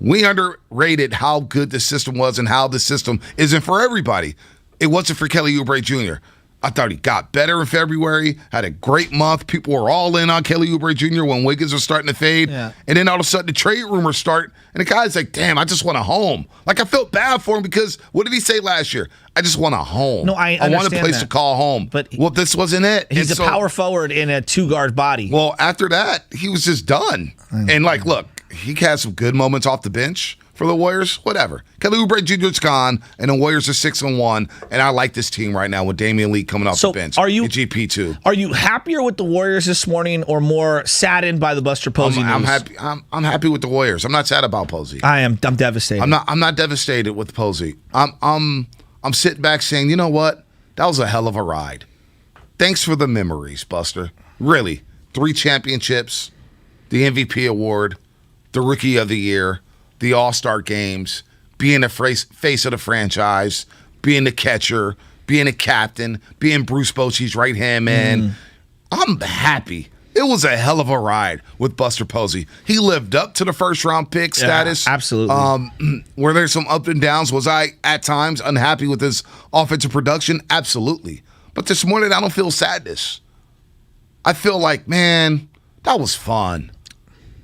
Speaker 17: We underrated how good the system was and how the system isn't for everybody. It wasn't for Kelly Oubre Jr. I thought he got better in February, had a great month. People were all in on Kelly Oubre Jr. when Wiggins was starting to fade. Yeah. And then all of a sudden the trade rumors start, and the guy's like, damn, I just want a home. Like, I felt bad for him because what did he say last year? I just want a home.
Speaker 18: No, I
Speaker 17: want a place to call home. But this wasn't it.
Speaker 18: He's a power forward in a two-guard body.
Speaker 17: Well, after that, he was just done. And, like, look, he had some good moments off the bench for the Warriors, whatever. Kelly Oubre Jr.'s gone, and the Warriors are 6-1, and I like this team right now with Damian Lee coming off the bench.
Speaker 18: Are you
Speaker 17: GP2?
Speaker 18: Are you happier with the Warriors this morning, or more saddened by the Buster Posey news?
Speaker 17: I'm happy. I'm happy with the Warriors. I'm not sad about Posey.
Speaker 18: I'm devastated.
Speaker 17: I'm not devastated with Posey. I'm sitting back saying, you know what? That was a hell of a ride. Thanks for the memories, Buster. Really, 3 championships, the MVP award, the Rookie of the Year, the All-Star games, being the face of the franchise, being the catcher, being a captain, being Bruce Bochy's right-hand man. I'm happy. It was a hell of a ride with Buster Posey. He lived up to the first-round pick status.
Speaker 18: Absolutely.
Speaker 17: Were there some ups and downs? Was I, at times, unhappy with his offensive production? Absolutely. But this morning, I don't feel sadness. I feel like, man, that was fun.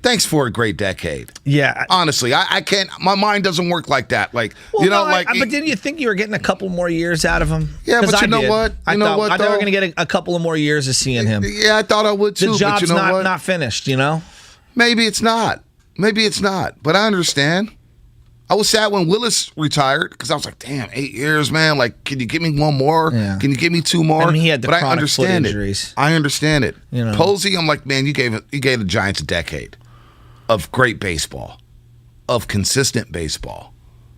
Speaker 17: Thanks for a great decade.
Speaker 18: Yeah.
Speaker 17: Honestly, I can't, my mind doesn't work like that. Like,
Speaker 18: but didn't you think you were getting a couple more years out of him?
Speaker 17: Yeah, but you know what?
Speaker 18: I thought we were going to get a couple of more years of seeing him.
Speaker 17: Yeah, I thought I would too.
Speaker 18: The job's
Speaker 17: but you know
Speaker 18: not finished, you know?
Speaker 17: Maybe it's not. But I understand. I was sad when Willis retired because I was like, damn, 8 years, man. Like, can you give me one more? Yeah. Can you give me 2 more?
Speaker 18: I mean, he had the chronic foot injuries.
Speaker 17: I understand it.
Speaker 18: You know.
Speaker 17: Posey, I'm like, man, you gave the Giants a decade of great baseball, of consistent baseball.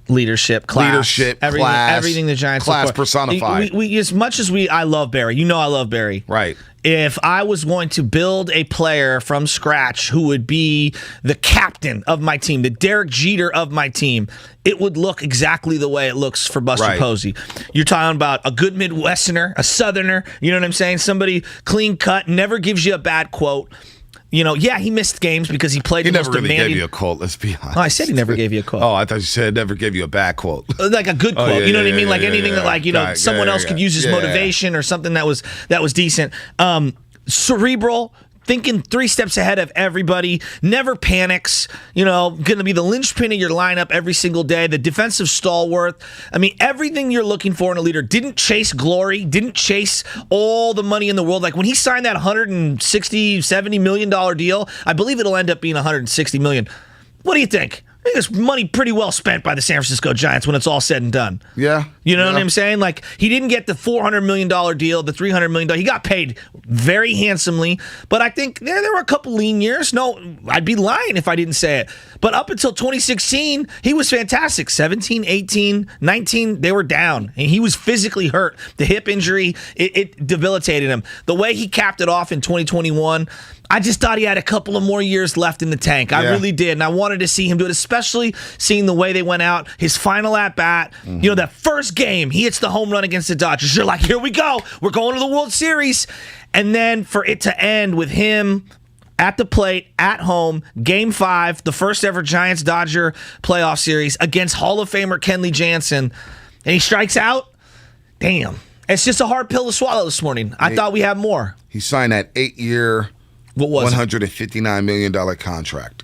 Speaker 18: Leadership, class. Everything the Giants
Speaker 17: class personified.
Speaker 18: As much as I love Barry. You know I love Barry.
Speaker 17: Right.
Speaker 18: If I was going to build a player from scratch who would be the captain of my team, the Derek Jeter of my team, it would look exactly the way it looks for Buster Posey. You're talking about a good Midwesterner, a Southerner, you know what I'm saying? Somebody clean cut, never gives you a bad quote. You know, yeah, he missed games because he played the most demanding.
Speaker 17: He never really gave you a quote, let's be honest.
Speaker 18: Oh, I said he never gave you a quote.
Speaker 17: Oh, I thought you said never gave you a bad quote.
Speaker 18: Like a good quote, you know what I mean? Like anything that, like, you know, someone else could use as motivation or something that was decent. Cerebral, thinking 3 steps ahead of everybody, never panics, you know, going to be the linchpin of your lineup every single day, the defensive stalwart. I mean, everything you're looking for in a leader. Didn't chase glory, didn't chase all the money in the world. Like when he signed that $160, $70 million deal, I believe it'll end up being $160 million. What do you think? I think it's money pretty well spent by the San Francisco Giants when it's all said and done.
Speaker 17: Yeah.
Speaker 18: You know what I'm saying? Like, he didn't get the $400 million deal, the $300 million. He got paid very handsomely. But I think there were a couple lean years. No, I'd be lying if I didn't say it. But up until 2016, he was fantastic. 17, 18, 19, they were down. And he was physically hurt. The hip injury, it debilitated him. The way he capped it off in 2021, I just thought he had a couple of more years left in the tank. I really did. And I wanted to see him do it, especially seeing the way they went out. His final at-bat, that first game, he hits the home run against the Dodgers. You're like, here we go. We're going to the World Series. And then for it to end with him at the plate, at home, Game 5, the first ever Giants-Dodger playoff series against Hall of Famer Kenley Jansen, and he strikes out. Damn. It's just a hard pill to swallow this morning. I thought we had more.
Speaker 17: He signed that 8-year,
Speaker 18: what was
Speaker 17: $159 million contract.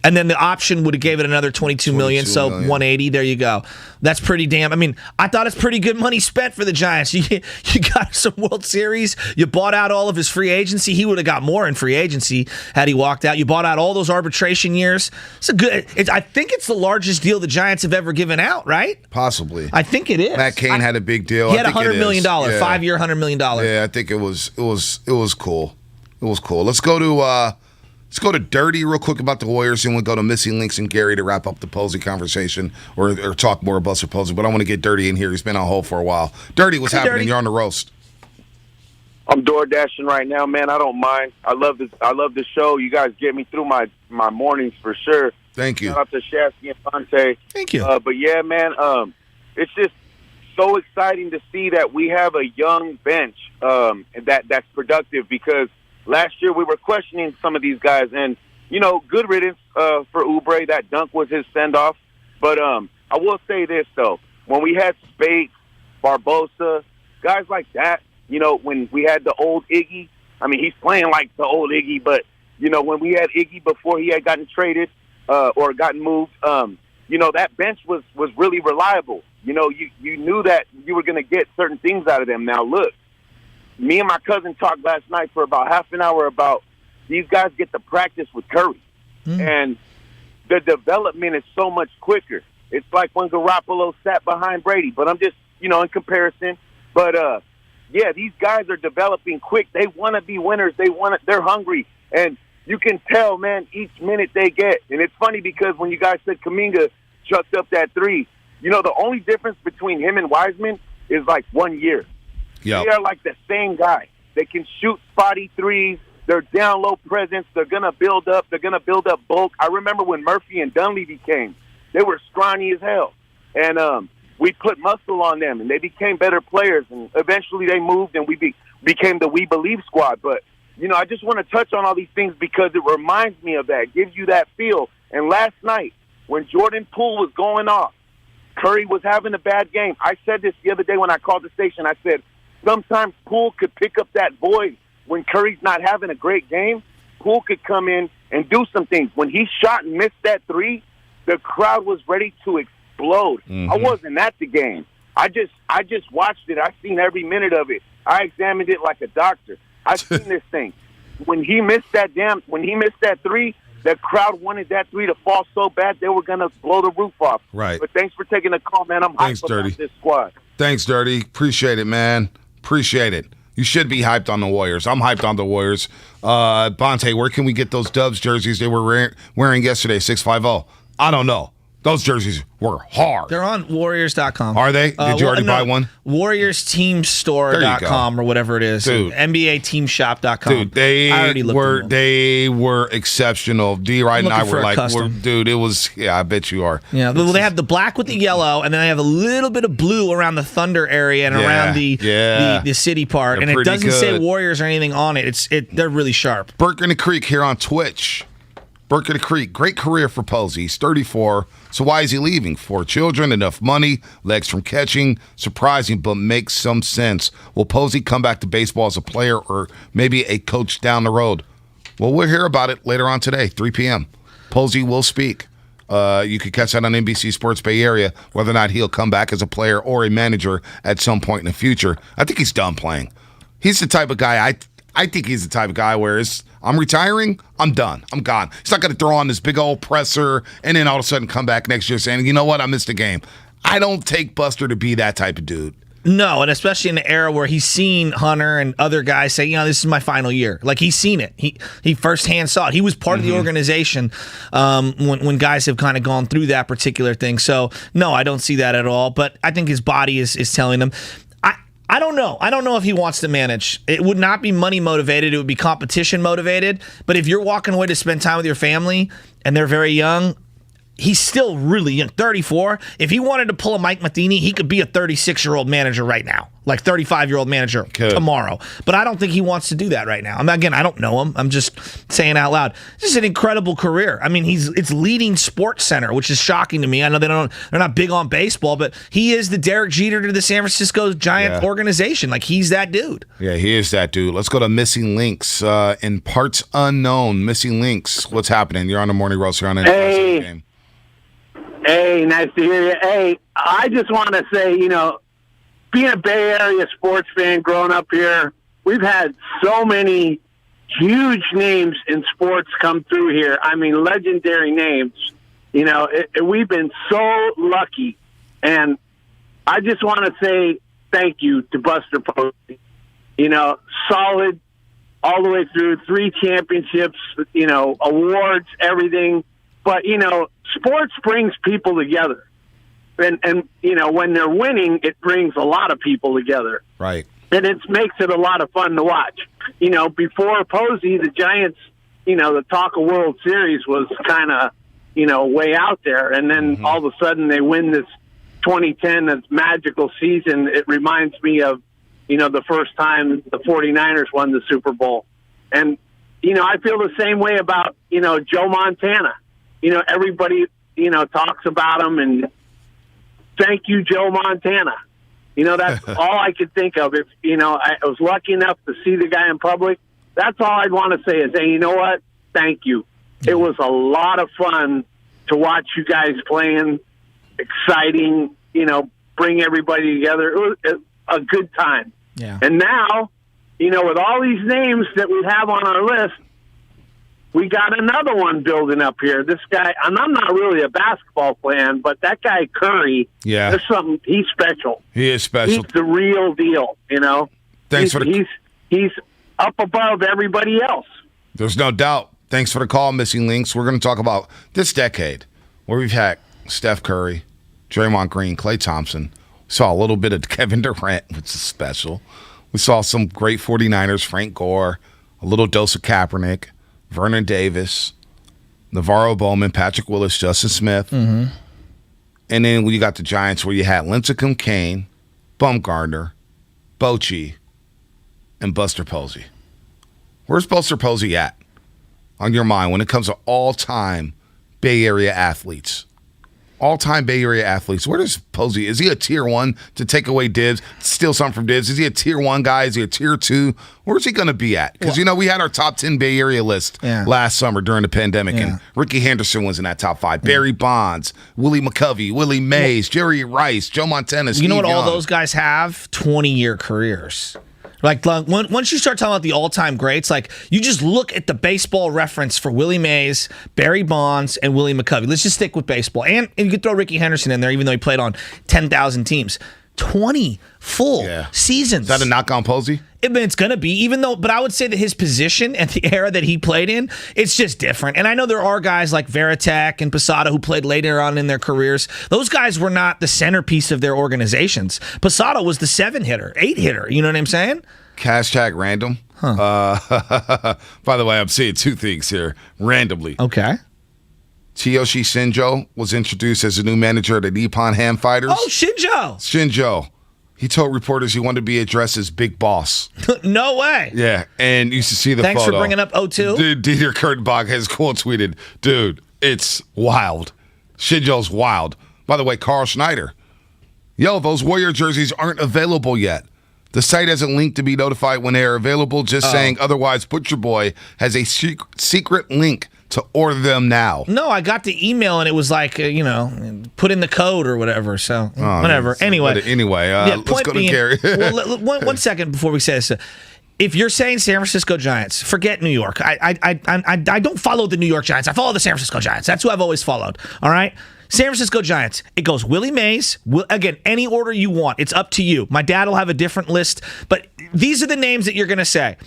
Speaker 18: And then the option would have gave it another $22 million, so $180. There you go. That's pretty damn. I mean, I thought it's pretty good money spent for the Giants. You got some World Series. You bought out all of his free agency. He would have got more in free agency had he walked out. You bought out all those arbitration years. It's a good. I think it's the largest deal the Giants have ever given out, right?
Speaker 17: Possibly.
Speaker 18: I think it is.
Speaker 17: Matt Cain had a big deal.
Speaker 18: He had $100 million, 5-year, $100 million.
Speaker 17: Yeah, I think it was cool. It was cool. Let's go to Dirty real quick about the Warriors, and we'll go to Missing Links and Gary to wrap up the Posey conversation or talk more about Buster Posey. But I want to get Dirty in here. He's been on hold for a while. Dirty, what's happening? Dirty. You're on the roast.
Speaker 7: I'm door dashing right now, man. I don't mind. I love this show. You guys get me through my mornings for sure.
Speaker 17: Thank you.
Speaker 7: Shout out to Shasky and Fonte.
Speaker 18: Thank you.
Speaker 7: But yeah, man, it's just so exciting to see that we have a young bench that's productive, because last year we were questioning some of these guys, and, good riddance for Oubre. That dunk was his send-off. But I will say this, though. When we had Spate, Barbosa, guys like that, when we had the old Iggy, I mean, he's playing like the old Iggy, but, when we had Iggy before he had gotten traded or gotten moved, that bench was really reliable. You knew that you were going to get certain things out of them. Now, look. Me and my cousin talked last night for about half an hour about these guys get to practice with Curry. And the development is so much quicker. It's like when Garoppolo sat behind Brady. But I'm just, in comparison. But, these guys are developing quick. They want to be winners. They're hungry. And you can tell, man, each minute they get. And it's funny because when you guys said Kuminga chucked up that three, the only difference between him and Wiseman is like 1 year.
Speaker 17: Yep.
Speaker 7: They are like the same guy. They can shoot spotty threes. They're down low presence. They're going to build up. They're going to build up bulk. I remember when Murphy and Dunleavy came. They were scrawny as hell. And we put muscle on them, and they became better players. And eventually they moved, and we became the We Believe squad. But, I just want to touch on all these things because it reminds me of that, gives you that feel. And last night, when Jordan Poole was going off, Curry was having a bad game. I said this the other day when I called the station. I said, sometimes Poole could pick up that void when Curry's not having a great game. Poole could come in and do some things. When he shot and missed that three, the crowd was ready to explode. I wasn't at the game. I just watched it. I seen every minute of it. I examined it like a doctor. I seen this thing. When he missed that three, the crowd wanted that three to fall so bad they were gonna blow the roof off.
Speaker 17: Right.
Speaker 7: But thanks for taking the call, man. I'm hyped about this squad.
Speaker 17: Thanks, Dirty. Appreciate it, man. Appreciate it. You should be hyped on the Warriors. I'm hyped on the Warriors. Bonte, where can we get those Dubs jerseys they were wearing yesterday, 650? I don't know. Those jerseys were hard.
Speaker 18: They're on Warriors.com.
Speaker 17: Are they? Did you already buy one?
Speaker 18: WarriorsTeamStore.com or whatever it is.
Speaker 17: Dude.
Speaker 18: NBATeamShop.com.
Speaker 17: Dude, they were exceptional. D-Wright and I were like, dude, it was, I bet you are.
Speaker 18: Yeah, well, they have the black with the yellow, and then they have a little bit of blue around the Thunder area and around the city part.
Speaker 17: They're
Speaker 18: and it doesn't say
Speaker 17: good.
Speaker 18: Warriors or anything on it. They're really sharp.
Speaker 17: Burke in the Creek here on Twitch. Burke in the Creek, great career for Posey. He's 34. So why is he leaving? 4 children, enough money, legs from catching. Surprising, but makes some sense. Will Posey come back to baseball as a player or maybe a coach down the road? Well, we'll hear about it later on today, 3 p.m. Posey will speak. You could catch that on NBC Sports Bay Area, whether or not he'll come back as a player or a manager at some point in the future. I think he's done playing. He's the type of guy, I think he's the type of guy where I'm retiring, I'm done. I'm gone. He's not going to throw on this big old presser and then all of a sudden come back next year saying, you know what, I missed a game. I don't take Buster to be that type of dude.
Speaker 18: No, and especially in the era where he's seen Hunter and other guys say, this is my final year. Like, he's seen it. He firsthand saw it. He was part of the organization when guys have kind of gone through that particular thing. So, no, I don't see that at all. But I think his body is telling him. I don't know. I don't know if he wants to manage. It would not be money motivated. It would be competition motivated. But if you're walking away to spend time with your family and they're very young, he's still really young, 34. If he wanted to pull a Mike Matheny, he could be a 36-year-old manager right now, like 35-year-old manager tomorrow. But I don't think he wants to do that right now. Again, I don't know him. I'm just saying out loud. This is an incredible career. I mean, it's leading Sports Center, which is shocking to me. I know they're not big on baseball, but he is the Derek Jeter to the San Francisco Giant organization. Like, he's that dude.
Speaker 17: Yeah, he is that dude. Let's go to Missing Links in parts unknown. Missing Links, what's happening? You're on the Morning Roast. You're on the game.
Speaker 15: Hey, nice to hear you. Hey, I just want to say, being a Bay Area sports fan growing up here, we've had so many huge names in sports come through here. I mean, legendary names. We've been so lucky. And I just want to say thank you to Buster Posey. Solid all the way through, 3 championships, awards, everything. But, sports brings people together. And when they're winning, it brings a lot of people together.
Speaker 17: Right.
Speaker 15: And it makes it a lot of fun to watch. Before Posey, the Giants, the talk of World Series was kind of, way out there. And then all of a sudden they win this 2010, this magical season. It reminds me of, the first time the 49ers won the Super Bowl. And, I feel the same way about, Joe Montana. Everybody, talks about him, and thank you, Joe Montana. That's all I could think of. If, I was lucky enough to see the guy in public, that's all I'd want to say is, hey, you know what? Thank you. It was a lot of fun to watch you guys playing, exciting, bring everybody together. It was a good time.
Speaker 18: Yeah.
Speaker 15: And now, with all these names that we have on our list, we got another one building up here. This guy, and I'm not really a basketball fan, but that guy Curry, there's something. He's special.
Speaker 17: He is special.
Speaker 15: He's the real deal.
Speaker 17: Thanks for
Speaker 15: he's up above everybody else.
Speaker 17: There's no doubt. Thanks for the call, Missing Links. We're going to talk about this decade where we've had Steph Curry, Draymond Green, Klay Thompson. We saw a little bit of Kevin Durant, which is special. We saw some great 49ers, Frank Gore, a little dose of Kaepernick, Vernon Davis, Navarro Bowman, Patrick Willis, Justin Smith.
Speaker 18: Mm-hmm.
Speaker 17: And then you got the Giants where you had Lincecum Kane, Bumgarner, Bochy, and Buster Posey. Where's Buster Posey at on your mind when it comes to all-time Bay Area athletes? All-time Bay Area athletes. Where does Posey? Is he a tier 1 to take away Dibs, steal something from Dibs? Is he a tier 1 guy? Is he a tier 2? Where's he going to be at? Because, we had our top 10 Bay Area list last summer during the pandemic, and Ricky Henderson was in that top 5. Barry Bonds, Willie McCovey, Willie Mays, Jerry Rice, Joe Montana, Steve
Speaker 18: You know what
Speaker 17: Young.
Speaker 18: all those guys have? 20-year careers. Like, once you start talking about the all-time greats, like, you just look at the baseball reference for Willie Mays, Barry Bonds, and Willie McCovey. Let's just stick with baseball. And you could throw Ricky Henderson in there, even though he played on 10,000 teams. 20 full seasons.
Speaker 17: Is that a knock on Posey?
Speaker 18: It's going to be, but I would say that his position and the era that he played in, it's just different. And I know there are guys like Veritek and Posada who played later on in their careers. Those guys were not the centerpiece of their organizations. Posada was the 7-hitter, 8-hitter. You know what I'm saying?
Speaker 17: Hashtag random. By the way, I'm seeing 2 things here randomly.
Speaker 18: Okay.
Speaker 17: Tyoshi Shinjo was introduced as the new manager of the Nippon Ham Fighters.
Speaker 18: Oh,
Speaker 17: Shinjo. He told reporters he wanted to be addressed as Big Boss.
Speaker 18: No way.
Speaker 17: Yeah, and you should see the
Speaker 18: Thanks
Speaker 17: photo.
Speaker 18: for bringing up 02.
Speaker 17: Dude, Dieter Kurtenbach has quote tweeted, dude, it's wild. Shinjo's wild. By the way, Carl Schneider. Yo, those Warrior jerseys aren't available yet. The site hasn't linked to be notified when they are available, just saying otherwise Butcher Boy has a secret link to order them now.
Speaker 18: No, I got the email and it was like, put in the code or whatever. So, whatever. Anyway,
Speaker 17: let's go to Gary.
Speaker 18: One second before we say this. if you're saying San Francisco Giants, forget New York. I don't follow the New York Giants. I follow the San Francisco Giants. That's who I've always followed. All right? San Francisco Giants. It goes Willie Mays. Again, any order you want. It's up to you. My dad will have a different list, but these are the names that you're going to say.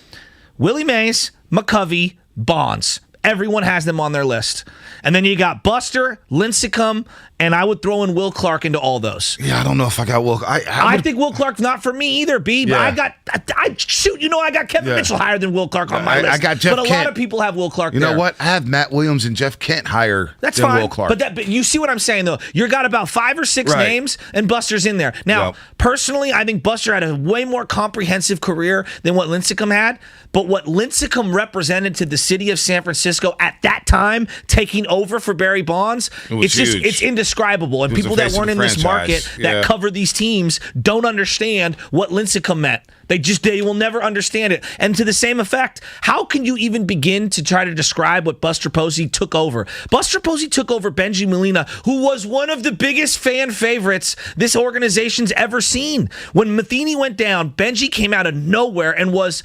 Speaker 18: Willie Mays, McCovey, Bonds. Everyone has them on their list. And then you got Buster, Lincecum, and I would throw in Will Clark into all those.
Speaker 17: Yeah, I don't know if I got Will.
Speaker 18: I think Will Clark's not for me either, B. But
Speaker 17: Yeah.
Speaker 18: I got Kevin Mitchell higher than Will Clark on my list.
Speaker 17: I got Jeff
Speaker 18: But a
Speaker 17: Kent.
Speaker 18: lot of people have Will Clark
Speaker 17: You
Speaker 18: there.
Speaker 17: know what? I have Matt Williams and Jeff Kent higher
Speaker 18: That's
Speaker 17: than
Speaker 18: fine.
Speaker 17: Will Clark.
Speaker 18: But you see what I'm saying, though? You got about 5 or 6
Speaker 17: Right.
Speaker 18: names, and Buster's in there. Now, personally, I think Buster had a way more comprehensive career than what Lincecum had. But what Lincecum represented to the city of San Francisco at that time, taking over for Barry Bonds,
Speaker 17: was huge.
Speaker 18: it's indescribable. And
Speaker 17: He was
Speaker 18: people
Speaker 17: the
Speaker 18: that
Speaker 17: face of
Speaker 18: weren't
Speaker 17: the
Speaker 18: in this
Speaker 17: franchise.
Speaker 18: market that cover these teams don't understand what Lincecum meant. They will never understand it. And to the same effect, how can you even begin to try to describe what Buster Posey took over? Buster Posey took over Benji Molina, who was one of the biggest fan favorites this organization's ever seen. When Matheny went down, Benji came out of nowhere and was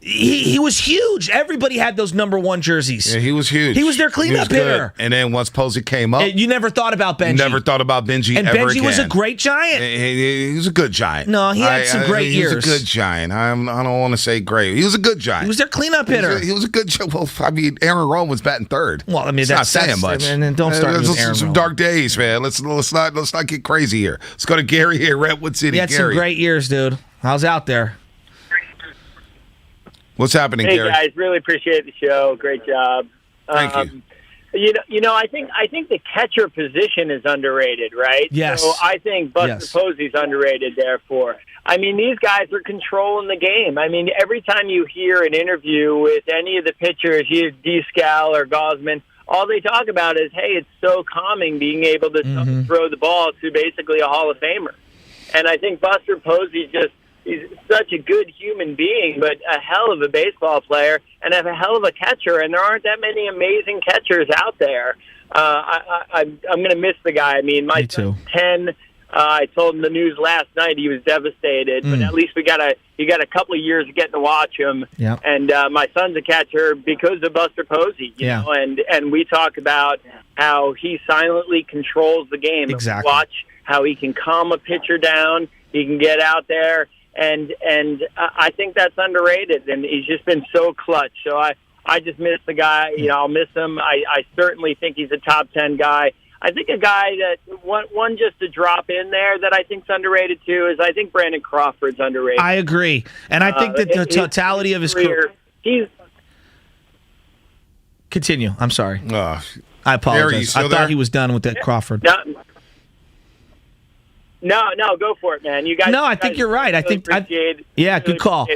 Speaker 18: he was huge. Everybody had those number 1 jerseys.
Speaker 17: Yeah, he was huge.
Speaker 18: He was their cleanup hitter.
Speaker 17: And then once Posey came up,
Speaker 18: You never thought about Benji.
Speaker 17: never thought about Benji
Speaker 18: And
Speaker 17: ever
Speaker 18: Benji
Speaker 17: again.
Speaker 18: was a great Giant.
Speaker 17: He was a good Giant.
Speaker 18: No, he had some great
Speaker 17: He
Speaker 18: years.
Speaker 17: was a good Giant. I don't want to say great. He was a good Giant.
Speaker 18: He was their cleanup hitter.
Speaker 17: He was a good Giant. Well, I mean, Aaron Rome was batting third.
Speaker 18: Well, I mean,
Speaker 17: It's
Speaker 18: that's
Speaker 17: not saying much.
Speaker 18: And don't start with Aaron
Speaker 17: some
Speaker 18: Rome.
Speaker 17: dark days, man. Let's not get crazy here. Let's go to Gary here, Redwood City.
Speaker 18: He had some great years, dude. How's out there?
Speaker 17: What's happening,
Speaker 3: Hey
Speaker 17: Gary?
Speaker 3: guys, really appreciate the show. Great job.
Speaker 17: Thank you.
Speaker 3: You know, I think the catcher position is underrated, right?
Speaker 18: Yes.
Speaker 3: So I think Buster Posey's underrated. Therefore, I mean, these guys are controlling the game. I mean, every time you hear an interview with any of the pitchers, either Descal or Gosman, all they talk about is, hey, it's so calming being able to throw the ball to basically a Hall of Famer. And I think Buster Posey he's such a good human being, but a hell of a baseball player and a hell of a catcher. And there aren't that many amazing catchers out there. I'm going to miss the guy. I mean, my son's 10. I told him the news last night. He was devastated, but at least he got a couple of years of getting to watch him.
Speaker 18: Yep.
Speaker 3: And my son's a catcher because of Buster Posey. You know? And we talk about how he silently controls the game.
Speaker 18: Exactly.
Speaker 3: Watch how he can calm a pitcher down. He can get out there. And I think that's underrated, and he's just been so clutch. So I just miss the guy. You know, I'll miss him. I certainly think he's a top 10 guy. I think a guy that one just to drop in there that I think's underrated too is I think Brandon Crawford's underrated.
Speaker 18: I agree, and I think that the totality of his career. Continue. I'm sorry. I apologize. I thought he was done with that Crawford.
Speaker 3: No, go for it, man. You guys.
Speaker 18: No, I think you're right. I think. Good call.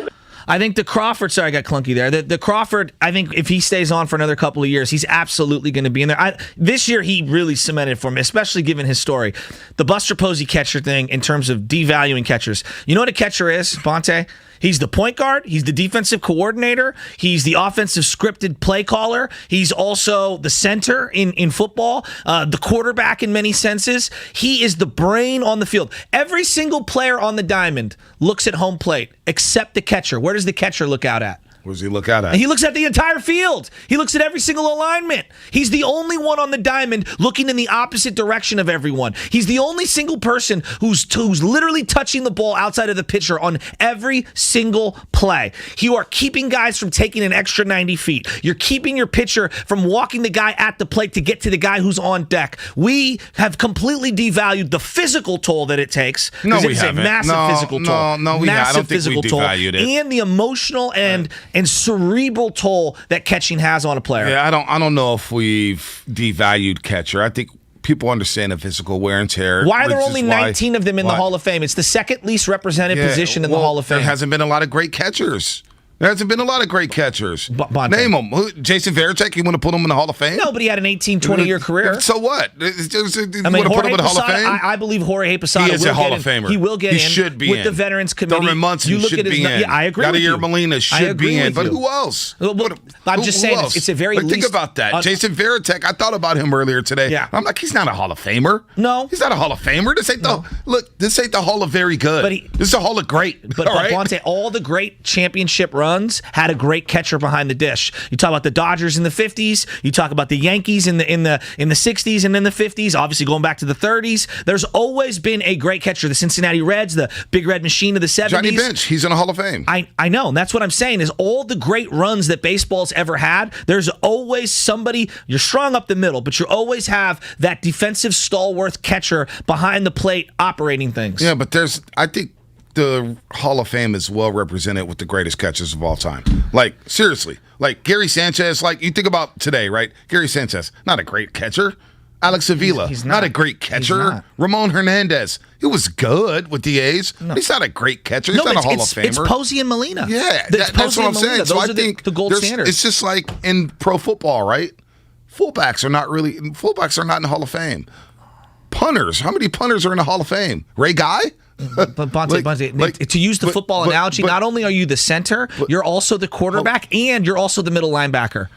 Speaker 18: I think the Crawford. Sorry, I got clunky there. The Crawford. I think if he stays on for another couple of years, he's absolutely going to be in there. This year, he really cemented for me, especially given his story. The Buster Posey catcher thing in terms of devaluing catchers. You know what a catcher is, Bonte? He's the point guard. He's the defensive coordinator. He's the offensive scripted play caller. He's also the center in football, the quarterback in many senses. He is the brain on the field. Every single player on the diamond looks at home plate except the catcher. Where does the catcher look out at?
Speaker 17: Where does he look out at?
Speaker 18: And he looks at the entire field. He looks at every single alignment. He's the only one on the diamond looking in the opposite direction of everyone. He's the only single person who's literally touching the ball outside of the pitcher on every single play. You are keeping guys from taking an extra 90 feet. You're keeping your pitcher from walking the guy at the plate to get to the guy who's on deck. We have completely devalued the physical toll that it takes.
Speaker 17: No, we
Speaker 18: it's
Speaker 17: haven't.
Speaker 18: a massive physical toll.
Speaker 17: No, we haven't. I don't think we devalued it.
Speaker 18: And the emotional and cerebral toll that catching has on a player.
Speaker 17: Yeah, I don't know if we've devalued catcher. I think people understand the physical wear and tear.
Speaker 18: Why are there only 19 of them in the Hall of Fame? It's the second least represented position in the Hall of Fame.
Speaker 17: There hasn't been a lot of great catchers. There hasn't been a lot of great catchers. Name them. Jason Varitek, you want to put him in the Hall of Fame?
Speaker 18: No, but he had an 18, 20-year career.
Speaker 17: So what? You
Speaker 18: I mean,
Speaker 17: want to put him in the Hall of Fame?
Speaker 18: I believe Jorge Posada
Speaker 17: He is
Speaker 18: will
Speaker 17: a Hall
Speaker 18: get
Speaker 17: of
Speaker 18: in.
Speaker 17: Famer.
Speaker 18: He will get in.
Speaker 17: He should be
Speaker 18: with
Speaker 17: in.
Speaker 18: the Veterans Committee.
Speaker 17: Thurman Munson should be in.
Speaker 18: Yeah, I agree with you.
Speaker 17: Yadier Molina should be in. But who else?
Speaker 18: I'm just saying, it's a very
Speaker 17: Think about that. Jason Varitek, I thought about him earlier today.
Speaker 18: Yeah.
Speaker 17: I'm like, he's not a Hall of Famer.
Speaker 18: No.
Speaker 17: He's not a Hall of Famer. This ain't the Hall of Very Good. This is a Hall of Great.
Speaker 18: But Bonte, all the great championship runs had a great catcher behind the dish. You talk about the Dodgers in the 50s. You talk about the Yankees in the 60s and in the 50s. Obviously, going back to the 30s, there's always been a great catcher. The Cincinnati Reds, the Big Red Machine of the 70s.
Speaker 17: Johnny Bench, he's in a Hall of Fame.
Speaker 18: I know, and that's what I'm saying. Is all the great runs that baseball's ever had. There's always somebody. You're strong up the middle, but you always have that defensive stalwart catcher behind the plate operating things.
Speaker 17: Yeah, but I think the Hall of Fame is well represented with the greatest catchers of all time. Like, seriously. Like, Gary Sanchez, like, you think about today, right? Gary Sanchez, not a great catcher. Alex Avila,
Speaker 18: he's
Speaker 17: not a great catcher. Ramon Hernandez, he was good with the A's. No. He's not a great catcher. He's not a Hall of Famer.
Speaker 18: It's Posey and Molina.
Speaker 17: Yeah, that's what I'm saying. So I think
Speaker 18: the gold standard.
Speaker 17: It's just like in pro football, right? Fullbacks are not in the Hall of Fame. Punters, how many punters are in the Hall of Fame? Ray Guy?
Speaker 18: But Bonte, to use the football analogy, not only are you the center, you're also the quarterback, and you're also the middle linebacker.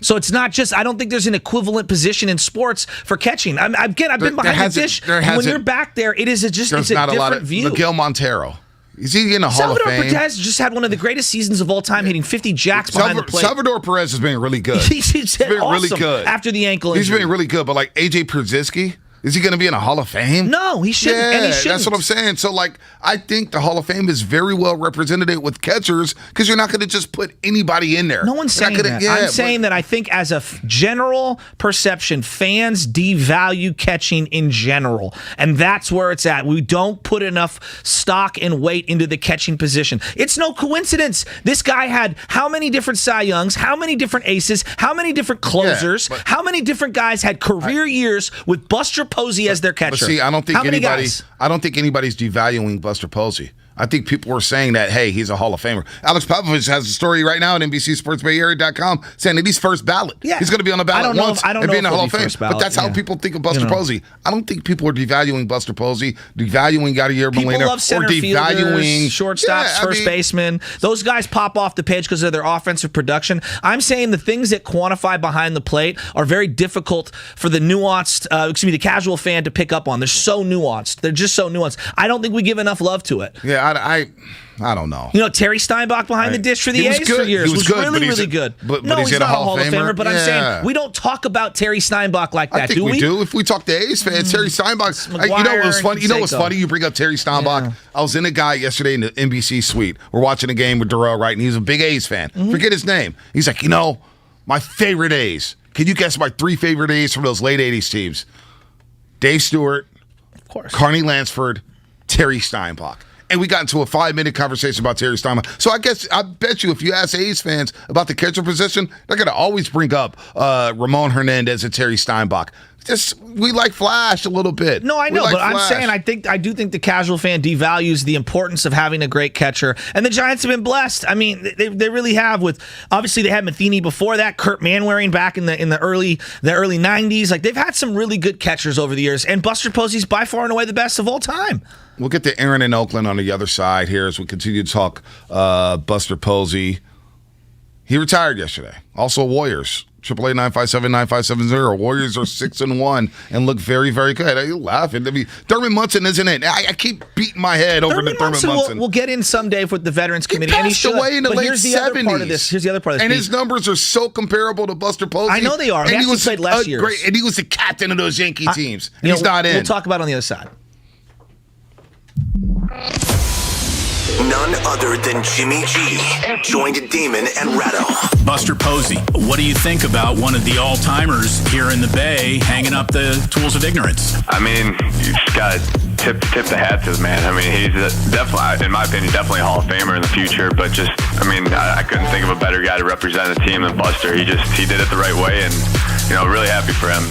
Speaker 18: So it's not just, I don't think there's an equivalent position in sports for catching. I've been behind the dish, and when you're back there, it's a different view.
Speaker 17: Miguel Montero. Is he in the Hall of Fame?
Speaker 18: Salvador Perez just had one of the greatest seasons of all time, hitting 50 jacks behind the plate.
Speaker 17: Salvador Perez has been really good.
Speaker 18: He's been
Speaker 17: really good.
Speaker 18: After the ankle injury.
Speaker 17: He's been really good, but like A.J. Przybylski, is he going to be in a Hall of Fame?
Speaker 18: No, he shouldn't.
Speaker 17: Yeah,
Speaker 18: and he shouldn't.
Speaker 17: That's what I'm saying. So, like, I think the Hall of Fame is very well represented with catchers because you're not going to just put anybody in there.
Speaker 18: No one's saying that. I'm saying that I think as a general perception, fans devalue catching in general. And that's where it's at. We don't put enough stock and weight into the catching position. It's no coincidence. This guy had how many different Cy Youngs, how many different aces, how many different closers, how many different guys had career years with Buster Posey as their catcher.
Speaker 17: But see, I don't think anybody's devaluing Buster Posey. I think people were saying that, hey, he's a Hall of Famer. Alex Popovich has a story right now at NBCSportsBayArea.com saying that he's first ballot.
Speaker 18: Yeah.
Speaker 17: He's going to be on the ballot once and be in the Hall of Fame.
Speaker 18: Ballot,
Speaker 17: but that's how people think of Buster Posey. I don't think people are devaluing Buster Posey, devaluing Yadier Molina,
Speaker 18: people love center
Speaker 17: or devaluing
Speaker 18: shortstops, first baseman. Those guys pop off the page because of their offensive production. I'm saying the things that quantify behind the plate are very difficult for the the casual fan to pick up on. They're so nuanced. They're just so nuanced. I don't think we give enough love to it.
Speaker 17: Yeah, I don't know.
Speaker 18: You know, Terry Steinbach behind the dish for the A's for years was really, really good.
Speaker 17: But
Speaker 18: no, he's
Speaker 17: not
Speaker 18: a Hall of Famer. But I'm saying we don't talk about Terry Steinbach like that,
Speaker 17: do we? Do. If we talk to A's fans, Terry Steinbach. You know what's funny? You know what's funny? You bring up Terry Steinbach. Yeah. I was in a guy yesterday in the NBC suite. We're watching a game with Darrell Wright, and he's a big A's fan. Forget his name. He's like, my favorite A's. Can you guess my 3 favorite A's from those late 80s teams? Dave Stewart,
Speaker 18: of course,
Speaker 17: Carney Lansford, Terry Steinbach. And we got into a 5-minute conversation about Terry Steinbach. So I bet you if you ask A's fans about the catcher position, they're going to always bring up Ramon Hernandez and Terry Steinbach. We like Flash a little bit.
Speaker 18: No, I know, but I'm saying I do think the casual fan devalues the importance of having a great catcher. And the Giants have been blessed. I mean, they really have. With obviously they had Matheny before that, Kurt Manwaring back in the early 90s. Like they've had some really good catchers over the years, and Buster Posey's by far and away the best of all time.
Speaker 17: We'll get to Aaron in Oakland on the other side here as we continue to talk Buster Posey. He retired yesterday. Also Warriors. 888-957-9570. Warriors are 6-1 and look very, very good. Are you laughing? I mean, Thurman Munson isn't it? I keep beating my head over the Thurman Munson.
Speaker 18: We'll get in someday with the Veterans Committee.
Speaker 17: He passed away in the late
Speaker 18: 70s. Here's the other part of this.
Speaker 17: And his numbers are so comparable to Buster Posey.
Speaker 18: I know they are.
Speaker 17: And he was
Speaker 18: played less years.
Speaker 17: Great, and he was the captain of those Yankee teams. And he's not in.
Speaker 18: We'll talk about it on the other side.
Speaker 6: None other than Jimmy G joined Damon and Ratto.
Speaker 19: Buster Posey, what do you think about one of the all-timers here in the Bay hanging up the tools of ignorance?
Speaker 1: I mean, you just got to tip the hat to the man. I mean, he's definitely, in my opinion, definitely a Hall of Famer in the future. But just, I couldn't think of a better guy to represent the team than Buster. He did it the right way, and really happy for him.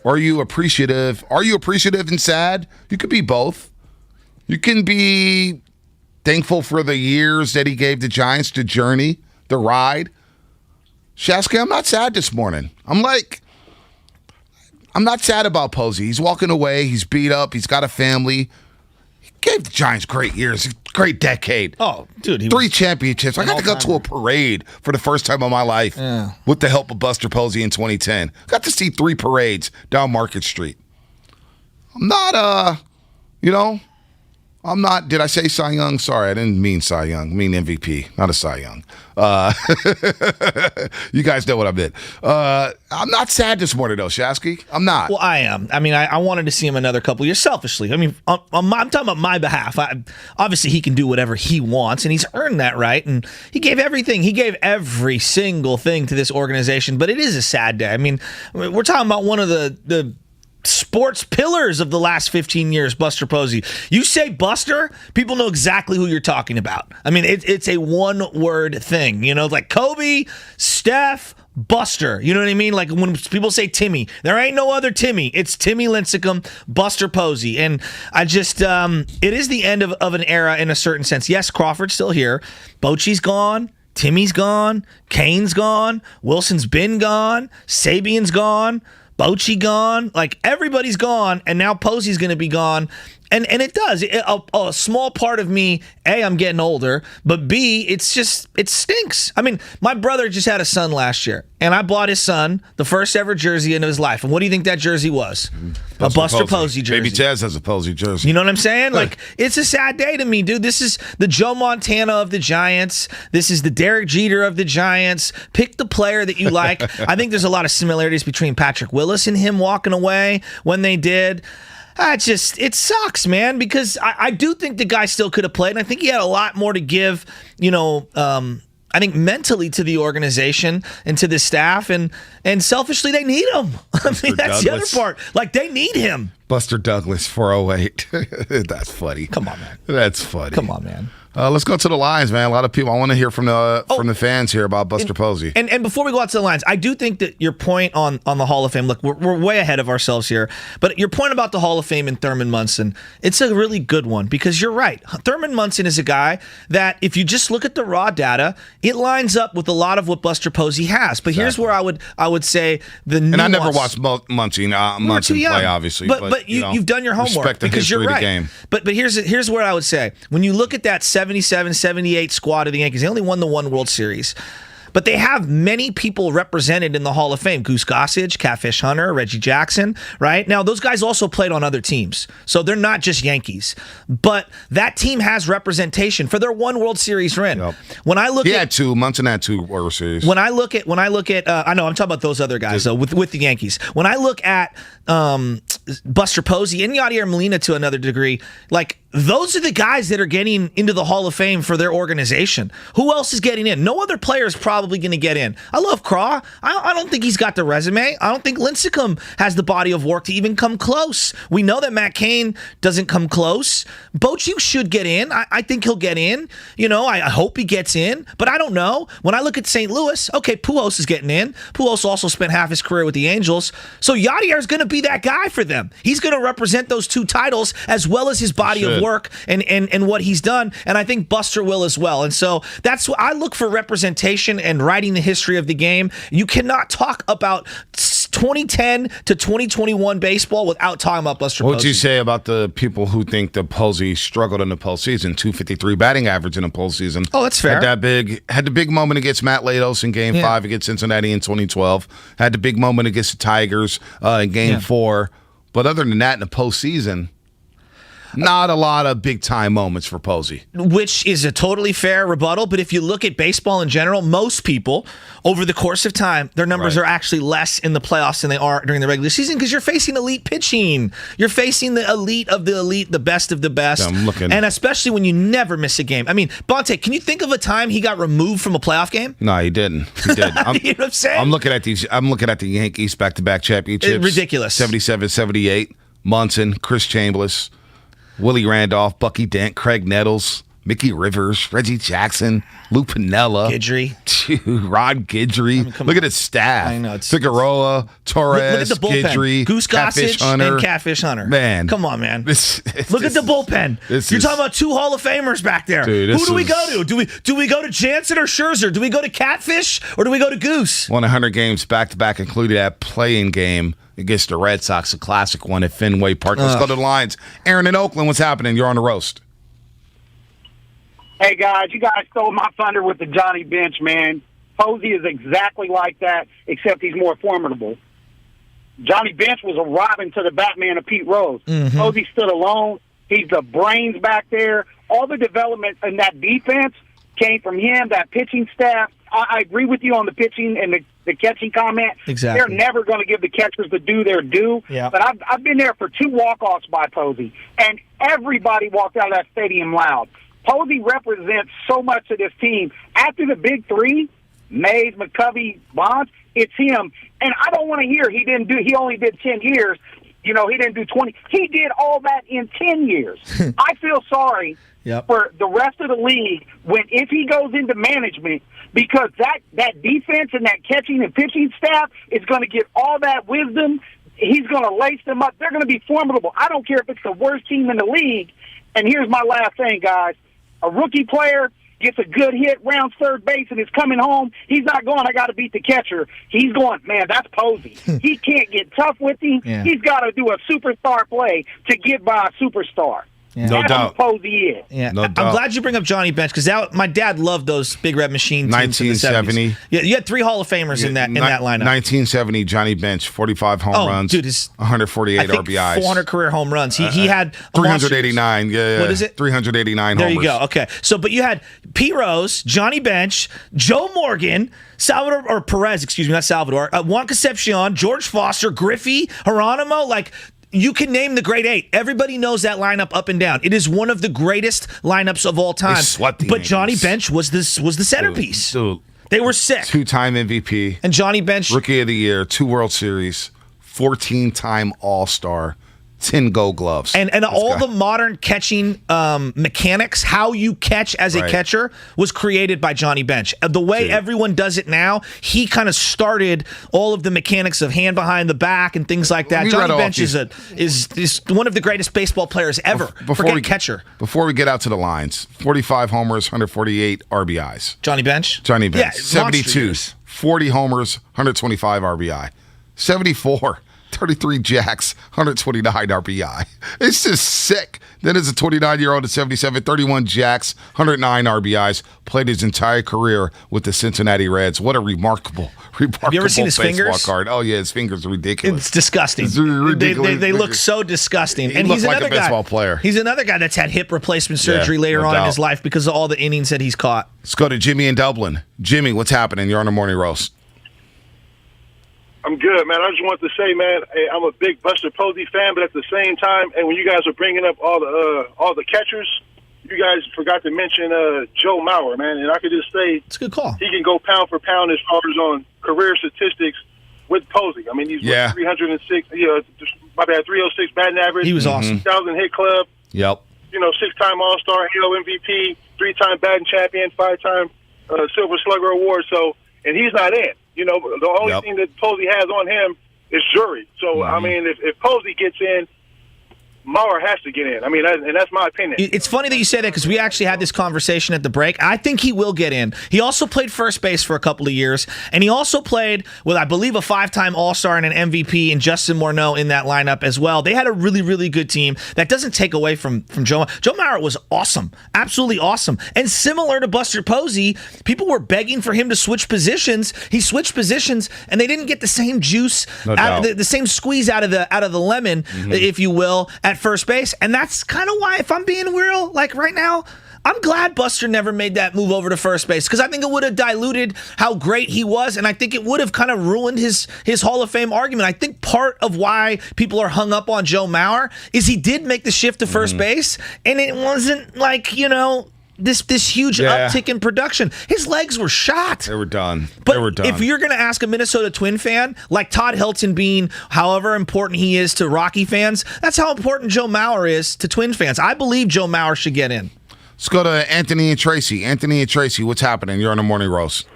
Speaker 17: Or are you appreciative? Are you appreciative and sad? You could be both. You can be thankful for the years that he gave the Giants, the journey, the ride. Shasky, I'm not sad this morning. I'm not sad about Posey. He's walking away. He's beat up. He's got a family. He gave the Giants great years, great decade.
Speaker 18: Oh, dude.
Speaker 17: 3 championships. I got to go to a parade for the first time in my life with the help of Buster Posey in 2010. Got to see 3 parades down Market Street. I'm not, I'm not, did I say Cy Young? Sorry, I didn't mean Cy Young. I mean MVP, not a Cy Young. You guys know what I meant. I'm not sad this morning, though, Shasky. I'm not.
Speaker 18: Well, I am. I mean, I wanted to see him another couple years selfishly. I mean, I'm talking about my behalf. Obviously, he can do whatever he wants, and he's earned that right. And he gave everything. He gave every single thing to this organization. But it is a sad day. I mean, we're talking about one of the sports pillars of the last 15 years, Buster Posey. You say Buster, people know exactly who you're talking about. I mean, it's a one-word thing, like Kobe, Steph, Buster. You know what I mean? Like when people say Timmy, there ain't no other Timmy. It's Timmy Lincecum, Buster Posey. And I just, it is the end of an era in a certain sense. Yes, Crawford's still here. Bochy's gone. Timmy's gone. Kane's gone. Wilson's been gone. Sabian's gone. Bochy gone, like everybody's gone, and now Posey's going to be gone. And it does. A small part of me, A, I'm getting older, but B, it stinks. I mean, my brother just had a son last year, and I bought his son the first ever jersey in his life. And what do you think that jersey was? A Buster Posey jersey.
Speaker 17: Baby Jazz has a Posey jersey.
Speaker 18: You know what I'm saying? Like, it's a sad day to me, dude. This is the Joe Montana of the Giants. This is the Derek Jeter of the Giants. Pick the player that you like. I think there's a lot of similarities between Patrick Willis and him walking away when they did. It sucks, man, because I do think the guy still could have played, and I think he had a lot more to give, I think mentally to the organization and to the staff, and selfishly they need him. I mean, that's the other part. Like, they need him.
Speaker 17: Buster Douglas, 408. That's funny.
Speaker 18: Come on, man.
Speaker 17: That's funny.
Speaker 18: Come on, man.
Speaker 17: Let's go to the lines, man. A lot of people. I want to hear from the fans here about Buster Posey.
Speaker 18: And before we go out to the lines, I do think that your point on the Hall of Fame. Look, we're way ahead of ourselves here. But your point about the Hall of Fame and Thurman Munson, it's a really good one because you're right. Thurman Munson is a guy that, if you just look at the raw data, it lines up with a lot of what Buster Posey has. But here's where I would say the nuance.
Speaker 17: And I never watched Munson play, obviously.
Speaker 18: But you've done your homework
Speaker 17: respect the
Speaker 18: because you're
Speaker 17: history
Speaker 18: right.
Speaker 17: of the game.
Speaker 18: But here's what I would say. When you look at that 77, 78 squad of the Yankees, they only won the one World Series. But they have many people represented in the Hall of Fame. Goose Gossage, Catfish Hunter, Reggie Jackson, right? Now, those guys also played on other teams. So they're not just Yankees. But that team has representation for their one World Series run.
Speaker 17: Yep.
Speaker 18: When I look
Speaker 17: had 2. Munson had 2 World Series.
Speaker 18: When I look at, I know, I'm talking about those other guys, though, with the Yankees. When I look at Buster Posey and Yadier Molina to another degree, like, those are the guys that are getting into the Hall of Fame for their organization. Who else is getting in? No other player is probably going to get in. I love Craw. I don't think he's got the resume. I don't think Lincecum has the body of work to even come close. We know that Matt Cain doesn't come close. Bochy should get in. I think he'll get in. I hope he gets in, but I don't know. When I look at St. Louis, okay, Pujols is getting in. Pujols also spent half his career with the Angels. So Yadier is going to be that guy for them. He's going to represent those 2 titles as well as his body of work and what he's done, and I think Buster will as well. And so that's what I look for, representation and writing the history of the game. You cannot talk about 2010 to 2021 baseball without talking about Buster Posey.
Speaker 17: What would you say about the people who think that Posey struggled in the postseason? 253 batting average in the postseason.
Speaker 18: Oh, that's fair.
Speaker 17: Had the big moment against Matt Latos in Game 5 against Cincinnati in 2012. Had the big moment against the Tigers in Game 4. But other than that, in the postseason, not a lot of big-time moments for Posey.
Speaker 18: Which is a totally fair rebuttal, but if you look at baseball in general, most people, over the course of time, their numbers are actually less in the playoffs than they are during the regular season because you're facing elite pitching. You're facing the elite of the elite, the best of the best.
Speaker 17: Yeah, I'm looking.
Speaker 18: And especially when you never miss a game. I mean, Bonte, can you think of a time he got removed from a playoff game?
Speaker 17: No, he didn't. He did.
Speaker 18: You know what I'm saying?
Speaker 17: I'm looking at the Yankees back-to-back championships.
Speaker 18: It's ridiculous.
Speaker 17: 77, 78, Munson, Chris Chambliss, Willie Randolph, Bucky Dent, Craig Nettles, Mickey Rivers, Reggie Jackson, Lou Piniella.
Speaker 18: Guidry.
Speaker 17: Rod Guidry. Look at his staff.
Speaker 18: I know.
Speaker 17: Figueroa, Torres,
Speaker 18: look at the bullpen.
Speaker 17: Guidry,
Speaker 18: Goose
Speaker 17: Catfish
Speaker 18: Gossage
Speaker 17: Hunter.
Speaker 18: and Catfish Hunter.
Speaker 17: Man.
Speaker 18: Come on, man.
Speaker 17: Look
Speaker 18: at the bullpen. You're talking about 2 Hall of Famers back there.
Speaker 17: Dude,
Speaker 18: Who do we go to? Do we go to Jansen or Scherzer? Do we go to Catfish or do we go to Goose?
Speaker 17: Won 100 games back-to-back, including that playing game against the Red Sox, a classic one at Fenway Park. Let's go to the lines. Aaron in Oakland, what's happening? You're on the roast.
Speaker 16: Hey, guys, you guys stole my thunder with the Johnny Bench, man. Posey is exactly like that, except he's more formidable. Johnny Bench was a Robin to the Batman of Pete Rose.
Speaker 18: Mm-hmm.
Speaker 16: Posey stood alone. He's the brains back there. All the development in that defense came from him, that pitching staff. I agree with you on the pitching and the catching comment.
Speaker 18: Exactly.
Speaker 16: They're never going to give the catchers the due their due.
Speaker 18: Yeah.
Speaker 16: But I've been there for 2 walk-offs by Posey, and everybody walked out of that stadium loud. Posey represents so much of this team. After the big 3, Mays, McCovey, Bonds, it's him. And I don't want to hear he only did 10 years. He didn't do 20. He did all that in 10 years. I feel sorry for the rest of the league if he goes into management, because that defense and that catching and pitching staff is going to get all that wisdom. He's going to lace them up. They're going to be formidable. I don't care if it's the worst team in the league. And here's my last thing, guys. A rookie player gets a good hit, rounds third base, and is coming home. He's not going, I got to beat the catcher. He's going, man, that's Posey. He can't get tough with him.
Speaker 18: Yeah.
Speaker 16: He's got to do a superstar play to get by a superstar.
Speaker 18: Yeah.
Speaker 17: No
Speaker 16: That's
Speaker 17: doubt.
Speaker 16: who Posey is.
Speaker 18: Yeah,
Speaker 17: No
Speaker 18: I'm
Speaker 17: doubt.
Speaker 18: glad you bring up Johnny Bench because my dad loved those Big Red Machine teams in the
Speaker 17: 1970.
Speaker 18: 70s. Yeah, you had 3 Hall of Famers in that lineup.
Speaker 17: 1970, Johnny Bench, 45 home runs.
Speaker 18: Dude,
Speaker 17: 148
Speaker 18: I think
Speaker 17: RBIs.
Speaker 18: 400 career home runs. He had a
Speaker 17: 389. Yeah.
Speaker 18: What is it?
Speaker 17: 389
Speaker 18: There
Speaker 17: homers.
Speaker 18: you go. Okay. But you had Pete Rose, Johnny Bench, Joe Morgan, Salvador, or Perez, excuse me, not Salvador, Juan Concepcion, George Foster, Griffey, Geronimo, you can name the great 8. Everybody knows that lineup up and down. It is one of the greatest lineups of all time. But Johnny Bench was the centerpiece.
Speaker 17: Dude,
Speaker 18: they were sick.
Speaker 17: 2-time MVP.
Speaker 18: And Johnny Bench,
Speaker 17: Rookie of the Year, 2 World Series, 14-time All-Star, 10 Gold Gloves.
Speaker 18: And all the modern catching mechanics, how you catch as a catcher, was created by Johnny Bench. The way everyone does it now, he kind of started all of the mechanics of hand behind the back and things like that. Johnny Bench is one of the greatest baseball players ever. Forget catcher.
Speaker 17: Before we get out to the lines, 45 homers, 148 RBIs.
Speaker 18: Johnny Bench?
Speaker 17: Johnny Bench.
Speaker 18: Yeah,
Speaker 17: 72, 40 homers, 125 RBI. 74. 33 jacks, 129 RBI. It's just sick. Then as a 29-year-old at 77, 31 jacks, 109 RBIs, played his entire career with the Cincinnati Reds. What a remarkable
Speaker 18: Have you ever seen his
Speaker 17: baseball
Speaker 18: fingers?
Speaker 17: card. Oh, yeah, his fingers are ridiculous.
Speaker 18: It's disgusting.
Speaker 17: It's ridiculous.
Speaker 18: They look so disgusting.
Speaker 17: He
Speaker 18: And
Speaker 17: looked
Speaker 18: he's
Speaker 17: like
Speaker 18: another
Speaker 17: a baseball
Speaker 18: guy.
Speaker 17: player.
Speaker 18: He's another guy that's had hip replacement surgery later
Speaker 17: no
Speaker 18: on in
Speaker 17: doubt.
Speaker 18: his life because of all the innings that he's caught.
Speaker 17: Let's go to Jimmy in Dublin. Jimmy, what's happening? You're on the morning roast.
Speaker 20: I'm good, man. I just want to say, man, hey, I'm a big Buster Posey fan, but at the same time, and when you guys are bringing up all the catchers, you guys forgot to mention Joe Mauer, man. And I could just say
Speaker 18: it's a good call.
Speaker 20: He can go pound for pound as far as on career statistics with Posey. I mean, he's 306. 306 batting average.
Speaker 18: He was awesome.
Speaker 20: 1,000 hit club.
Speaker 17: Yep.
Speaker 20: 6-time All-Star, AL MVP, 3-time batting champion, 5-time Silver Slugger Award. So, and he's not in. The only thing that Posey has on him is jury. So, I mean, if Posey gets in, Mauer has to get in. I mean, and that's my opinion.
Speaker 18: It's funny that you say that because we actually had this conversation at the break. I think he will get in. He also played first base for a couple of years, and he also played with, I believe, a 5-time All-Star and an MVP and Justin Morneau in that lineup as well. They had a really, really good team. That doesn't take away from Joe. Joe Mauer was awesome, absolutely awesome. And similar to Buster Posey, people were begging for him to switch positions. He switched positions, and they didn't get the same juice, the same squeeze out of the lemon, if you will, at first base. And that's kind of why, if I'm being real, like right now, I'm glad Buster never made that move over to first base because I think it would have diluted how great he was, and I think it would have kind of ruined his Hall of Fame argument. I think part of why people are hung up on Joe Mauer is he did make the shift to first base, and it wasn't like, this huge uptick in production. His legs were shot.
Speaker 17: They were done.
Speaker 18: But if you're going to ask a Minnesota Twin fan, like Todd Hilton being however important he is to Rocky fans, that's how important Joe Mauer is to Twin fans. I believe Joe Mauer should get in.
Speaker 17: Let's go to Anthony and Tracy. Anthony and Tracy, what's happening? You're on the Morning Roast.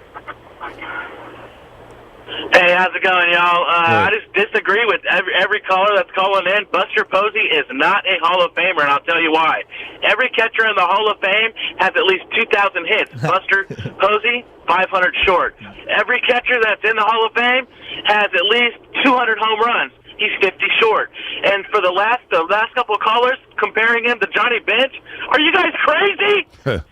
Speaker 2: Hey, how's it going, y'all? I just disagree with every caller that's calling in. Buster Posey is not a Hall of Famer, and I'll tell you why. Every catcher in the Hall of Fame has at least 2,000 hits. Buster Posey, 500 short. Every catcher that's in the Hall of Fame has at least 200 home runs. He's 50 short. And for the last couple of callers comparing him to Johnny Bench, are you guys crazy?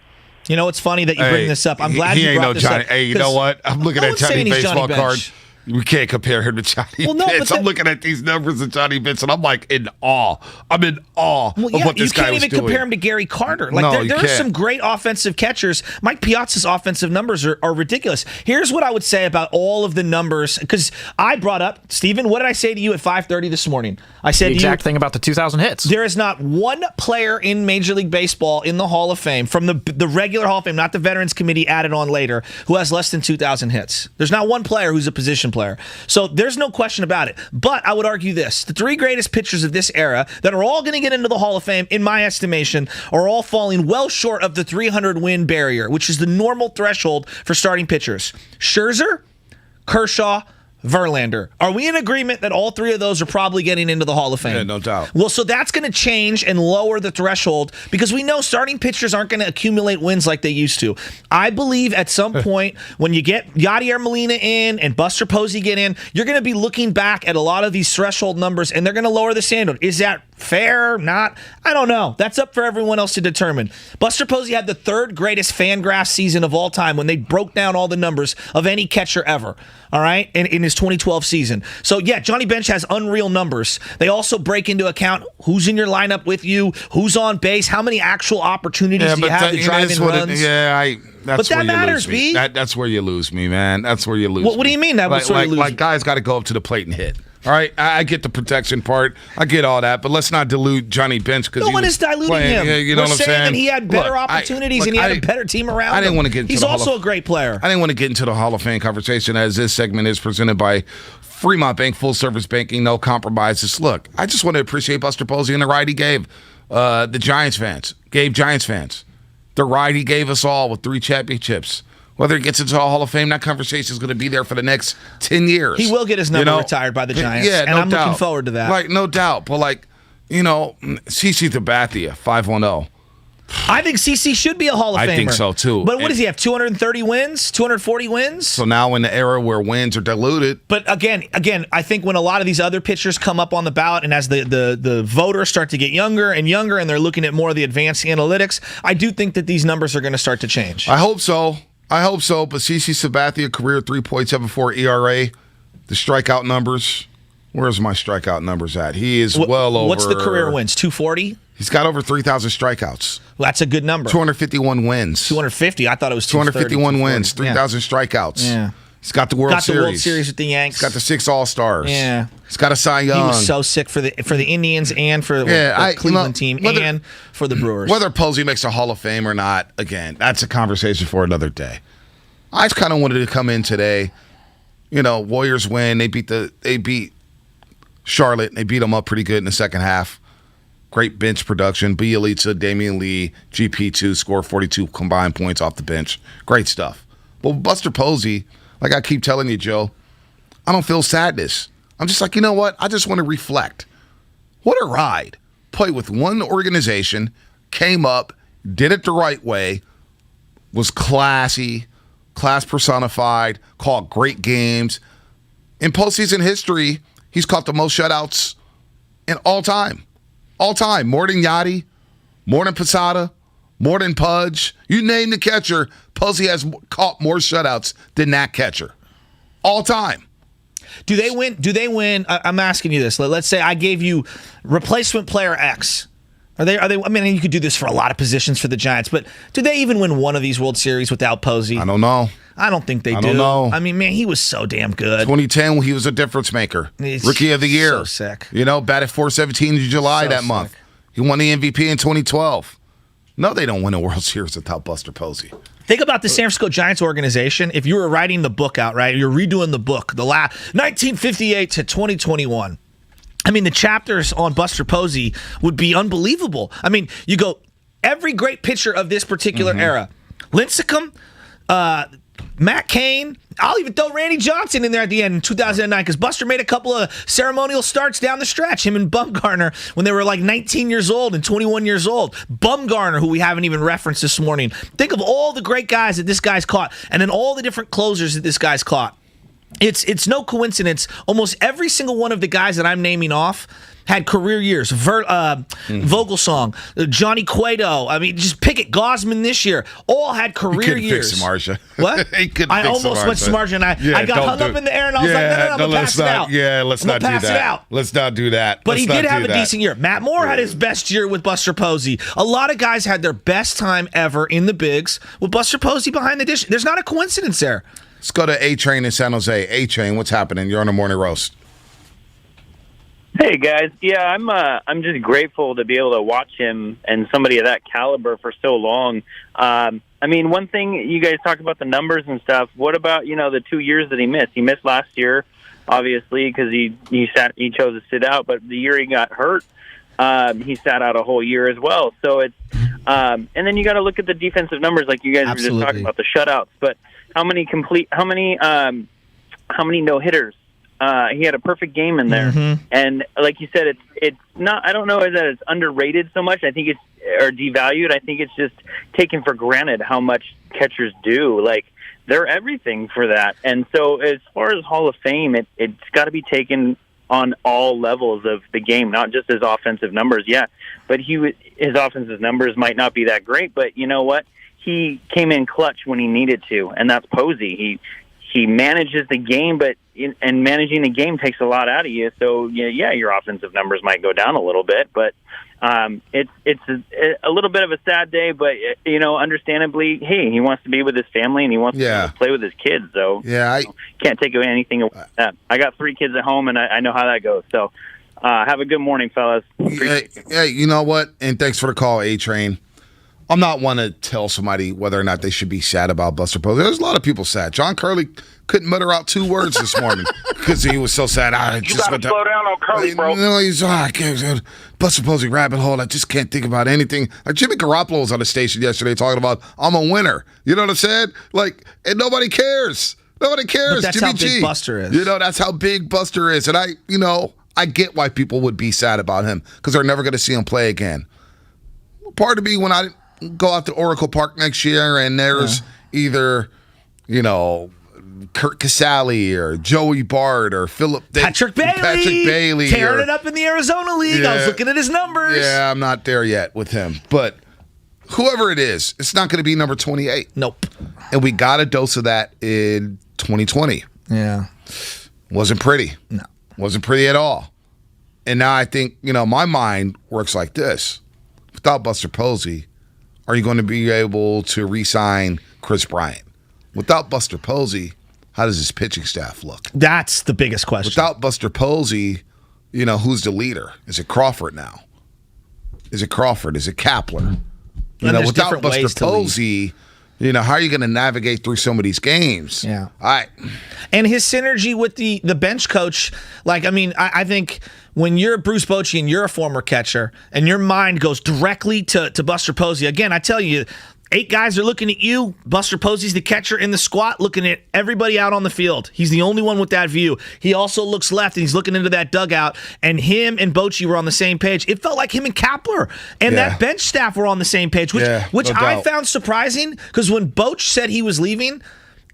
Speaker 18: You know, it's funny that you bring this up. I'm glad you brought this up.
Speaker 17: Hey, you know what? I'm looking at Johnny baseball card. We can't compare him to Johnny Bench. I'm looking at these numbers of Johnny Bench, and I'm like in awe. I'm in awe of what this guy was doing.
Speaker 18: You can't even compare him to Gary Carter. Like there are some great offensive catchers. Mike Piazza's offensive numbers are ridiculous. Here's what I would say about all of the numbers, because I brought up, Steven, what did I say to you at 5:30 this morning? I said
Speaker 11: the exact thing about the 2,000 hits.
Speaker 18: There is not one player in Major League Baseball in the Hall of Fame, from the regular Hall of Fame, not the Veterans Committee added on later, who has less than 2,000 hits. There's not one player who's a position player. So there's no question about it. But I would argue this. The three greatest pitchers of this era that are all going to get into the Hall of Fame, in my estimation, are all falling well short of the 300-win barrier, which is the normal threshold for starting pitchers. Scherzer, Kershaw, Verlander. Are we in agreement that all three of those are probably getting into the Hall of Fame?
Speaker 17: Yeah, no doubt.
Speaker 18: Well, so that's going to change and lower the threshold, because we know starting pitchers aren't going to accumulate wins like they used to. I believe at some point when you get Yadier Molina in and Buster Posey get in, you're going to be looking back at a lot of these threshold numbers, and they're going to lower the standard. Is that fair? Not? I don't know. That's up for everyone else to determine. Buster Posey had the third greatest Fangraphs season of all time when they broke down all the numbers of any catcher ever. All right, in his 2012 season. So, yeah, Johnny Bench has unreal numbers. They also break into account who's in your lineup with you, who's on base, how many actual opportunities do you have to drive in runs.
Speaker 17: That's
Speaker 18: where matters,
Speaker 17: B. That's where you lose me, man. That's where you lose me.
Speaker 18: What do you mean that's where you lose me?
Speaker 17: Like guys got to go up to the plate and hit. All right, I get the protection part. I get all that, but let's not dilute Johnny Bench because
Speaker 18: no one is diluting him.
Speaker 17: You know what I'm saying?
Speaker 18: That he had better opportunities and he had a better team around him.
Speaker 17: I didn't want to get into
Speaker 18: He's also a great player.
Speaker 17: I didn't want to get into the Hall of Fame conversation, as this segment is presented by Fremont Bank, full service banking, no compromises. Look, I just want to appreciate Buster Posey and the ride he gave the Giants fans, the ride he gave us all with 3 championships. Whether he gets into the Hall of Fame, that conversation is going to be there for the next 10 years.
Speaker 18: He will get his number retired by the Giants, and I'm looking forward to that.
Speaker 17: Like, no doubt. But, CC Sabathia, 510.
Speaker 18: I think CC should be a Hall of Famer.
Speaker 17: I think so, too.
Speaker 18: But what does he have, 230 wins, 240 wins?
Speaker 17: So now in the era where wins are diluted.
Speaker 18: But again, I think when a lot of these other pitchers come up on the ballot and as the voters start to get younger and younger and they're looking at more of the advanced analytics, I do think that these numbers are going to start to change.
Speaker 17: I hope so. But CC Sabathia, career 3.74 ERA. The strikeout numbers. Where's my strikeout numbers at? He is well over.
Speaker 18: What's the career wins? 240?
Speaker 17: He's got over 3,000 strikeouts.
Speaker 18: Well, that's a good number.
Speaker 17: 251 wins.
Speaker 18: 250? I thought it was
Speaker 17: 251 wins, 3,000 strikeouts.
Speaker 18: Yeah.
Speaker 17: He's got the World Series.
Speaker 18: Got the World Series with the Yanks.
Speaker 17: He's got the 6 All-Stars.
Speaker 18: Yeah.
Speaker 17: He's got a Cy Young.
Speaker 18: He was so sick for the Indians and for the Cleveland team and for the Brewers.
Speaker 17: Whether Posey makes a Hall of Fame or not, again, that's a conversation for another day. I just kind of wanted to come in today. Warriors win. They beat Charlotte. They beat them up pretty good in the second half. Great bench production. Bielitsa, Damian Lee, GP2 score 42 combined points off the bench. Great stuff. But Buster Posey, like I keep telling you, Joe, I don't feel sadness. I'm just like, you know what? I just want to reflect. What a ride. Played with one organization, came up, did it the right way, was classy, class personified, called great games. In postseason history, he's caught the most shutouts in all time. All time. More than Yachty, more than Posada, more than Pudge. You name the catcher, Posey has caught more shutouts than that catcher. All time.
Speaker 18: Do they win? I'm asking you this. Let's say I gave you replacement player X. Are they? I mean, you could do this for a lot of positions for the Giants, but do they even win one of these World Series without Posey?
Speaker 17: I don't know.
Speaker 18: I don't think they do.
Speaker 17: I don't know.
Speaker 18: I mean, man, he was so damn good.
Speaker 17: 2010, he was a difference maker. Rookie of the year.
Speaker 18: So sick.
Speaker 17: Batted .417 in July that month. He won the MVP in 2012. No, they don't win a World Series without Buster Posey.
Speaker 18: Think about the San Francisco Giants organization. If you were writing the book out, right? You're redoing the book, the last 1958 to 2021. I mean, the chapters on Buster Posey would be unbelievable. I mean, you go every great pitcher of this particular era. Lincecum, Matt Cain. I'll even throw Randy Johnson in there at the end in 2009 because Buster made a couple of ceremonial starts down the stretch, him and Bumgarner, when they were like 19 years old and 21 years old. Bumgarner, who we haven't even referenced this morning. Think of all the great guys that this guy's caught and then all the different closers that this guy's caught. It's no coincidence. Almost every single one of the guys that I'm naming off had career years. Vogelsong, Johnny Cueto. I mean, just pick it. Gosman this year. All had career years.
Speaker 17: Fix Samardzija.
Speaker 18: What?
Speaker 17: I
Speaker 18: almost went Samardzija, and I got hung up in the air, and I was like, no, I'm going to pass it out.
Speaker 17: Yeah, let's not do
Speaker 18: pass
Speaker 17: that.
Speaker 18: It out.
Speaker 17: Let's not do that.
Speaker 18: But he did have a decent year. Matt Moore had his best year with Buster Posey. A lot of guys had their best time ever in the bigs with Buster Posey behind the dish. There's not a coincidence there.
Speaker 17: Let's go to A-Train in San Jose. A-Train, what's happening? You're on a morning roast.
Speaker 3: Hey guys, yeah, I'm just grateful to be able to watch him and somebody of that caliber for so long. I mean, one thing you guys talk about the numbers and stuff. What about the 2 years that he missed? He missed last year, obviously, because he chose to sit out. But the year he got hurt, he sat out a whole year as well. So it's and then you got to look at the defensive numbers, like you guys were just talking about the shutouts. But how many no hitters? He had a perfect game in there, and like you said, it's not. I don't know that it's underrated so much. I think it's or devalued. I think it's just taken for granted how much catchers do. Like they're everything for that. And so, as far as Hall of Fame, it's got to be taken on all levels of the game, not just his offensive numbers. Yeah, but his offensive numbers might not be that great. But you know what? He came in clutch when he needed to, and that's Posey. He manages the game, and managing the game takes a lot out of you. So yeah, your offensive numbers might go down a little bit, but it's a little bit of a sad day. But understandably, hey, he wants to be with his family and he wants to play with his kids. So can't take away anything away from that. I got 3 kids at home, and I know how that goes. So have a good morning, fellas.
Speaker 17: Yeah, you know what? And thanks for the call, A-Train. I'm not one to tell somebody whether or not they should be sad about Buster Posey. There's a lot of people sad. John Curley couldn't mutter out 2 words this morning because he was so sad.
Speaker 20: You got to slow down on Curley, bro.
Speaker 17: No, he's Buster Posey rabbit hole. I just can't think about anything. Like Jimmy Garoppolo was on the station yesterday talking about I'm a winner. You know what I'm saying? Like, and nobody cares. Nobody cares.
Speaker 18: But that's
Speaker 17: Jimmy
Speaker 18: how big Buster is.
Speaker 17: That's how big Buster is. And I get why people would be sad about him because they're never going to see him play again. Part of me when I go out to Oracle Park next year and there's either, Kurt Casale or Joey Bart or
Speaker 18: Patrick Bailey tearing it up in the Arizona League. I was looking at his numbers.
Speaker 17: Yeah, I'm not there yet with him. But whoever it is, it's not going to be number 28.
Speaker 18: Nope.
Speaker 17: And we got a dose of that in 2020.
Speaker 18: Yeah.
Speaker 17: Wasn't pretty.
Speaker 18: No.
Speaker 17: Wasn't pretty at all. And now I think, my mind works like this. Without Buster Posey, are you going to be able to re-sign Chris Bryant? Without Buster Posey, how does his pitching staff look?
Speaker 18: That's the biggest question.
Speaker 17: Without Buster Posey, who's the leader? Is it Crawford now? Is it Crawford? Is it Kapler? Without Buster Posey, how are you going to navigate through some of these games?
Speaker 18: Yeah.
Speaker 17: All right.
Speaker 18: And his synergy with the bench coach, I think when you're Bruce Bochy and you're a former catcher and your mind goes directly to Buster Posey, again, I tell you, 8 guys are looking at you. Buster Posey's the catcher in the squat looking at everybody out on the field. He's the only one with that view. He also looks left and he's looking into that dugout, and him and Bochy were on the same page. It felt like him and Kapler and that bench staff were on the same page, which I found surprising because when Boch said he was leaving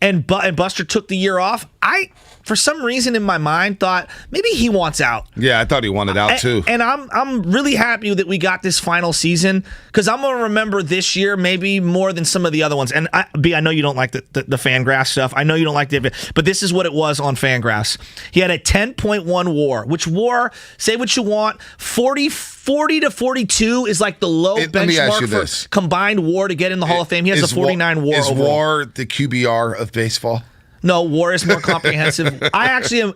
Speaker 18: and Buster took the year off, I, for some reason in my mind, thought maybe he wants out.
Speaker 17: Yeah, I thought he wanted out too.
Speaker 18: And I'm really happy that we got this final season because I'm going to remember this year maybe more than some of the other ones. And I know you don't like the Fangraphs stuff. I know you don't like but this is what it was on Fangraphs. He had a 10.1 WAR, which WAR, say what you want, 40 to 42 is like the low benchmark for combined WAR to get in the Hall of Fame. He has a 49 WAR.
Speaker 17: Is WAR the QBR of baseball?
Speaker 18: No, war is more comprehensive. I actually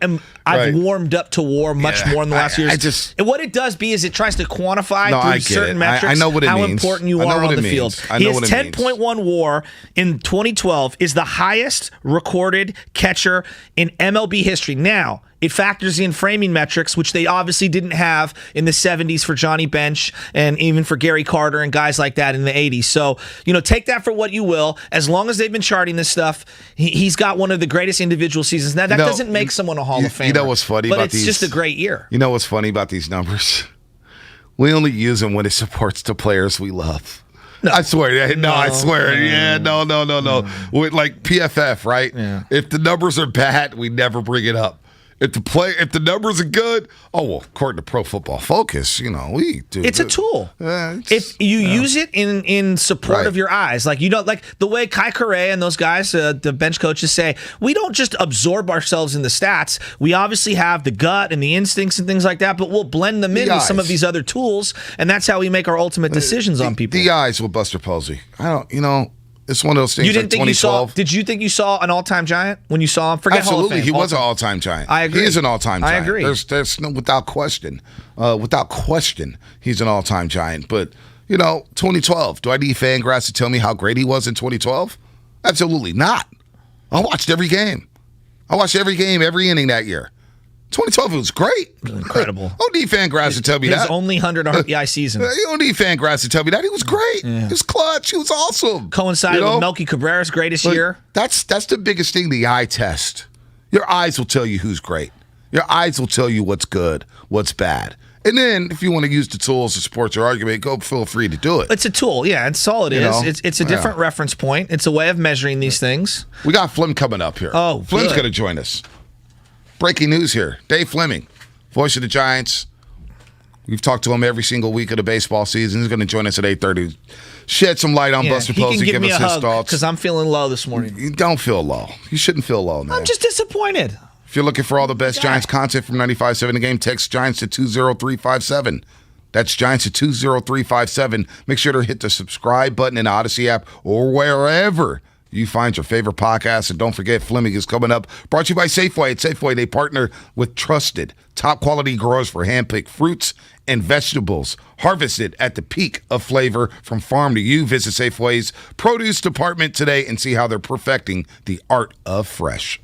Speaker 18: I've warmed up to war much more in the last years. And what it does is it tries to quantify through certain metrics
Speaker 17: I know what it
Speaker 18: how
Speaker 17: means.
Speaker 18: important you are on the field. His 10.1 WAR in 2012 is the highest recorded catcher in MLB history. Now, it factors in framing metrics, which they obviously didn't have in the 70s for Johnny Bench and even for Gary Carter and guys like that in the 80s. So, take that for what you will. As long as they've been charting this stuff, he's got one of the greatest individual seasons. Now, that doesn't make someone a Hall of Famer.
Speaker 17: You know what's funny about these?
Speaker 18: But it's just a great year.
Speaker 17: You know what's funny about these numbers? We only use them when it supports the players we love. No. I swear. No, I swear. Yeah, no. With like PFF, right? Yeah. If the numbers are bad, we never bring it up. If the numbers are good, according to Pro Football Focus, we do.
Speaker 18: It's a tool. If you use it in support of your eyes, like the way Kai Correa and those guys, the bench coaches say, we don't just absorb ourselves in the stats. We obviously have the gut and the instincts and things like that, but we'll blend them in with some of these other tools, and that's how we make our ultimate decisions on people.
Speaker 17: The eyes with Buster Posey. It's one of those things. You didn't think 2012.
Speaker 18: Did you think you saw an all-time giant when you saw him? Forget
Speaker 17: Absolutely,
Speaker 18: Hall of Fame.
Speaker 17: He was an all-time giant.
Speaker 18: I agree.
Speaker 17: He is an all-time giant.
Speaker 18: I agree.
Speaker 17: There's no without question, he's an all-time giant. But 2012. Do I need Fangraphs to tell me how great he was in 2012? Absolutely not. I watched every game. Every inning that year. 2012 was great.
Speaker 18: It was incredible.
Speaker 17: Don't need Fangraphs to tell me that.
Speaker 18: His only 100 RBI season.
Speaker 17: You don't need Fangraphs to tell me that. He was great. Yeah. He was clutch. He was awesome.
Speaker 18: Coincided with Melky Cabrera's greatest year.
Speaker 17: That's the biggest thing, the eye test. Your eyes will tell you who's great. Your eyes will tell you what's good, what's bad. And then if you want to use the tools to support your argument, feel free to do it.
Speaker 18: It's a tool. Yeah, it's all it is. It's a different reference point. It's a way of measuring these things.
Speaker 17: We got Flim coming up here.
Speaker 18: Oh,
Speaker 17: Flim's going to join us. Breaking news here. Dave Fleming, voice of the Giants. We've talked to him every single week of the baseball season. He's going to join us at 8:30. Shed some light on Buster Posey.
Speaker 18: Give me
Speaker 17: us
Speaker 18: a
Speaker 17: his
Speaker 18: hug
Speaker 17: thoughts.
Speaker 18: because I'm feeling low this morning.
Speaker 17: You don't feel low. You shouldn't feel low, man.
Speaker 18: I'm just disappointed.
Speaker 17: If you're looking for all the best Giants content from 95.7 The Game, text Giants to 20357. That's Giants to 20357. Make sure to hit the subscribe button in the Odyssey app or wherever you find your favorite podcast. And don't forget, Fleming is coming up. Brought to you by Safeway. At Safeway, they partner with trusted, top-quality growers for hand-picked fruits and vegetables harvested at the peak of flavor from farm to you. Visit Safeway's produce department today and see how they're perfecting the art of fresh.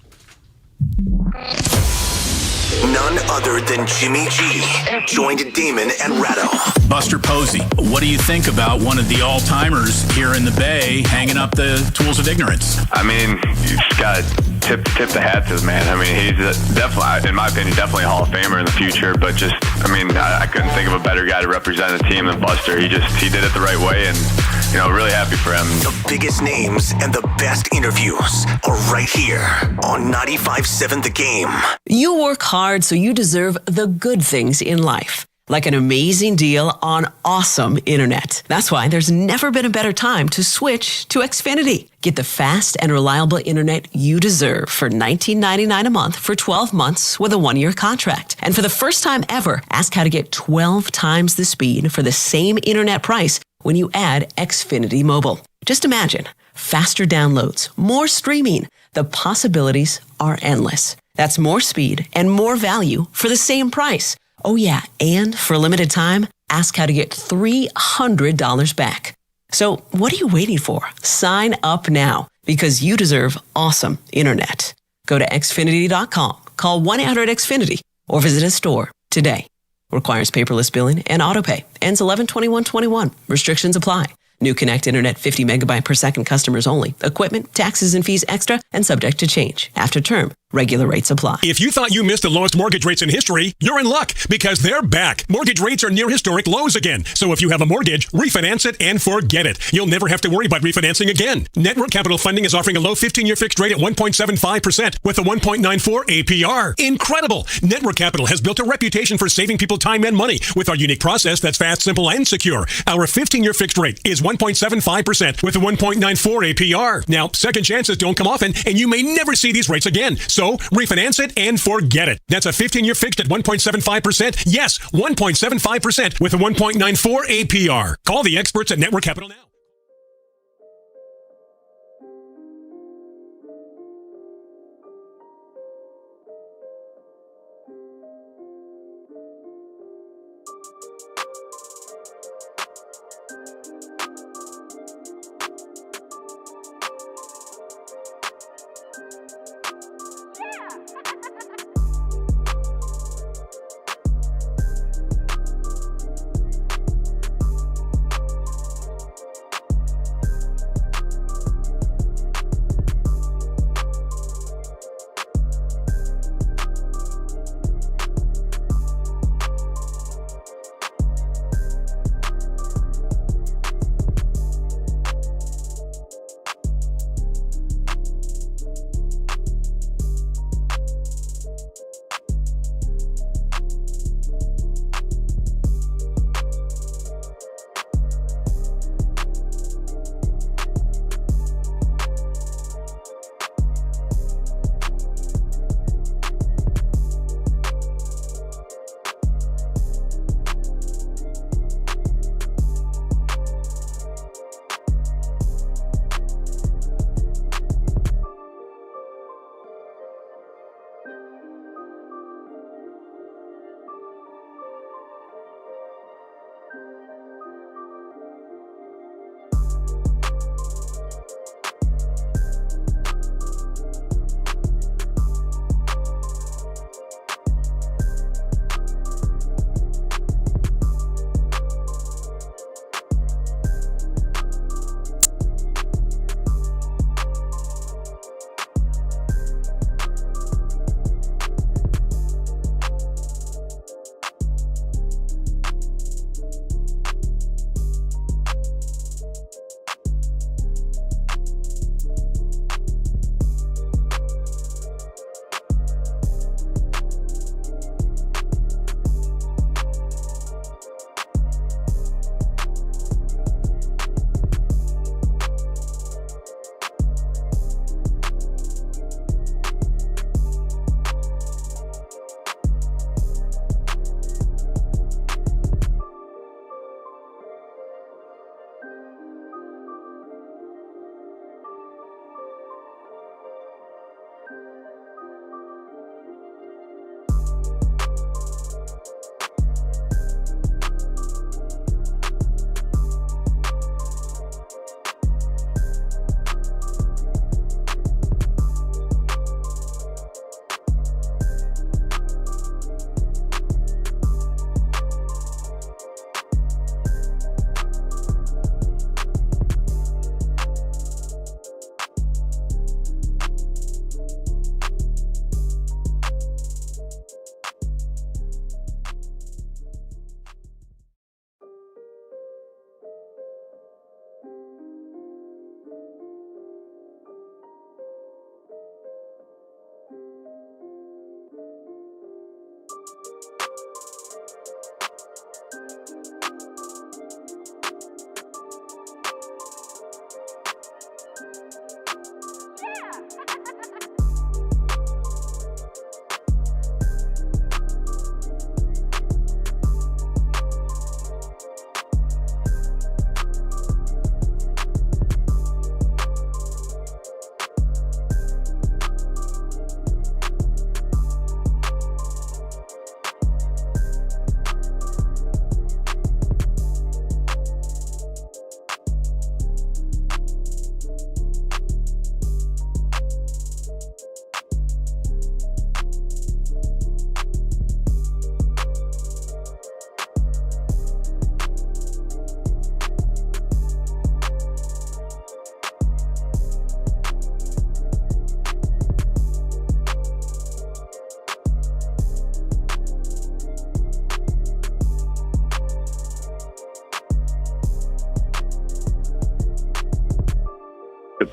Speaker 6: None other than Jimmy G joined Damon and Ratto.
Speaker 19: Buster Posey, what do you think about one of the all-timers here in the Bay hanging up the tools of ignorance?
Speaker 1: I mean, you just got to tip the hat to the man. I mean, he's definitely, in my opinion, definitely a Hall of Famer in the future. But just, I couldn't think of a better guy to represent the team than Buster. He did it the right way, and really happy for him.
Speaker 6: The biggest names and the best interviews are right here on 95.7 The Game.
Speaker 9: You work hard, so you deserve the good things in life. Like an amazing deal on awesome internet. That's why there's never been a better time to switch to Xfinity. Get the fast and reliable internet you deserve for $19.99 a month for 12 months with a 1-year contract. And for the first time ever, ask how to get 12 times the speed for the same internet price when you add Xfinity Mobile. Just imagine, faster downloads, more streaming. The possibilities are endless. That's more speed and more value for the same price. Oh yeah, and for a limited time, ask how to get $300 back. So what are you waiting for? Sign up now because you deserve awesome internet. Go to Xfinity.com, call 1-800-XFINITY, or visit a store today. Requires paperless billing and autopay. Ends 11/21/21. Restrictions apply. New Connect Internet 50 megabyte per second customers only. Equipment, taxes and fees extra and subject to change. After term, regular rates apply.
Speaker 21: If you thought you missed the lowest mortgage rates in history, you're in luck because they're back. Mortgage rates are near historic lows again. So if you have a mortgage, refinance it and forget it. You'll never have to worry about refinancing again. Network Capital Funding is offering a low 15-year fixed rate at 1.75% with a 1.94 APR. Incredible! Network Capital has built a reputation for saving people time and money with our unique process that's fast, simple, and secure. Our 15-year fixed rate is 1.75% with a 1.94 APR. Now, second chances don't come often, and you may never see these rates again. So refinance it and forget it. That's a 15-year fixed at 1.75%. Yes, 1.75% with a 1.94 APR. Call the experts at Network Capital now.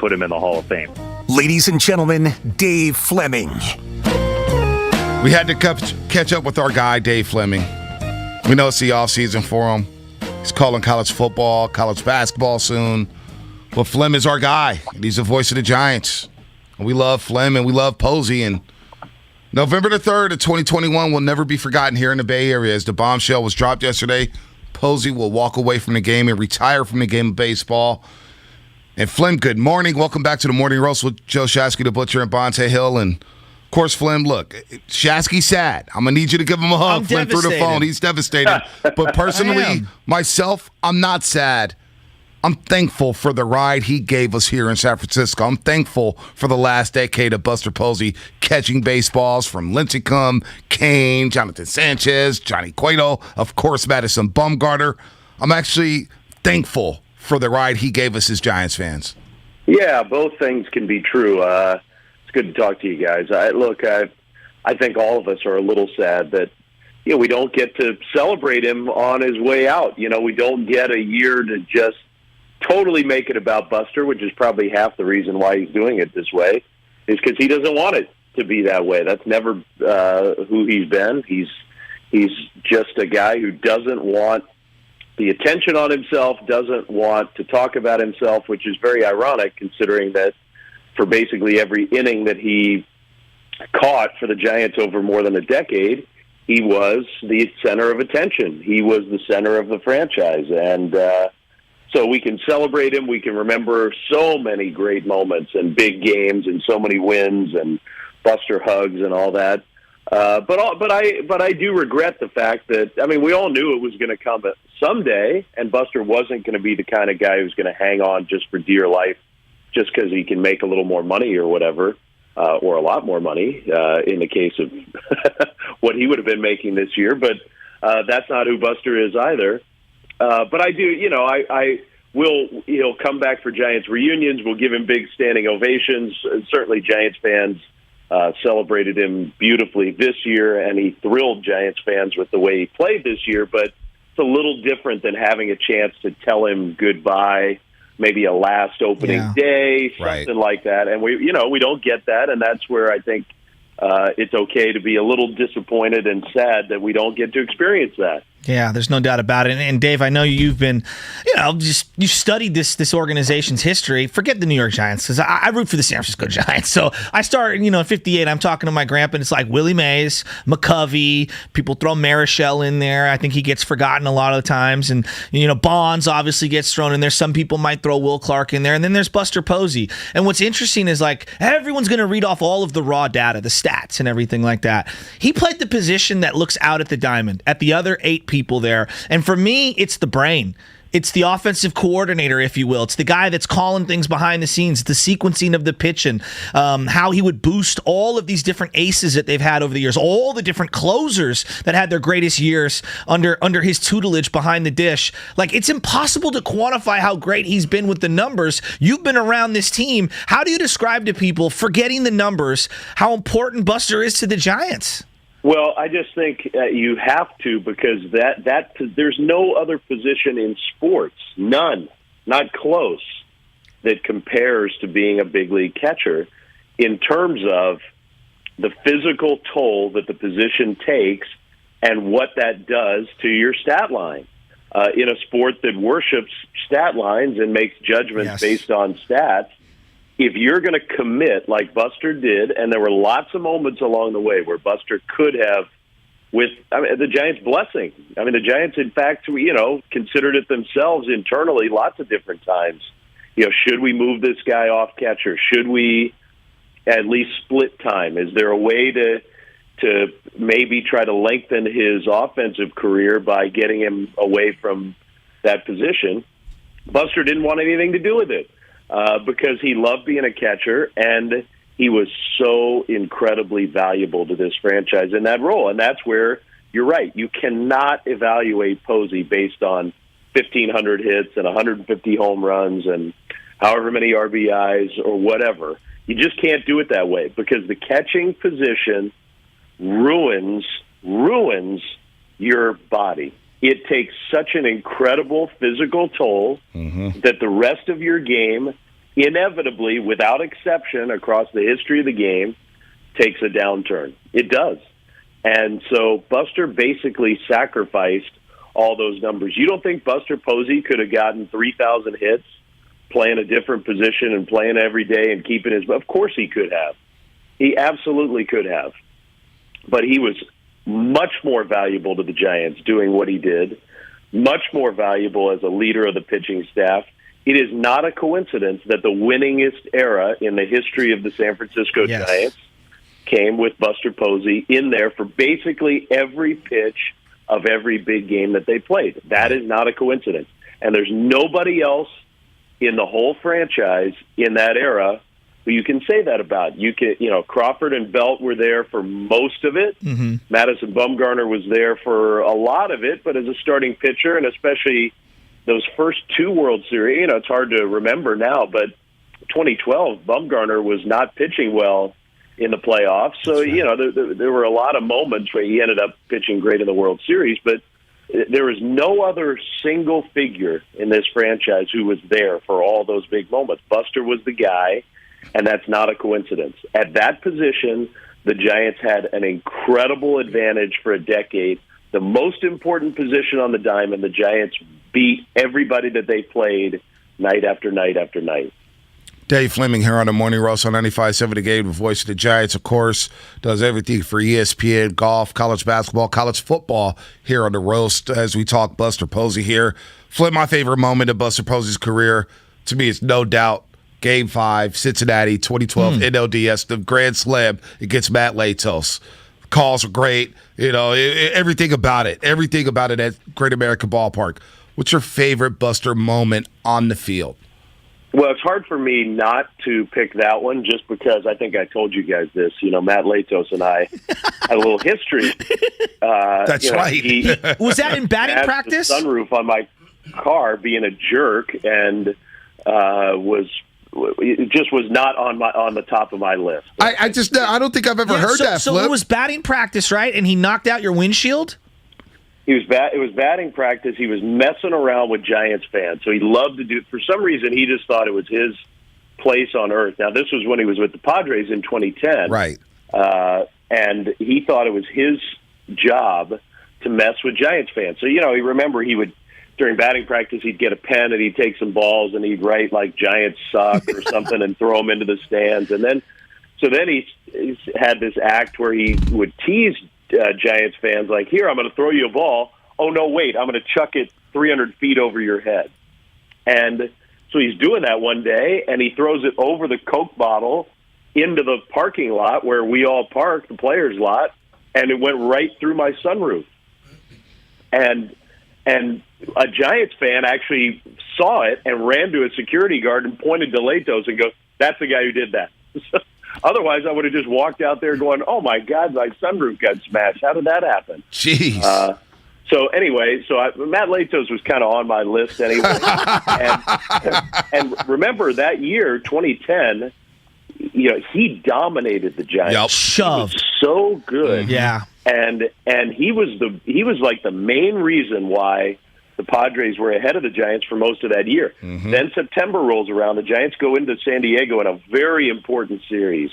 Speaker 8: put him in the Hall of Fame.
Speaker 6: Ladies and gentlemen, Dave Fleming.
Speaker 17: We had to catch up with our guy, Dave Fleming. We know it's the offseason for him. He's calling college football, college basketball soon. But Flem is our guy, and he's the voice of the Giants. And we love Flem, and we love Posey. And November the 3rd of 2021 will never be forgotten here in the Bay Area. As the bombshell was dropped yesterday, Posey will walk away from the game and retire from the game of baseball. And Flem, good morning. Welcome back to the Morning Roast with Joe Shasky, the Butcher, and Bonte Hill. And, of course, Flem, look, Shasky's sad. I'm going to need you to give him a hug, Flem, through the phone. He's devastated. But personally, myself, I'm not sad. I'm thankful for the ride he gave us here in San Francisco. I'm thankful for the last decade of Buster Posey catching baseballs from Lincecum, Kane, Jonathan Sanchez, Johnny Cueto, of course, Madison Bumgarner. I'm actually thankful for the ride he gave us as Giants fans.
Speaker 5: Yeah, both things can be true. It's good to talk to you guys. I think all of us are a little sad that we don't get to celebrate him on his way out. We don't get a year to just totally make it about Buster, which is probably half the reason why he's doing it this way, is because he doesn't want it to be that way. That's never who he's been. He's just a guy who doesn't want the attention on himself, doesn't want to talk about himself, which is very ironic considering that for basically every inning that he caught for the Giants over more than a decade, he was the center of attention. He was the center of the franchise. And so we can celebrate him. We can remember so many great moments and big games and so many wins and Buster hugs and all that. But I do regret the fact that, we all knew it was going to come someday, and Buster wasn't going to be the kind of guy who's going to hang on just for dear life just because he can make a little more money or whatever, or a lot more money in the case of what he would have been making this year. But that's not who Buster is either. But I do, he'll come back for Giants reunions. We'll give him big standing ovations. Certainly Giants fans celebrated him beautifully this year, and he thrilled Giants fans with the way he played this year. But it's a little different than having a chance to tell him goodbye, maybe a last opening day, something like that. And we don't get that, and that's where I think it's okay to be a little disappointed and sad that we don't get to experience that.
Speaker 18: Yeah, there's no doubt about it. And Dave, I know you've been, you studied this organization's history. Forget the New York Giants, because I root for the San Francisco Giants. So I started, in 58, I'm talking to my grandpa, and it's like Willie Mays, McCovey, people throw Marichal in there. I think he gets forgotten a lot of the times. And, Bonds obviously gets thrown in there. Some people might throw Will Clark in there. And then there's Buster Posey. And what's interesting is, everyone's going to read off all of the raw data, the stats and everything like that. He played the position that looks out at the diamond, at the other 8 people there. And for me, it's the brain. It's the offensive coordinator, if you will. It's the guy that's calling things behind the scenes, the sequencing of the pitch, and how he would boost all of these different aces that they've had over the years, all the different closers that had their greatest years under his tutelage behind the dish. It's impossible to quantify how great he's been with the numbers. You've been around this team. How do you describe to people, forgetting the numbers, how important Buster is to the Giants?
Speaker 5: Well, I just think you have to, because that there's no other position in sports, none, not close, that compares to being a big league catcher in terms of the physical toll that the position takes and what that does to your stat line. In a sport that worships stat lines and makes judgments based on stats, if you're going to commit like Buster did, and there were lots of moments along the way where Buster could have, with the Giants' blessing. The Giants, in fact, considered it themselves internally lots of different times. Should we move this guy off catcher? Should we at least split time? Is there a way to maybe try to lengthen his offensive career by getting him away from that position? Buster didn't want anything to do with it. Because he loved being a catcher, and he was so incredibly valuable to this franchise in that role. And that's where you're right. You cannot evaluate Posey based on 1,500 hits and 150 home runs and however many RBIs or whatever. You just can't do it that way, because the catching position ruins your body. It takes such an incredible physical toll that the rest of your game inevitably, without exception, across the history of the game, takes a downturn. It does. And so Buster basically sacrificed all those numbers. You don't think Buster Posey could have gotten 3,000 hits playing a different position and playing every day and keeping his... Of course he could have. He absolutely could have. But he was much more valuable to the Giants doing what he did, much more valuable as a leader of the pitching staff. It is not a coincidence that the winningest era in the history of the San Francisco Giants came with Buster Posey in there for basically every pitch of every big game that they played. That is not a coincidence. And there's nobody else in the whole franchise in that era who you can say that about. Crawford and Belt were there for most of it.
Speaker 18: Mm-hmm.
Speaker 5: Madison Bumgarner was there for a lot of it, but as a starting pitcher, and especially those first two World Series, it's hard to remember now, but 2012, Bumgarner was not pitching well in the playoffs. So, there were a lot of moments where he ended up pitching great in the World Series, but there was no other single figure in this franchise who was there for all those big moments. Buster was the guy, and that's not a coincidence. At that position, the Giants had an incredible advantage for a decade. The most important position on the diamond, the Giants beat everybody that they played night after night after night.
Speaker 17: Dave Fleming here on the Morning Roast on 95.7 The Game, the voice of the Giants, of course, does everything for ESPN, golf, college basketball, college football here on the Roast as we talk Buster Posey here. Flip, my favorite moment of Buster Posey's career, to me, it's no doubt Game 5, Cincinnati, 2012, NLDS, the Grand Slam against Matt Latos. Calls are great, everything about it at Great American Ballpark. What's your favorite Buster moment on the field?
Speaker 5: Well, it's hard for me not to pick that one just because I think I told you guys this. Matt Latos and I had a little history.
Speaker 17: That's right.
Speaker 18: Was that in batting practice?
Speaker 5: The sunroof on my car being a jerk and it just was not on the top of my list.
Speaker 17: I don't think I've ever heard that.
Speaker 18: So it was batting practice, right? And he knocked out your windshield?
Speaker 5: It was batting practice. He was messing around with Giants fans. So he loved to do. For some reason, he just thought it was his place on earth. Now, this was when he was with the Padres in 2010.
Speaker 17: Right.
Speaker 5: And he thought it was his job to mess with Giants fans. So, he would, during batting practice, he'd get a pen and he'd take some balls and he'd write like Giants suck or something and throw them into the stands. And then he had this act where he would tease Giants fans like, here, I'm going to throw you a ball. Oh, no, wait, I'm going to chuck it 300 feet over your head. And so he's doing that one day, and he throws it over the Coke bottle into the parking lot where we all park, the players' lot, and it went right through my sunroof. And a Giants fan actually saw it and ran to a security guard and pointed to Latos and goes, that's the guy who did that. Otherwise, I would have just walked out there going, oh, my God, my sunroof got smashed. How did that happen?
Speaker 17: Jeez.
Speaker 5: Matt Latos was kind of on my list anyway. and remember, that year, 2010, he dominated the Giants.
Speaker 17: Yep.
Speaker 18: Shoved.
Speaker 5: He was so good.
Speaker 18: Yeah.
Speaker 5: And he was like the main reason why the Padres were ahead of the Giants for most of that year.
Speaker 17: Mm-hmm.
Speaker 5: Then September rolls around. The Giants go into San Diego in a very important series.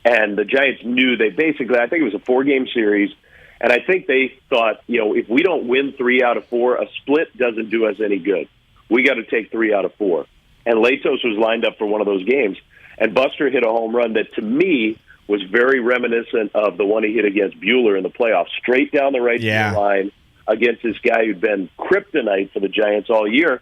Speaker 5: And the Giants knew I think it was a 4-game series. And I think they thought, if we don't win 3 out of 4, a split doesn't do us any good. We got to take 3 out of 4. And Latos was lined up for one of those games. And Buster hit a home run that, to me, was very reminiscent of the one he hit against Buehler in the playoffs, straight down the right field line against this guy who'd been kryptonite for the Giants all year.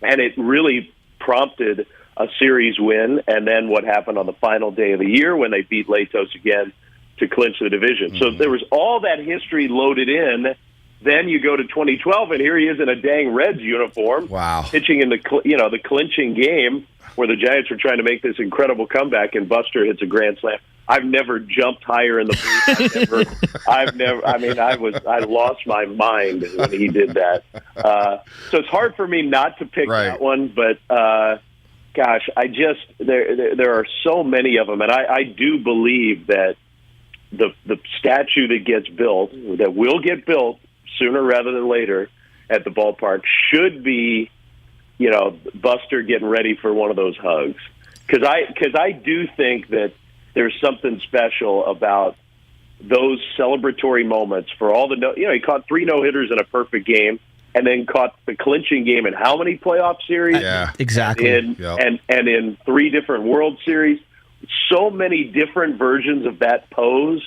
Speaker 5: And it really prompted a series win, and then what happened on the final day of the year when they beat Latos again to clinch the division. Mm-hmm. So there was all that history loaded in. Then you go to 2012, and here he is in a dang Reds uniform, pitching in the clinching game where the Giants were trying to make this incredible comeback, and Buster hits a grand slam. I've never jumped higher in the booth. I lost my mind when he did that. So it's hard for me not to pick that one, but gosh, there are so many of them, and I do believe that the statue that gets built, that will get built sooner rather than later at the ballpark, should be Buster getting ready for one of those hugs. Because I do think that there's something special about those celebratory moments for all the he caught 3 no-hitters in a perfect game, and then caught the clinching game in how many playoff series?
Speaker 18: Yeah, exactly.
Speaker 5: And in 3 different World Series. So many different versions of that pose.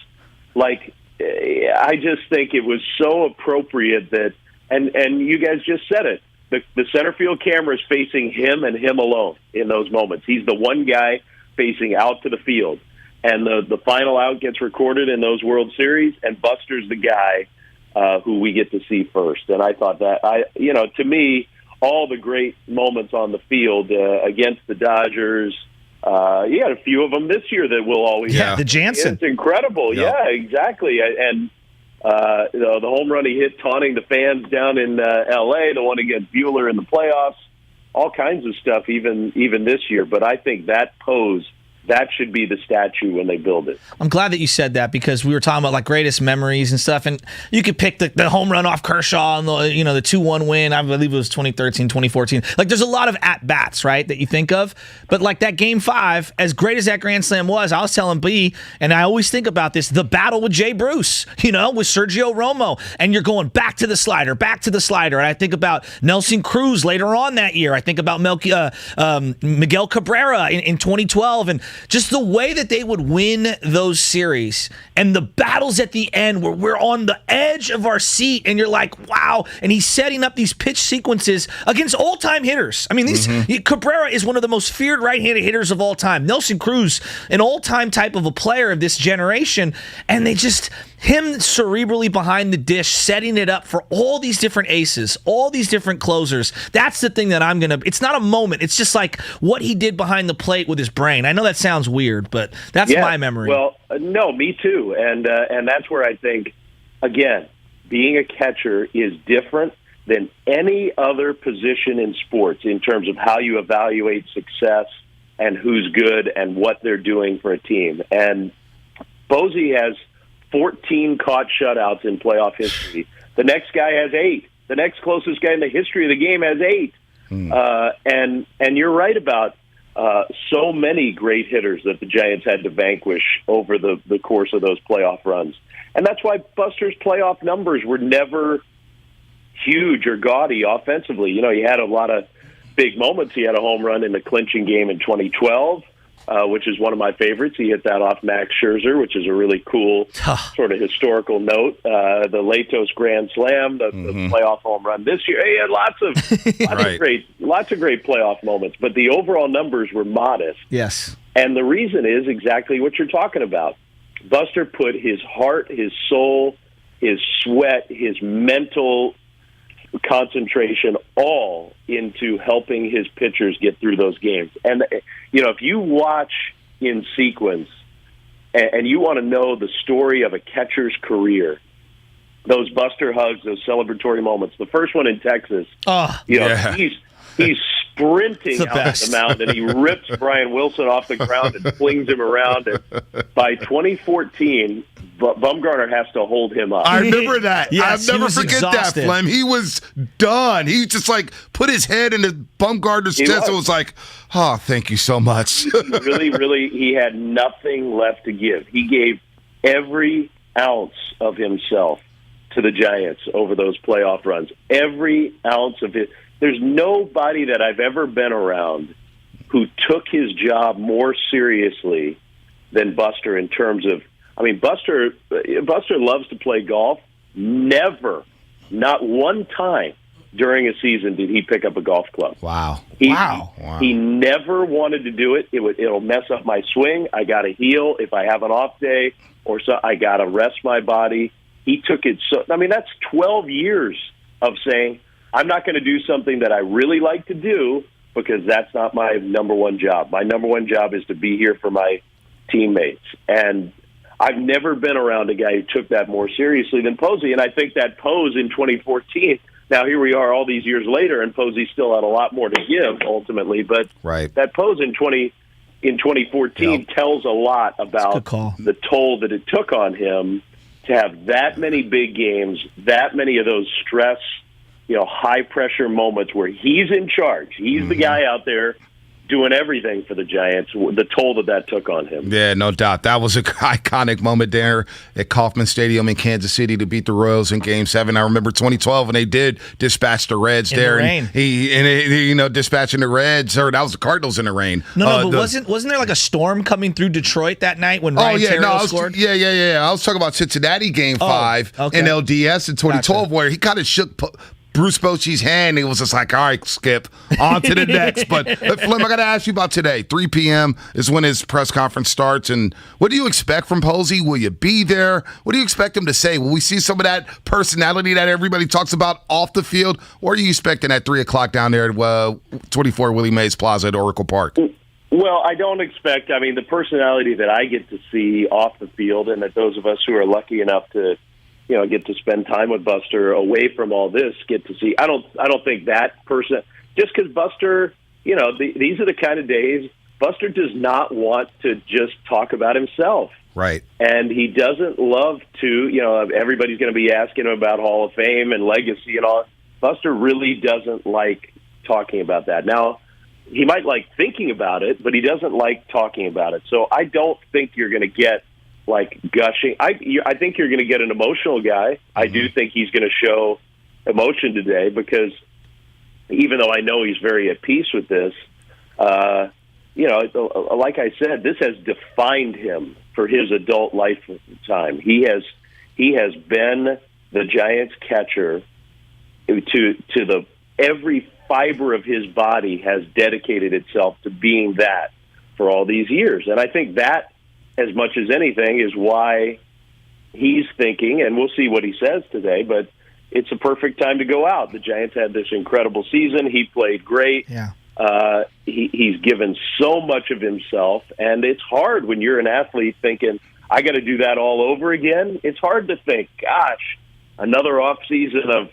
Speaker 5: Like, I just think it was so appropriate that, and you guys just said it, the center field camera is facing him and him alone in those moments. He's the one guy facing out to the field. And the final out gets recorded in those World Series, and Buster's the guy who we get to see first. And I thought that, to me, all the great moments on the field against the Dodgers, you had a few of them this year that we'll always have.
Speaker 18: The Jansen.
Speaker 5: It's incredible.
Speaker 18: Yep.
Speaker 5: Yeah, exactly. And the home run he hit taunting the fans down in L.A., the one against Buehler in the playoffs, all kinds of stuff even this year. But I think that pose, that should be the statue when they build it.
Speaker 18: I'm glad that you said that, because we were talking about like greatest memories and stuff, and you could pick the home run off Kershaw and the 2-1 win. I believe it was 2013, 2014. Like, there's a lot of at bats, right, that you think of, but like that Game 5, as great as that Grand Slam was, I was telling B, and I always think about this, the battle with Jay Bruce, with Sergio Romo, and you're going back to the slider, and I think about Nelson Cruz later on that year. I think about Miguel Cabrera in 2012, and just the way that they would win those series and the battles at the end where we're on the edge of our seat and you're like, wow. And he's setting up these pitch sequences against all-time hitters. I mean, Cabrera is one of the most feared right-handed hitters of all time. Nelson Cruz, an all-time type of a player of this generation. And him cerebrally behind the dish, setting it up for all these different aces, all these different closers. That's the thing that it's not a moment. It's just like what he did behind the plate with his brain. I know that sounds weird, but that's my memory.
Speaker 5: Well, no, me too. And that's where I think, again, being a catcher is different than any other position in sports in terms of how you evaluate success and who's good and what they're doing for a team. And Posey has 14 caught shutouts in playoff history. The next guy has 8. The next closest guy in the history of the game has 8. And you're right about so many great hitters that the Giants had to vanquish over the course of those playoff runs. And that's why Buster's playoff numbers were never huge or gaudy offensively. He had a lot of big moments. He had a home run in the clinching game in 2012, which is one of my favorites. He hit that off Max Scherzer, which is a really cool sort of historical note. The Latos Grand Slam, the playoff home run this year. He had lots of great playoff moments, but the overall numbers were modest.
Speaker 18: Yes.
Speaker 5: And the reason is exactly what you're talking about. Buster put his heart, his soul, his sweat, his mental concentration all into helping his pitchers get through those games. And, if you watch in sequence and you want to know the story of a catcher's career, those Buster hugs, those celebratory moments, the first one in Texas, he's sprinting out the mound and he rips Brian Wilson off the ground and flings him around. And by 2014, Bumgarner has to hold him up.
Speaker 17: I remember that.
Speaker 18: Yes,
Speaker 17: I'll never forget
Speaker 18: exhausted.
Speaker 17: that, Flem. He was done. He just put his head in Bumgarner's chest and was like, oh, thank you so much.
Speaker 5: Really, he had nothing left to give. He gave every ounce of himself to the Giants over those playoff runs. Every ounce of it. There's nobody that I've ever been around who took his job more seriously than Buster in terms of, Buster loves to play golf. Never, not one time during a season did he pick up a golf club.
Speaker 17: Wow.
Speaker 5: He never wanted to do it. It'll mess up my swing. I got to heal if I have an off day, or so I got to rest my body. He took it that's 12 years of saying, I'm not going to do something that I really like to do because that's not my number one job. My number one job is to be here for my teammates. And I've never been around a guy who took that more seriously than Posey. And I think that pose in 2014, now here we are all these years later, and Posey still had a lot more to give ultimately. But that pose in 2014 tells a lot about the toll that it took on him to have that many big games, that many of those stress high pressure moments where he's in charge. He's the guy out there doing everything for the Giants, the toll that took on him.
Speaker 17: Yeah, no doubt. That was an iconic moment there at Kauffman Stadium in Kansas City to beat the Royals in Game 7. I remember 2012 when they did dispatch the Reds
Speaker 18: in
Speaker 17: there.
Speaker 18: The rain.
Speaker 17: And dispatching the Reds, or that was the Cardinals in the rain.
Speaker 18: No, but wasn't there like a storm coming through Detroit that night when Ryan Tannehill scored?
Speaker 17: Yeah. I was talking about Cincinnati Game 5 in LDS in 2012 where he kind of shook Bruce Bochy's hand. It was just like, all right, Skip, on to the next. But Flem, I got to ask you about today. 3 p.m. is when his press conference starts. And what do you expect from Posey? Will you be there? What do you expect him to say? Will we see some of that personality that everybody talks about off the field? Or are you expecting at 3 o'clock down there at 24 Willie Mays Plaza at Oracle Park?
Speaker 5: Well, I don't expect, the personality that I get to see off the field, and that those of us who are lucky enough to get to spend time with Buster away from all this, get to see. I don't think that person, just because Buster, these are the kind of days Buster does not want to just talk about himself.
Speaker 17: Right.
Speaker 5: And he doesn't love to, everybody's going to be asking him about Hall of Fame and legacy and all. Buster really doesn't like talking about that. Now, he might like thinking about it, but he doesn't like talking about it. So I don't think you're going to get like gushing. I think you're going to get an emotional guy. I do think he's going to show emotion today because even though I know he's very at peace with this, like I said, this has defined him for his adult lifetime. He has been the Giants catcher to every fiber of his body has dedicated itself to being that for all these years. And I think that, as much as anything, is why he's thinking, and we'll see what he says today, but it's a perfect time to go out. The Giants had this incredible season. He played great.
Speaker 18: Yeah.
Speaker 5: He's given so much of himself, and it's hard when you're an athlete thinking, I got to do that all over again. It's hard to think, gosh, another off season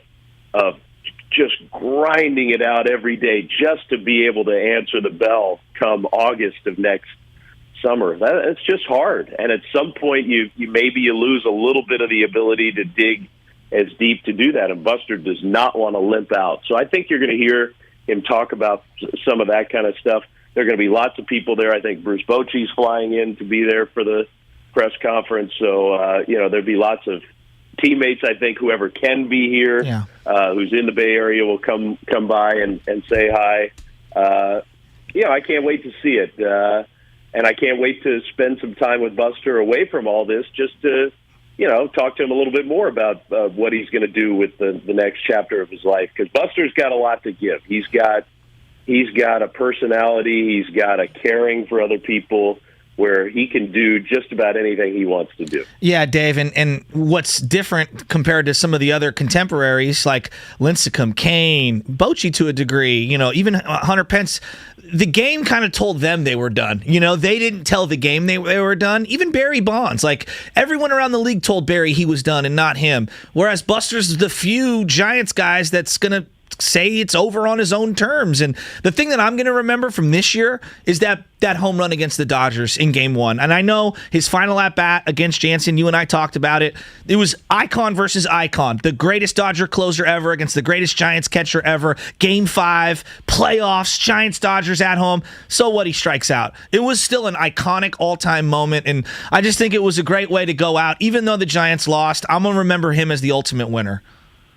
Speaker 5: of just grinding it out every day just to be able to answer the bell come August of next summer. It's just hard, and at some point you lose a little bit of the ability to dig as deep to do that, and Buster does not want to limp out. So I think you're going to hear him talk about some of that kind of stuff. There are going to be lots of people there. I think Bruce Bochy's flying in to be there for the press conference, so there'll be lots of teammates. I think whoever can be here, who's in the Bay Area, will come by and say hi. I can't wait to see it. And I can't wait to spend some time with Buster away from all this just to, talk to him a little bit more about what he's going to do with the next chapter of his life. Because Buster's got a lot to give. He's got a personality. He's got a caring for other people where he can do just about anything he wants to do.
Speaker 18: Yeah, Dave, and what's different compared to some of the other contemporaries like Lincecum, Kane, Bochy to a degree, even Hunter Pence, the game kind of told them they were done. They didn't tell the game they were done. Even Barry Bonds, like everyone around the league told Barry he was done and not him. Whereas Buster's the few Giants guys that's going to say it's over on his own terms. And the thing that I'm going to remember from this year is that home run against the Dodgers in Game 1. And I know his final at-bat against Jansen, you and I talked about it. It was icon versus icon. The greatest Dodger closer ever against the greatest Giants catcher ever. Game 5, playoffs, Giants-Dodgers at home. So what, he strikes out. It was still an iconic all-time moment, and I just think it was a great way to go out. Even though the Giants lost, I'm going to remember him as the ultimate winner.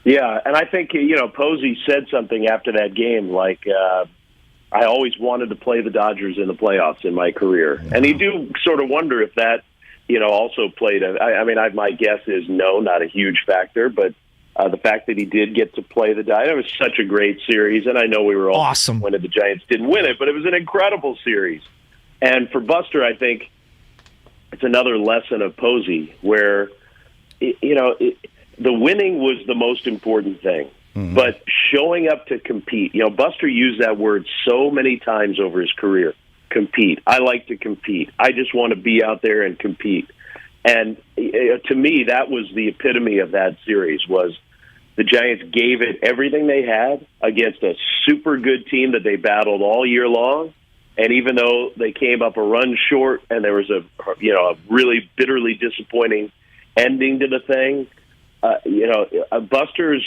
Speaker 5: Yeah, and I think, Posey said something after that game like, I always wanted to play the Dodgers in the playoffs in my career. Yeah. And you do sort of wonder if that, also played my guess is no, not a huge factor, but the fact that he did get to play the Dodgers, it was such a great series, and I know we were all
Speaker 18: awesome
Speaker 5: when the Giants didn't win it, but it was an incredible series. And for Buster, I think it's another lesson of Posey where, the winning was the most important thing, but showing up to compete. Buster used that word so many times over his career. Compete. I like to compete. I just want to be out there and compete. And to me, that was the epitome of that series. Was the Giants gave it everything they had against a super good team that they battled all year long. And even though they came up a run short, and there was a really bitterly disappointing ending to the thing. Buster's,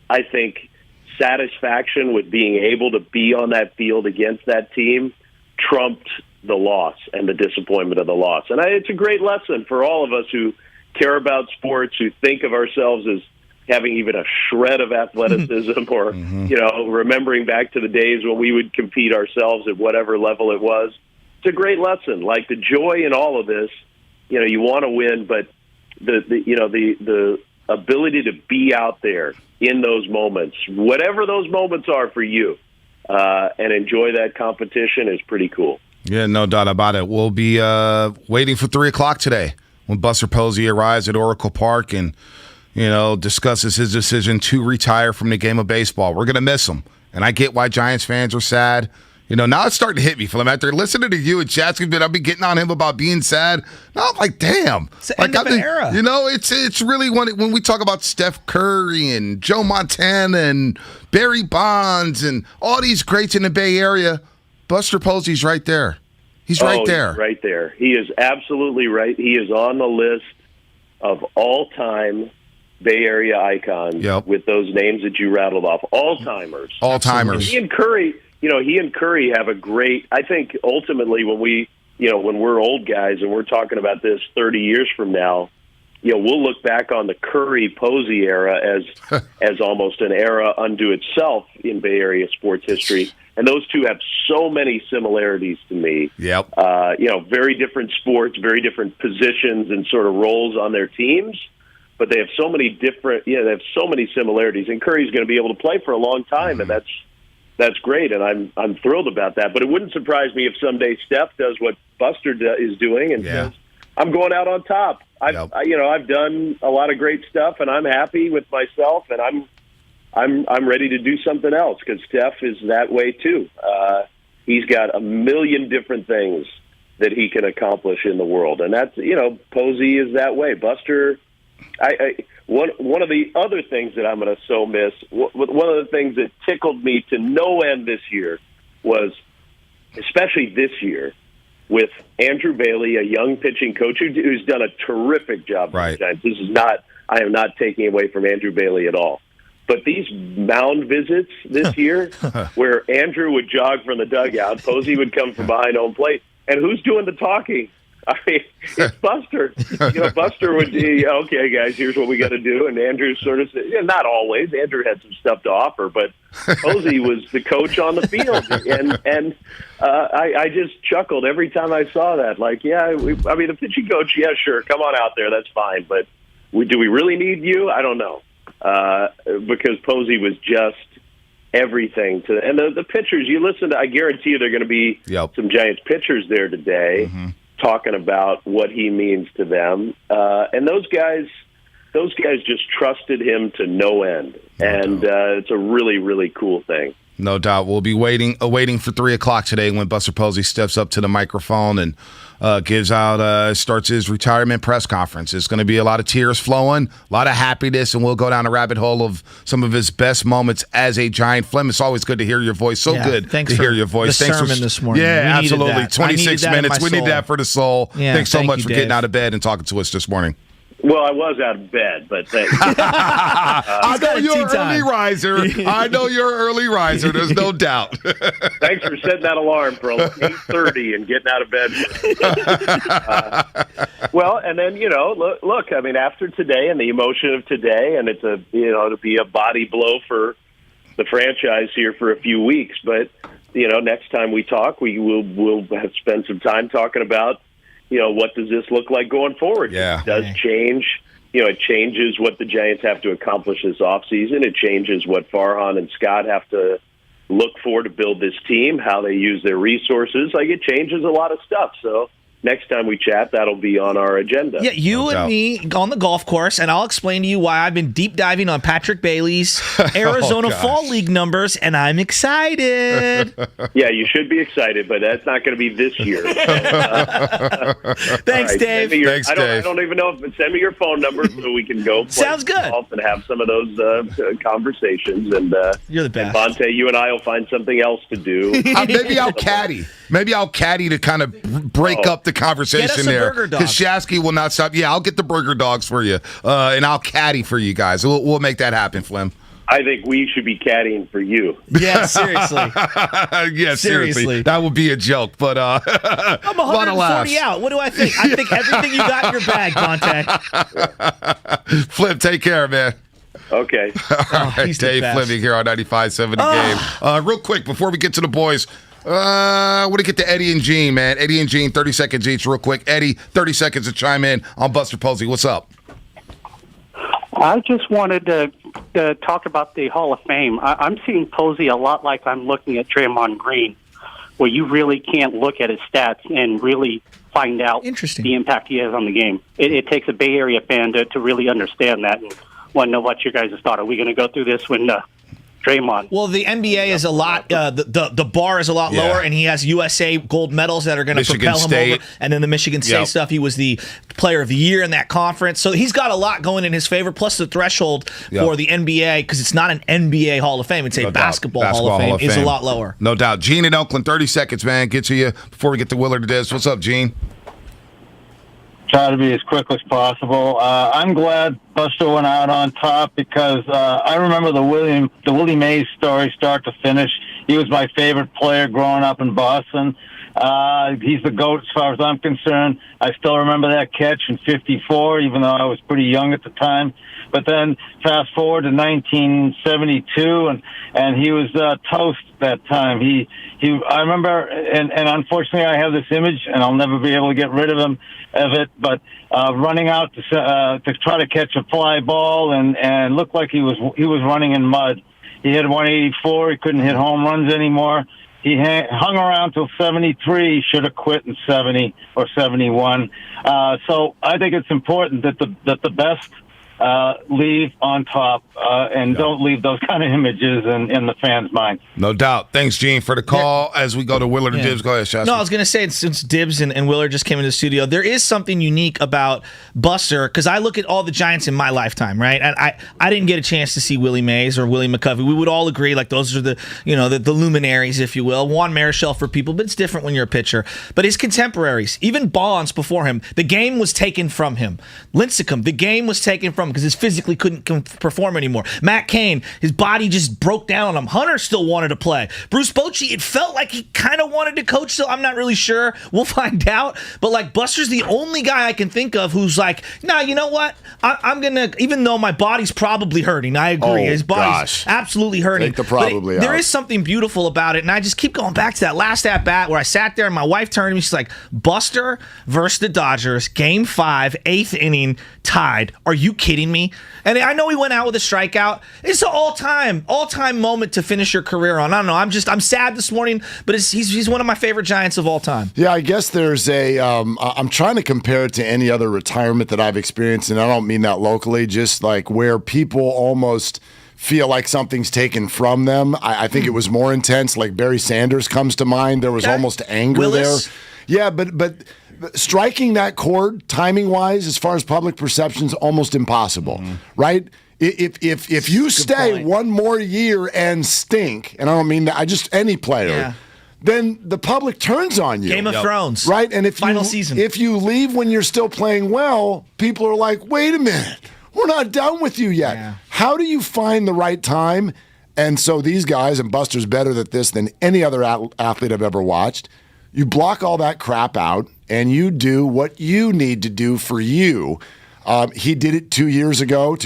Speaker 5: I think, satisfaction with being able to be on that field against that team trumped the loss and the disappointment of the loss. And it's a great lesson for all of us who care about sports, who think of ourselves as having even a shred of athleticism or, remembering back to the days when we would compete ourselves at whatever level it was. It's a great lesson. Like, the joy in all of this, you want to win, but the ability to be out there in those moments, whatever those moments are for you, and enjoy that competition is pretty cool.
Speaker 17: Yeah, no doubt about it. We'll be waiting for 3 o'clock today when Buster Posey arrives at Oracle Park and, discusses his decision to retire from the game of baseball. We're going to miss him. And I get why Giants fans are sad. Now it's starting to hit me, Phil. After listening to you and Chasky, I've been getting on him about being sad. Now I'm like, damn.
Speaker 18: It's the end of an era.
Speaker 17: It's really when we talk about Steph Curry and Joe Montana and Barry Bonds and all these greats in the Bay Area, Buster Posey's right there. He's right there.
Speaker 5: He's right there. He is absolutely right. He is on the list of all-time Bay Area icons with those names that you rattled off. All-timers.
Speaker 17: All-timers.
Speaker 5: He and Curry have a great, I think ultimately when we're old guys and we're talking about this 30 years from now, we'll look back on the Curry-Posey era as almost an era unto itself in Bay Area sports history. And those two have so many similarities to me.
Speaker 17: Yep.
Speaker 5: Very different sports, very different positions and sort of roles on their teams, but they have so many different, they have so many similarities. And Curry's going to be able to play for a long time, and that's great, and I'm thrilled about that. But it wouldn't surprise me if someday Steph does what Buster is doing and says, "I'm going out on top." I've done a lot of great stuff, and I'm happy with myself, and I'm ready to do something else because Steph is that way too. He's got a million different things that he can accomplish in the world, and that's Posey is that way. Buster, one of the other things that I'm going to so miss, one of the things that tickled me to no end this year was, especially this year, with Andrew Bailey, a young pitching coach who's done a terrific job for the Giants. This is not, I am not taking away from Andrew Bailey at all. But these mound visits this year, where Andrew would jog from the dugout, Posey would come from behind home plate, and who's doing the talking? I mean, it's Buster. Buster would be, okay, guys, here's what we got to do. And Andrew sort of said, not always. Andrew had some stuff to offer, but Posey was the coach on the field. And I just chuckled every time I saw that. Like, the pitching coach, sure, come on out there. That's fine. But do we really need you? I don't know. Because Posey was just everything to, and the pitchers you listen to, I guarantee you there are going to be some Giants pitchers there today talking about what he means to them. And those guys just trusted him to no end. And it's a really, really cool thing.
Speaker 17: No doubt. We'll be awaiting for 3 o'clock today when Buster Posey steps up to the microphone and starts his retirement press conference. It's going to be a lot of tears flowing, a lot of happiness, and we'll go down a rabbit hole of some of his best moments as a Giant. Flem, it's always good to hear your voice. Good to hear your voice.
Speaker 18: Thanks for the sermon this morning.
Speaker 17: Yeah, absolutely. 26 minutes. We need that for the soul.
Speaker 18: Yeah,
Speaker 17: thanks so much for
Speaker 18: Dave.
Speaker 17: getting out of bed and talking to us this morning.
Speaker 5: Well, I was out of bed, but
Speaker 17: I know you're an early riser. I know you're an early riser. There's no doubt.
Speaker 5: Thanks for setting that alarm for 8:30 and getting out of bed. Well, and then look. I mean, after today and the emotion of today, and it's to be a body blow for the franchise here for a few weeks. But next time we talk, we'll have spent some time talking about. What does this look like going forward?
Speaker 17: Yeah.
Speaker 5: It does change. It changes what the Giants have to accomplish this offseason. It changes what Farhan and Scott have to look for to build this team, how they use their resources. Like, it changes a lot of stuff. So next time we chat, that'll be on our agenda.
Speaker 18: Yeah, you and me on the golf course, and I'll explain to you why I've been deep diving on Patrick Bailey's Arizona Fall League numbers, and I'm excited.
Speaker 5: Yeah, you should be excited, but that's not going to be this year.
Speaker 18: Thanks, Dave.
Speaker 17: Thanks, Dave.
Speaker 5: I don't even know if send me your phone number so we can go play
Speaker 18: Sounds good.
Speaker 5: golf and have some of those conversations. And
Speaker 18: you're the best.
Speaker 5: And Bonte, you and I will find something else to do.
Speaker 17: Maybe I'll caddy. Maybe I'll caddy to kind of break up the conversation there. Because Shasky will not stop. Yeah, I'll get the burger dogs for you, and I'll caddy for you guys. We'll make that happen, Flem.
Speaker 5: I think we should be caddying for you.
Speaker 18: Yeah, seriously.
Speaker 17: Yeah, seriously. That would be a joke, but
Speaker 18: I'm 140 out. What do I think? I think everything you got in your bag, Contact.
Speaker 17: Flip, take care, man.
Speaker 5: Okay.
Speaker 17: All right, Dave Fleming here on 95.7 The Game. Real quick, before we get to the boys, I want to get to Eddie and Gene, man. Eddie and Gene, 30 seconds each, real quick. Eddie, 30 seconds to chime in on Buster Posey. What's up?
Speaker 4: I just wanted to talk about the Hall of Fame. I'm seeing Posey a lot like I'm looking at Draymond Green, where you really can't look at his stats and really find out the impact he has on the game. It takes a Bay Area fan to really understand that and want to know what your guys' thought. Are we going to go through this when Draymond?
Speaker 18: Well, the NBA is a lot. The bar is a lot lower, and he has USA gold medals that are going to propel him over. And then the Michigan State stuff. He was the Player of the Year in that conference, so he's got a lot going in his favor. Plus the threshold for the NBA, because it's not an NBA Hall of Fame; it's a basketball Hall of Fame, is a lot lower.
Speaker 17: No doubt. Gene in Oakland, 30 seconds, man. Get to you before we get to Willard to this. What's up, Gene?
Speaker 22: Try to be as quick as possible. I'm glad Buster went out on top because I remember the Willie Mays story start to finish. He was my favorite player growing up in Boston. He's the GOAT as far as I'm concerned. I still remember that catch in '54, even though I was pretty young at the time. But then fast forward to 1972, and he was toast that time. I remember, and unfortunately I have this image, and I'll never be able to get rid of it, but running out to try to catch a fly ball and looked like he was running in mud. He hit 184. He couldn't hit home runs anymore. He hung around till 73. He should have quit in 70 or 71. So I think it's important that the best leave on top and don't leave those kind of images in the fans' mind.
Speaker 17: No doubt. Thanks, Gene, for the call. As we go to Willard and Dibbs, go ahead, Shasta.
Speaker 18: No, I was going to say, since Dibbs and Willard just came into the studio, there is something unique about Buster, because I look at all the Giants in my lifetime, right? And I didn't get a chance to see Willie Mays or Willie McCovey. We would all agree, like, those are the luminaries, if you will. Juan Marichal for people, but it's different when you're a pitcher. But his contemporaries, even Bonds before him, the game was taken from him. Lincecum, the game was taken from him because his physically couldn't perform anymore. Matt Cain, his body just broke down on him. Hunter still wanted to play. Bruce Bochy, it felt like he kind of wanted to coach still. I'm not really sure. We'll find out. But like, Buster's the only guy I can think of who's like, nah, you know what? I'm going to, even though my body's probably hurting, I agree. His body's absolutely hurting.
Speaker 17: Take the probably out.
Speaker 18: There is something beautiful about it. And I just keep going back to that last at-bat where I sat there and my wife turned to me. She's like, Buster versus the Dodgers, Game 5, 8th inning, tied. Are you kidding me? And I know he went out with a strikeout. It's an all-time moment to finish your career on. I don't know. I'm sad this morning, but he's one of my favorite Giants of all time.
Speaker 23: Yeah, I guess there's I'm trying to compare it to any other retirement that I've experienced, and I don't mean that locally, just like where people almost feel like something's taken from them. I think it was more intense. Like Barry Sanders comes to mind. There was almost anger there. Yeah, but striking that chord, timing-wise, as far as public perception, is almost impossible, right? If you stay one more year and stink, and I don't mean that, just any player, then the public turns on you.
Speaker 18: Game of Thrones,
Speaker 23: right? And
Speaker 18: final season.
Speaker 23: If you leave when you're still playing well, people are like, "Wait a minute, we're not done with you yet." Yeah. How do you find the right time? And so these guys, and Buster's better at this than any other athlete I've ever watched. You block all that crap out, and you do what you need to do for you. He did it 2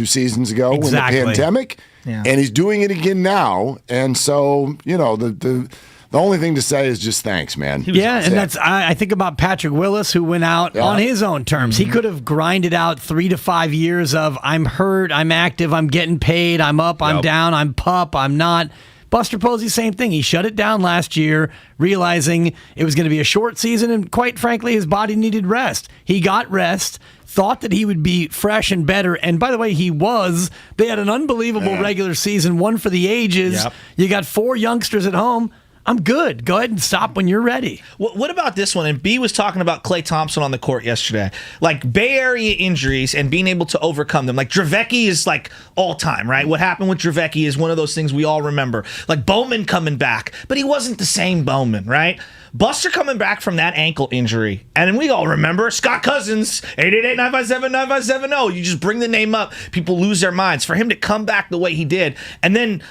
Speaker 23: seasons ago, when the pandemic, and he's doing it again now. And so, the only thing to say is just thanks, man.
Speaker 24: Yeah, and I think about Patrick Willis, who went out on his own terms. He could have grinded out 3 to 5 years of I'm hurt, I'm active, I'm getting paid, I'm up, I'm down, I'm pup, I'm not. Buster Posey, same thing. He shut it down last year, realizing it was going to be a short season, and quite frankly, his body needed rest. He got rest, thought that he would be fresh and better, and by the way, he was. They had an unbelievable regular season, one for the ages. Yep. You got 4 youngsters at home. I'm good. Go ahead and stop when you're ready.
Speaker 18: What about this one? And B was talking about Klay Thompson on the court yesterday. Like Bay Area injuries and being able to overcome them. Like Dravecky is like all time, right? What happened with Dravecky is one of those things we all remember. Like Bowman coming back, but he wasn't the same Bowman, right? Buster coming back from that ankle injury. And we all remember Scott Cousins, 888-957-9570. You just bring the name up, people lose their minds. For him to come back the way he did, and then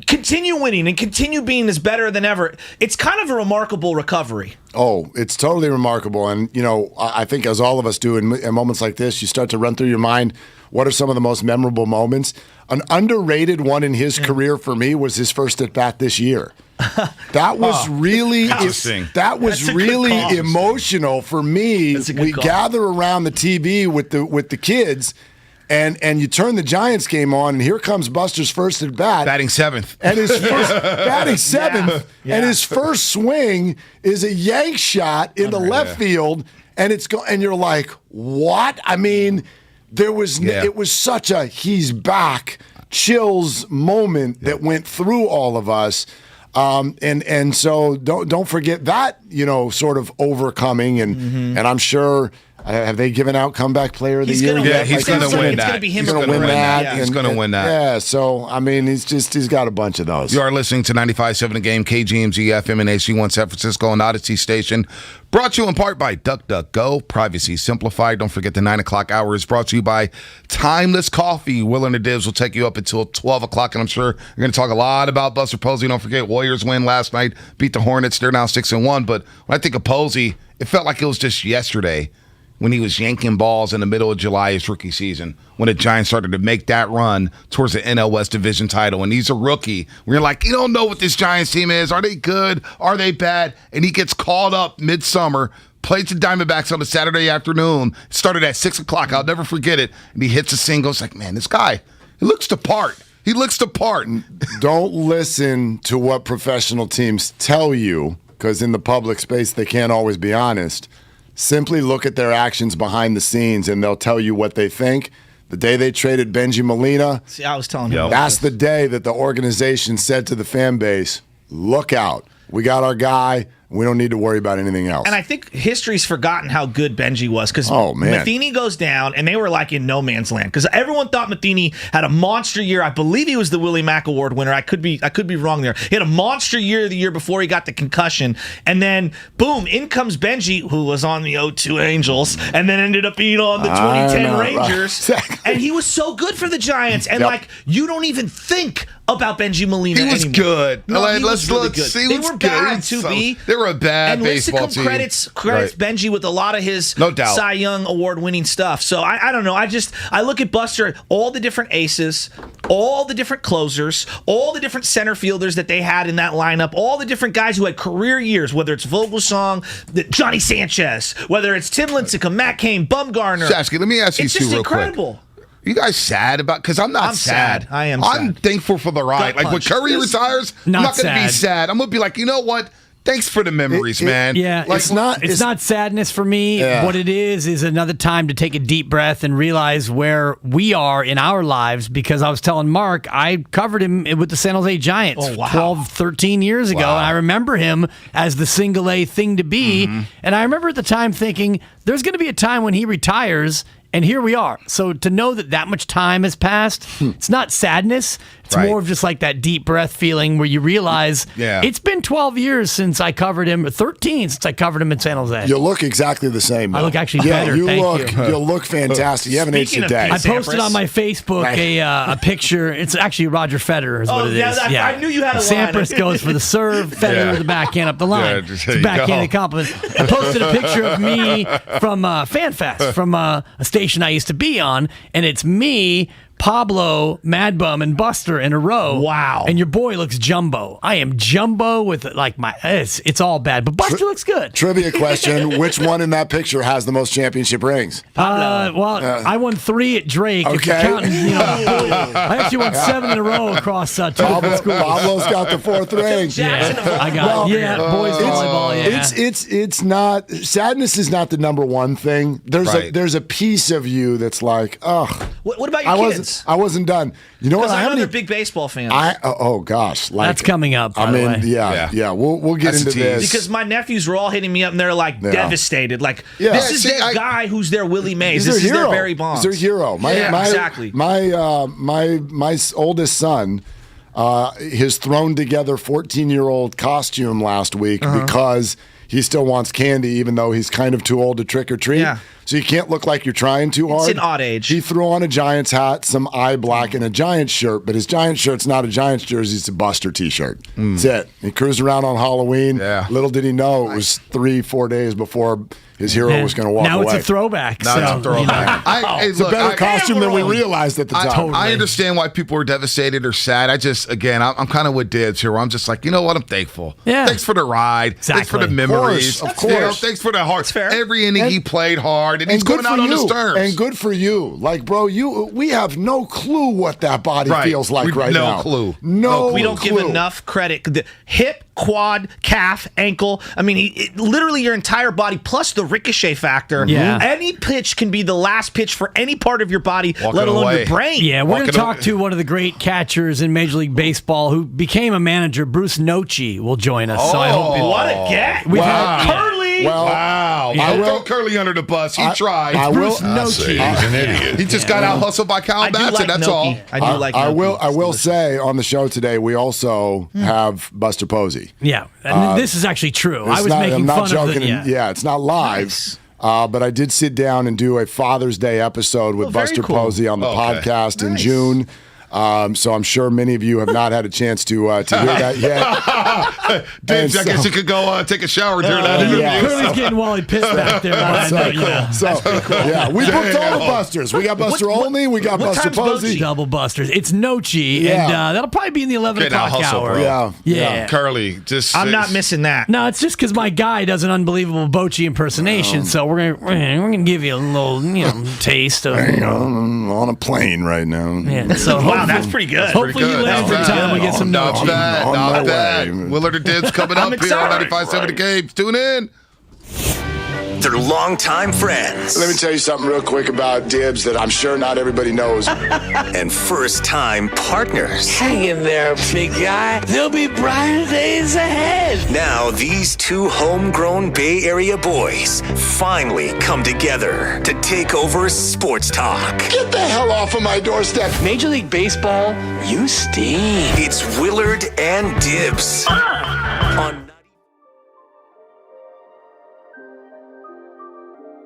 Speaker 18: continue winning and continue being as better than ever. It's kind of a remarkable recovery.
Speaker 23: Oh, it's totally remarkable. And, I think as all of us do in moments like this, you start to run through your mind, what are some of the most memorable moments? An underrated one in his career for me was his first at-bat this year. That was really
Speaker 17: interesting.
Speaker 23: That was really emotional for me. We gather around the TV with the kids. And you turn the Giants game on, and here comes Buster's first at bat,
Speaker 17: batting seventh,
Speaker 23: and his first batting seventh, and his first swing is a yank shot into left field, and and you're like, what? I mean, it was such a he's back chills moment that went through all of us. And so don't forget that, sort of overcoming, and I'm sure. Have they given out comeback player of the year?
Speaker 17: Yeah, he's going to win that.
Speaker 23: It's going to be him. He's going to win that.
Speaker 17: Yeah. He's going to win that.
Speaker 23: Yeah, so, I mean, he's got a bunch of those.
Speaker 17: You are listening to 95.7 The Game, KGMZ FM and AC1 San Francisco and Odyssey Station. Brought to you in part by DuckDuckGo, privacy simplified. Don't forget the 9 o'clock hour is brought to you by Timeless Coffee. Will and the Divs will take you up until 12 o'clock, and I'm sure you're going to talk a lot about Buster Posey. Don't forget, Warriors win last night, beat the Hornets. They're now 6-1, but when I think of Posey, it felt like it was just yesterday when he was yanking balls in the middle of July his rookie season, when the Giants started to make that run towards the NL West division title. And he's a rookie. We're like, you don't know what this Giants team is. Are they good? Are they bad? And he gets called up midsummer, played the Diamondbacks on a Saturday afternoon, started at 6 o'clock. I'll never forget it. And he hits a single. It's like, man, this guy, he looks the part. He looks the part.
Speaker 23: Don't listen to what professional teams tell you, because in the public space, they can't always be honest. Simply look at their actions behind the scenes, and they'll tell you what they think. The day they traded Benji Molina,
Speaker 18: see, I was telling you,
Speaker 23: that's the day that the organization said to the fan base, look out. We got our guy. We don't need to worry about anything else.
Speaker 18: And I think history's forgotten how good Benji was, because Matheny goes down, and they were like in no man's land, because everyone thought Matheny had a monster year. I believe he was the Willie Mack Award winner. I could be wrong there. He had a monster year the year before he got the concussion, and then boom, in comes Benji, who was on the 0-2 Angels, and then ended up being on the 2010 Rangers, and he was so good for the Giants, and you don't even think about Benji Molina.
Speaker 17: He was
Speaker 18: anymore.
Speaker 17: Good.
Speaker 18: No,
Speaker 17: let's
Speaker 18: see. They were bad too. They
Speaker 17: were a bad baseball team.
Speaker 18: Credits Benji with a lot of his Cy Young Award winning stuff. So I don't know. I look at Buster, all the different aces, all the different closers, all the different center fielders that they had in that lineup, all the different guys who had career years, whether it's Vogelsong, Johnny Sanchez, whether it's Tim Lincecum, Matt Cain, Bumgarner.
Speaker 17: Sasky, let me ask you two real
Speaker 18: incredible.
Speaker 17: Quick. You guys sad about? Because I'm sad.
Speaker 18: I am.
Speaker 17: I'm thankful for the ride. Like when Curry retires, I'm not going to be sad. I'm going to be like, you know what? Thanks for the memories, man.
Speaker 24: Yeah,
Speaker 23: like,
Speaker 24: it's not sadness for me. Yeah. What it is another time to take a deep breath and realize where we are in our lives, because I was telling Mark, I covered him with the San Jose Giants 12, 13 years ago, and I remember him as the single A thing to be, and I remember at the time thinking, there's going to be a time when he retires, and here we are. So to know that much time has passed, it's not sadness. It's more of just like that deep breath feeling where you realize it's been 12 years since I covered him, 13 since I covered him in San Jose.
Speaker 23: You look exactly the same, though.
Speaker 24: I look actually better. Thank you.
Speaker 23: You look fantastic. You haven't aged a day.
Speaker 24: I posted on my Facebook a picture. It's actually Roger Federer is what it is.
Speaker 18: I knew you had a line.
Speaker 24: Sampras goes for the serve, Federer with the backhand up the line. It's a backhanded compliment. I posted a picture of me from FanFest, from a station I used to be on, and it's me, Pablo, Mad Bum, and Buster in a row.
Speaker 18: Wow.
Speaker 24: And your boy looks jumbo. I am jumbo with it's all bad, but Buster looks good.
Speaker 23: Trivia question, which one in that picture has the most championship rings?
Speaker 24: I won 3 at Drake.
Speaker 23: Okay.
Speaker 24: If you're counting, I actually won 7 in a row across 2 different schools.
Speaker 23: Pablo's got the 4th ring.
Speaker 24: I got boys volleyball,
Speaker 23: It's not, sadness is not the number one thing. There's a piece of you that's like,
Speaker 18: What about your kids? Giants?
Speaker 17: I wasn't done. You know what?
Speaker 18: I know they're big baseball fans.
Speaker 17: Oh gosh, like,
Speaker 24: that's coming up. By
Speaker 17: I mean,
Speaker 24: the way.
Speaker 17: yeah. We'll get into this
Speaker 18: because my nephews were all hitting me up and they're like devastated. Like this is their guy who's their Willie Mays. This is their Barry Bonds.
Speaker 17: He's their hero.
Speaker 18: Exactly.
Speaker 17: My oldest son has thrown together 14-year-old costume last week because he still wants candy, even though he's kind of too old to trick or treat. Yeah. So you can't look like you're trying too hard.
Speaker 18: It's an odd age.
Speaker 17: He threw on a Giants hat, some eye black, and a Giants shirt, but his Giants shirt's not a Giants jersey, it's a Buster t-shirt. That's it. He cruised around on Halloween. Yeah. Little did he know it was 3-4 days before his hero was going to walk away.
Speaker 24: Now it's a throwback.
Speaker 17: Now it's a throwback. It's a better costume than we realized at the time. I
Speaker 23: understand why people are devastated or sad. I'm kind of with Dibs here. Where I'm just like, you know what? I'm thankful.
Speaker 24: Yeah.
Speaker 17: Thanks for the ride.
Speaker 24: Exactly.
Speaker 17: Thanks for the memories.
Speaker 23: Of course.
Speaker 17: You know, thanks for the heart. Every inning he played hard, and he's coming out on his terms.
Speaker 23: And good for you.
Speaker 17: Like, bro, we have no clue what that body feels like right now.
Speaker 23: No clue.
Speaker 17: No,
Speaker 18: we don't give enough credit. The hip, quad, calf, ankle. I mean, literally your entire body plus the ricochet factor.
Speaker 24: Yeah.
Speaker 18: Any pitch can be the last pitch for any part of your body, let alone your brain.
Speaker 24: Yeah, we're going to talk to one of the great catchers in Major League Baseball who became a manager. Bruce Nochi will join us. So I hope
Speaker 18: what a get.
Speaker 24: We've
Speaker 17: had
Speaker 18: Curly.
Speaker 23: Wow. I will throw Curly under the bus. He tried.
Speaker 24: Bruce Nochi.
Speaker 23: He's an idiot. He just got out hustled by Kyle Batson. That's all.
Speaker 17: I will say on the show today, we also have Buster Posey.
Speaker 24: Yeah, and this is actually true. I was making fun of it.
Speaker 17: Yeah, it's not live. Nice. But I did sit down and do a Father's Day episode with Buster Posey on the podcast in June. So I'm sure many of you have not had a chance to hear that yet.
Speaker 23: Dibs, I guess you could go take a shower during that interview.
Speaker 24: Curly's getting Wally pissed back there.
Speaker 17: We booked all the Busters. We got Buster Olney. We got Buster Posey.
Speaker 24: Double Busters. It's Nochi, and that'll probably be in the 11 o'clock hour.
Speaker 23: Yeah. Curly,
Speaker 18: I'm not missing that.
Speaker 24: No, it's just because my guy does an unbelievable Bochy impersonation, so we're gonna give you a little taste of.
Speaker 17: I'm on a plane right now.
Speaker 24: Yeah. So
Speaker 18: wow, that's pretty good.
Speaker 24: Hopefully you land in time. We get some Nochi.
Speaker 17: Not bad. Willard and Dibs coming up here on 95.7 The Game. Tune in.
Speaker 6: They're longtime friends.
Speaker 23: Let me tell you something real quick about Dibs that I'm sure not everybody knows.
Speaker 6: And first-time partners.
Speaker 10: Hang in there, big guy. There'll be brighter days ahead.
Speaker 6: Now, these two homegrown Bay Area boys finally come together to take over sports talk.
Speaker 23: Get the hell off of my doorstep.
Speaker 10: Major League Baseball, you stink.
Speaker 6: It's Willard and Dibs on